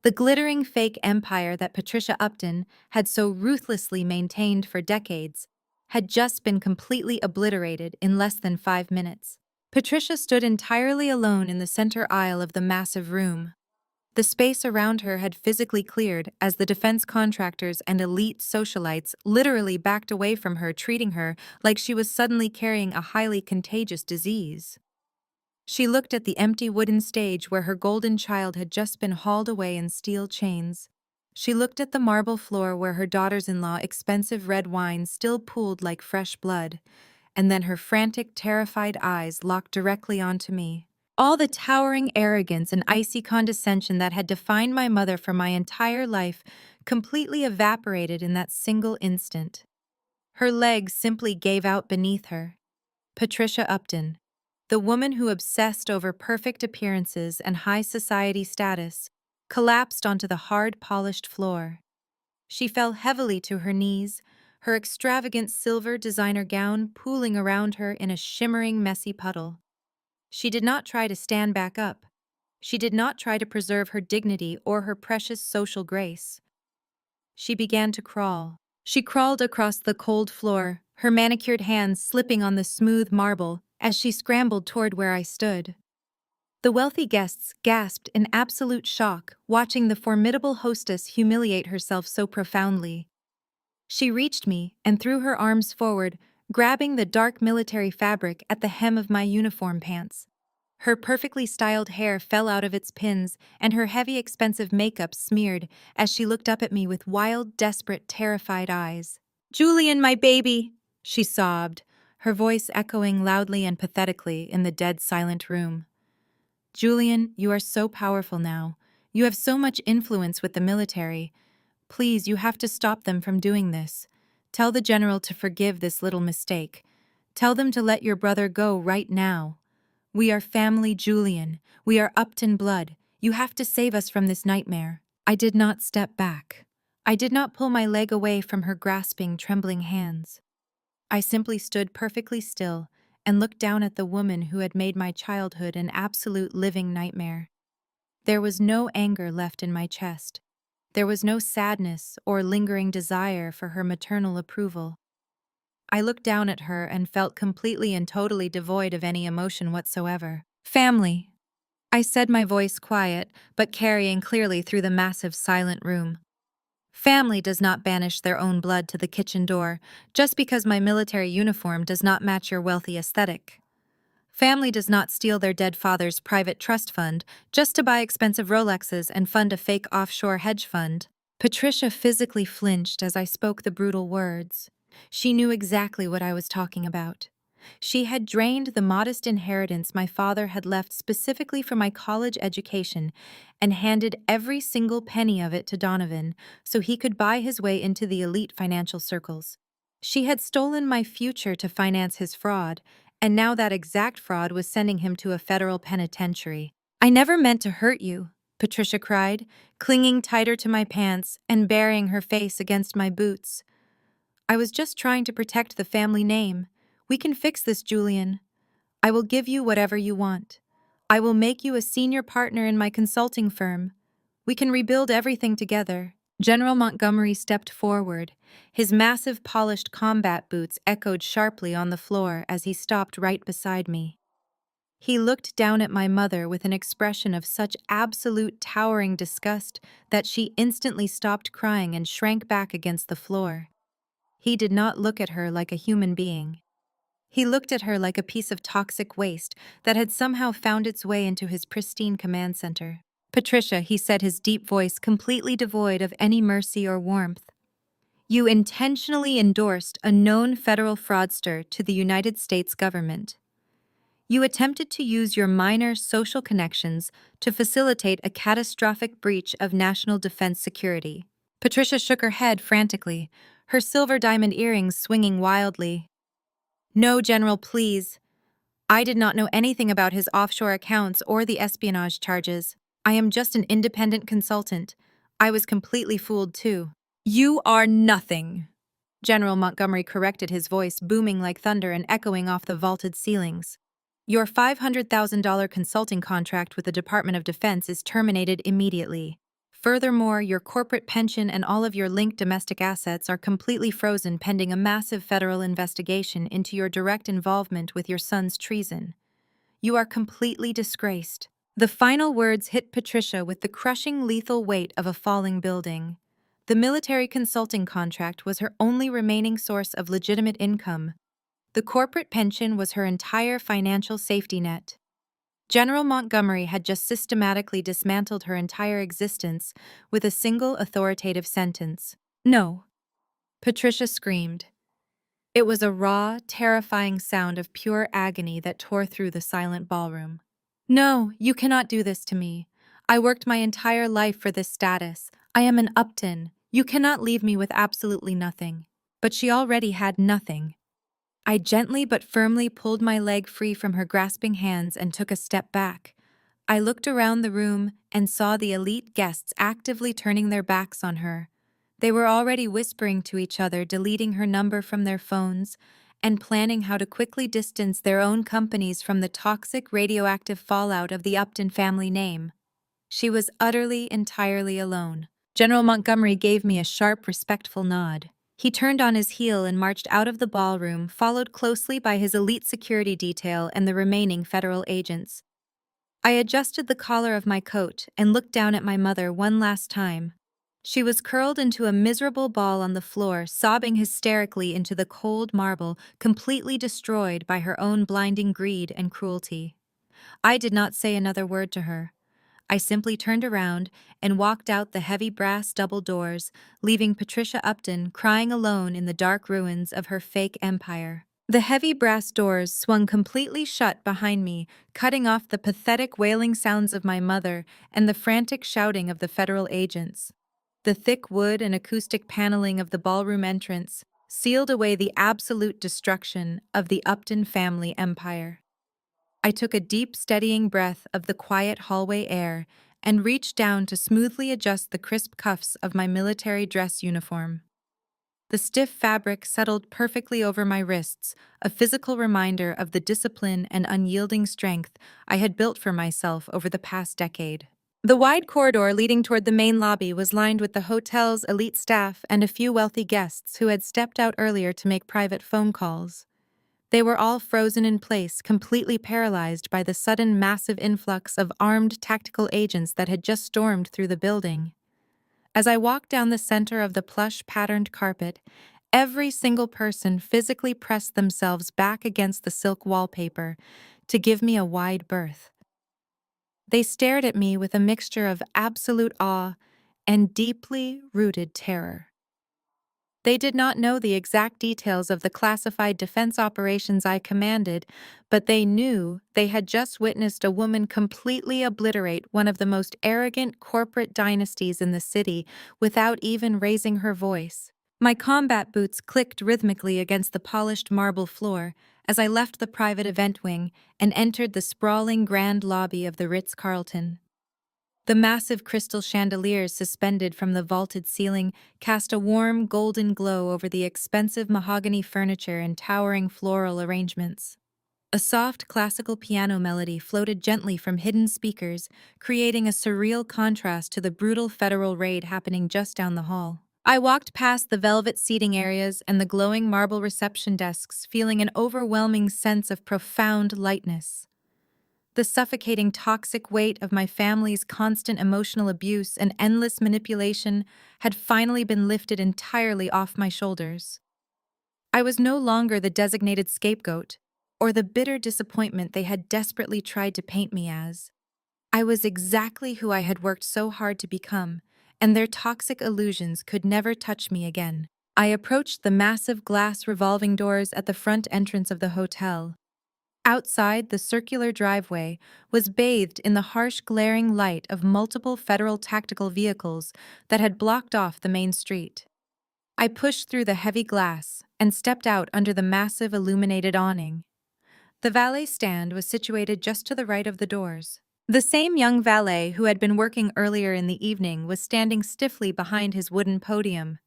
The glittering fake empire that Patricia Upton had so ruthlessly maintained for decades had just been completely obliterated in less than 5 minutes. Patricia stood entirely alone in the center aisle of the massive room. The space around her had physically cleared as the defense contractors and elite socialites literally backed away from her, treating her like she was suddenly carrying a highly contagious disease. She looked at the empty wooden stage where her golden child had just been hauled away in steel chains. She looked at the marble floor where her daughters-in-law expensive red wine still pooled like fresh blood, and then her frantic, terrified eyes locked directly onto me. All the towering arrogance and icy condescension that had defined my mother for my entire life completely evaporated in that single instant. Her legs simply gave out beneath her. Patricia Upton, the woman who obsessed over perfect appearances and high society status, collapsed onto the hard, polished floor. She fell heavily to her knees, her extravagant silver designer gown pooling around her in a shimmering, messy puddle. She did not try to stand back up. She did not try to preserve her dignity or her precious social grace. She began to crawl. She crawled across the cold floor, her manicured hands slipping on the smooth marble as she scrambled toward where I stood. The wealthy guests gasped in absolute shock, watching the formidable hostess humiliate herself so profoundly. She reached me and threw her arms forward, grabbing the dark military fabric at the hem of my uniform pants. Her perfectly styled hair fell out of its pins, and her heavy, expensive makeup smeared as she looked up at me with wild, desperate, terrified eyes. "Julian, my baby!" she sobbed, her voice echoing loudly and pathetically in the dead, silent room. "Julian, you are so powerful now. You have so much influence with the military. Please, you have to stop them from doing this. Tell the general to forgive this little mistake. Tell them to let your brother go right now. We are family, Julian. We are Upton blood. You have to save us from this nightmare." I did not step back. I did not pull my leg away from her grasping, trembling hands. I simply stood perfectly still and looked down at the woman who had made my childhood an absolute living nightmare. There was no anger left in my chest. There was no sadness or lingering desire for her maternal approval. I looked down at her and felt completely and totally devoid of any emotion whatsoever. Family, I said, my voice quiet, but carrying clearly through the massive silent room. Family does not banish their own blood to the kitchen door just because my military uniform does not match your wealthy aesthetic. Family does not steal their dead father's private trust fund just to buy expensive Rolexes and fund a fake offshore hedge fund. Patricia physically flinched as I spoke the brutal words. She knew exactly what I was talking about. She had drained the modest inheritance my father had left specifically for my college education and handed every single penny of it to Donovan so he could buy his way into the elite financial circles. She had stolen my future to finance his fraud, and now that exact fraud was sending him to a federal penitentiary. I never meant to hurt you, Patricia cried, clinging tighter to my pants and burying her face against my boots. I was just trying to protect the family name. We can fix this, Julian. I will give you whatever you want. I will make you a senior partner in my consulting firm. We can rebuild everything together. General Montgomery stepped forward. His massive polished combat boots echoed sharply on the floor as he stopped right beside me. He looked down at my mother with an expression of such absolute towering disgust that she instantly stopped crying and shrank back against the floor. He did not look at her like a human being. He looked at her like a piece of toxic waste that had somehow found its way into his pristine command center. Patricia, he said, his deep voice completely devoid of any mercy or warmth. You intentionally endorsed a known federal fraudster to the United States government. You attempted to use your minor social connections to facilitate a catastrophic breach of national defense security. Patricia shook her head frantically, her silver diamond earrings swinging wildly. No, General, please. I did not know anything about his offshore accounts or the espionage charges. I am just an independent consultant. I was completely fooled, too. You are nothing. General Montgomery corrected, his voice booming like thunder and echoing off the vaulted ceilings. Your $500,000 consulting contract with the Department of Defense is terminated immediately. Furthermore, your corporate pension and all of your linked domestic assets are completely frozen pending a massive federal investigation into your direct involvement with your son's treason. You are completely disgraced. The final words hit Patricia with the crushing lethal weight of a falling building. The military consulting contract was her only remaining source of legitimate income. The corporate pension was her entire financial safety net. General Montgomery had just systematically dismantled her entire existence with a single authoritative sentence. No. Patricia screamed. It was a raw, terrifying sound of pure agony that tore through the silent ballroom. No, you cannot do this to me. I worked my entire life for this status. I am an Upton. You cannot leave me with absolutely nothing. But she already had nothing. I gently but firmly pulled my leg free from her grasping hands and took a step back. I looked around the room and saw the elite guests actively turning their backs on her. They were already whispering to each other, deleting her number from their phones, and planning how to quickly distance their own companies from the toxic radioactive fallout of the Upton family name. She was utterly, entirely alone. General Montgomery gave me a sharp, respectful nod. He turned on his heel and marched out of the ballroom, followed closely by his elite security detail and the remaining federal agents. I adjusted the collar of my coat and looked down at my mother one last time. She was curled into a miserable ball on the floor, sobbing hysterically into the cold marble, completely destroyed by her own blinding greed and cruelty. I did not say another word to her. I simply turned around and walked out the heavy brass double doors, leaving Patricia Upton crying alone in the dark ruins of her fake empire. The heavy brass doors swung completely shut behind me, cutting off the pathetic wailing sounds of my mother and the frantic shouting of the federal agents. The thick wood and acoustic paneling of the ballroom entrance sealed away the absolute destruction of the Upton family empire. I took a deep, steadying breath of the quiet hallway air and reached down to smoothly adjust the crisp cuffs of my military dress uniform. The stiff fabric settled perfectly over my wrists, a physical reminder of the discipline and unyielding strength I had built for myself over the past decade. The wide corridor leading toward the main lobby was lined with the hotel's elite staff and a few wealthy guests who had stepped out earlier to make private phone calls. They were all frozen in place, completely paralyzed by the sudden massive influx of armed tactical agents that had just stormed through the building. As I walked down the center of the plush patterned carpet, every single person physically pressed themselves back against the silk wallpaper to give me a wide berth. They stared at me with a mixture of absolute awe and deeply rooted terror. They did not know the exact details of the classified defense operations I commanded, but they knew they had just witnessed a woman completely obliterate one of the most arrogant corporate dynasties in the city without even raising her voice. My combat boots clicked rhythmically against the polished marble floor as I left the private event wing and entered the sprawling grand lobby of the Ritz-Carlton. The massive crystal chandeliers suspended from the vaulted ceiling cast a warm golden glow over the expensive mahogany furniture and towering floral arrangements. A soft classical piano melody floated gently from hidden speakers, creating a surreal contrast to the brutal federal raid happening just down the hall. I walked past the velvet seating areas and the glowing marble reception desks, feeling an overwhelming sense of profound lightness. The suffocating toxic weight of my family's constant emotional abuse and endless manipulation had finally been lifted entirely off my shoulders. I was no longer the designated scapegoat, or the bitter disappointment they had desperately tried to paint me as. I was exactly who I had worked so hard to become, and their toxic illusions could never touch me again. I approached the massive glass revolving doors at the front entrance of the hotel. Outside, the circular driveway was bathed in the harsh, glaring light of multiple federal tactical vehicles that had blocked off the main street. I pushed through the heavy glass and stepped out under the massive illuminated awning. The valet stand was situated just to the right of the doors. The same young valet who had been working earlier in the evening was standing stiffly behind his wooden podium.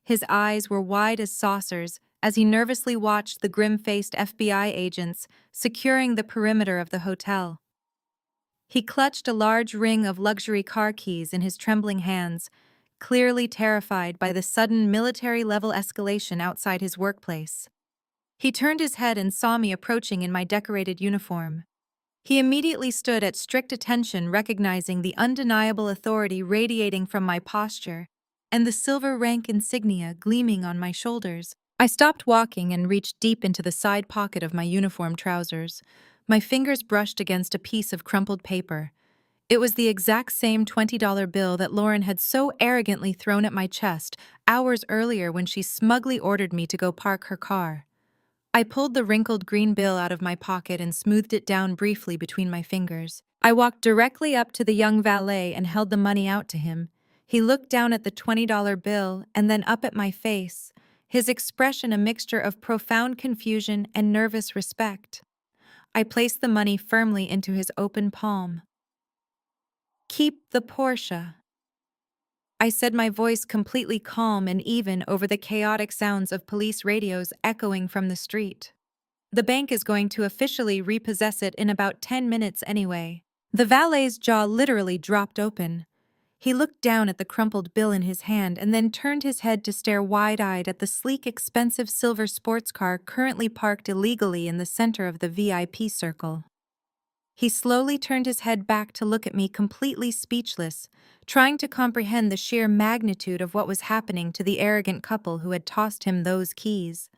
His eyes were wide as saucers as he nervously watched the grim-faced FBI agents securing the perimeter of the hotel. He clutched a large ring of luxury car keys in his trembling hands, clearly terrified by the sudden military-level escalation outside his workplace. He turned his head and saw me approaching in my decorated uniform. He immediately stood at strict attention, recognizing the undeniable authority radiating from my posture and the silver rank insignia gleaming on my shoulders. I stopped walking and reached deep into the side pocket of my uniform trousers. My fingers brushed against a piece of crumpled paper. It was the exact same $20 bill that Lauren had so arrogantly thrown at my chest hours earlier when she smugly ordered me to go park her car. I pulled the wrinkled green bill out of my pocket and smoothed it down briefly between my fingers. I walked directly up to the young valet and held the money out to him. He looked down at the $20 bill and then up at my face, his expression a mixture of profound confusion and nervous respect. I placed the money firmly into his open palm. "Keep the Porsche," I said, my voice completely calm and even over the chaotic sounds of police radios echoing from the street. "The bank is going to officially repossess it in about 10 minutes anyway." The valet's jaw literally dropped open. He looked down at the crumpled bill in his hand and then turned his head to stare wide-eyed at the sleek, expensive silver sports car currently parked illegally in the center of the VIP circle. He slowly turned his head back to look at me, completely speechless, trying to comprehend the sheer magnitude of what was happening to the arrogant couple who had tossed him those keys.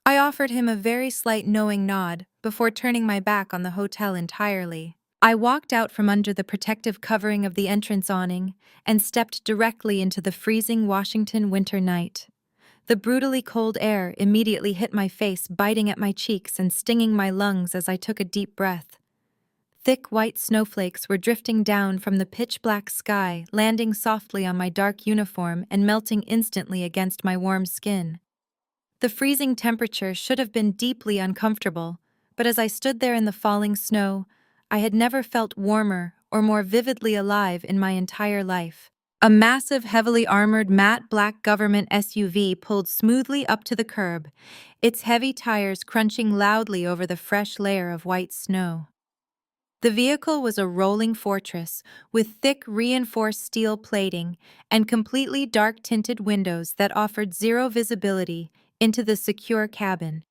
I offered him a very slight knowing nod before turning my back on the hotel entirely. I walked out from under the protective covering of the entrance awning and stepped directly into the freezing Washington winter night. The brutally cold air immediately hit my face, biting at my cheeks and stinging my lungs as I took a deep breath. Thick white snowflakes were drifting down from the pitch-black sky, landing softly on my dark uniform and melting instantly against my warm skin. The freezing temperature should have been deeply uncomfortable, but as I stood there in the falling snow, I had never felt warmer or more vividly alive in my entire life. A massive, heavily armored matte black government SUV pulled smoothly up to the curb, its heavy tires crunching loudly over the fresh layer of white snow. The vehicle was a rolling fortress with thick reinforced steel plating and completely dark-tinted windows that offered zero visibility into the secure cabin.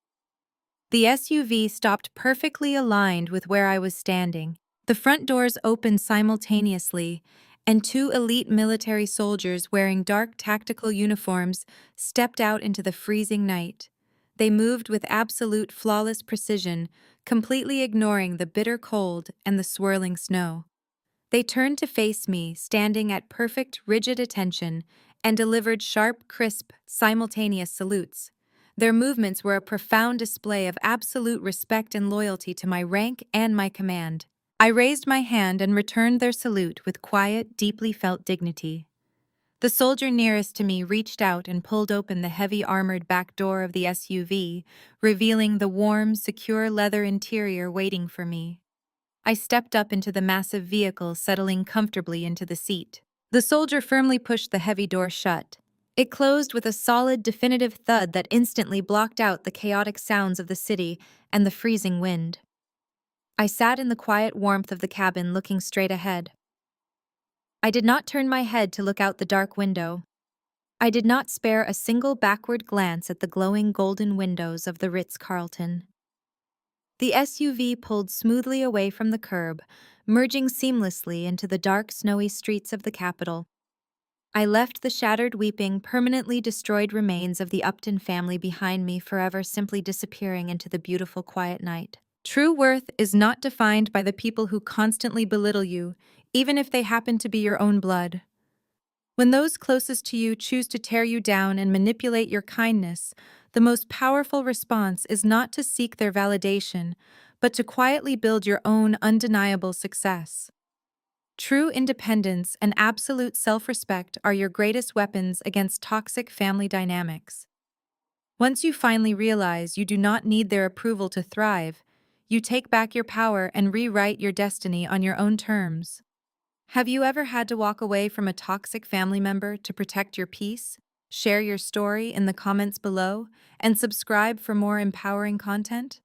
The SUV stopped perfectly aligned with where I was standing. The front doors opened simultaneously, and two elite military soldiers wearing dark tactical uniforms stepped out into the freezing night. They moved with absolute flawless precision, completely ignoring the bitter cold and the swirling snow. They turned to face me, standing at perfect, rigid attention, and delivered sharp, crisp, simultaneous salutes. Their movements were a profound display of absolute respect and loyalty to my rank and my command. I raised my hand and returned their salute with quiet, deeply felt dignity. The soldier nearest to me reached out and pulled open the heavy armored back door of the SUV, revealing the warm, secure leather interior waiting for me. I stepped up into the massive vehicle, settling comfortably into the seat. The soldier firmly pushed the heavy door shut. It closed with a solid, definitive thud that instantly blocked out the chaotic sounds of the city and the freezing wind. I sat in the quiet warmth of the cabin, looking straight ahead. I did not turn my head to look out the dark window. I did not spare a single backward glance at the glowing golden windows of the Ritz-Carlton. The SUV pulled smoothly away from the curb, merging seamlessly into the dark, snowy streets of the capital. I left the shattered, weeping, permanently destroyed remains of the Upton family behind me, forever simply disappearing into the beautiful, quiet night. True worth is not defined by the people who constantly belittle you, even if they happen to be your own blood. When those closest to you choose to tear you down and manipulate your kindness, the most powerful response is not to seek their validation, but to quietly build your own undeniable success. True independence and absolute self-respect are your greatest weapons against toxic family dynamics. Once you finally realize you do not need their approval to thrive, you take back your power and rewrite your destiny on your own terms. Have you ever had to walk away from a toxic family member to protect your peace? Share your story in the comments below and subscribe for more empowering content.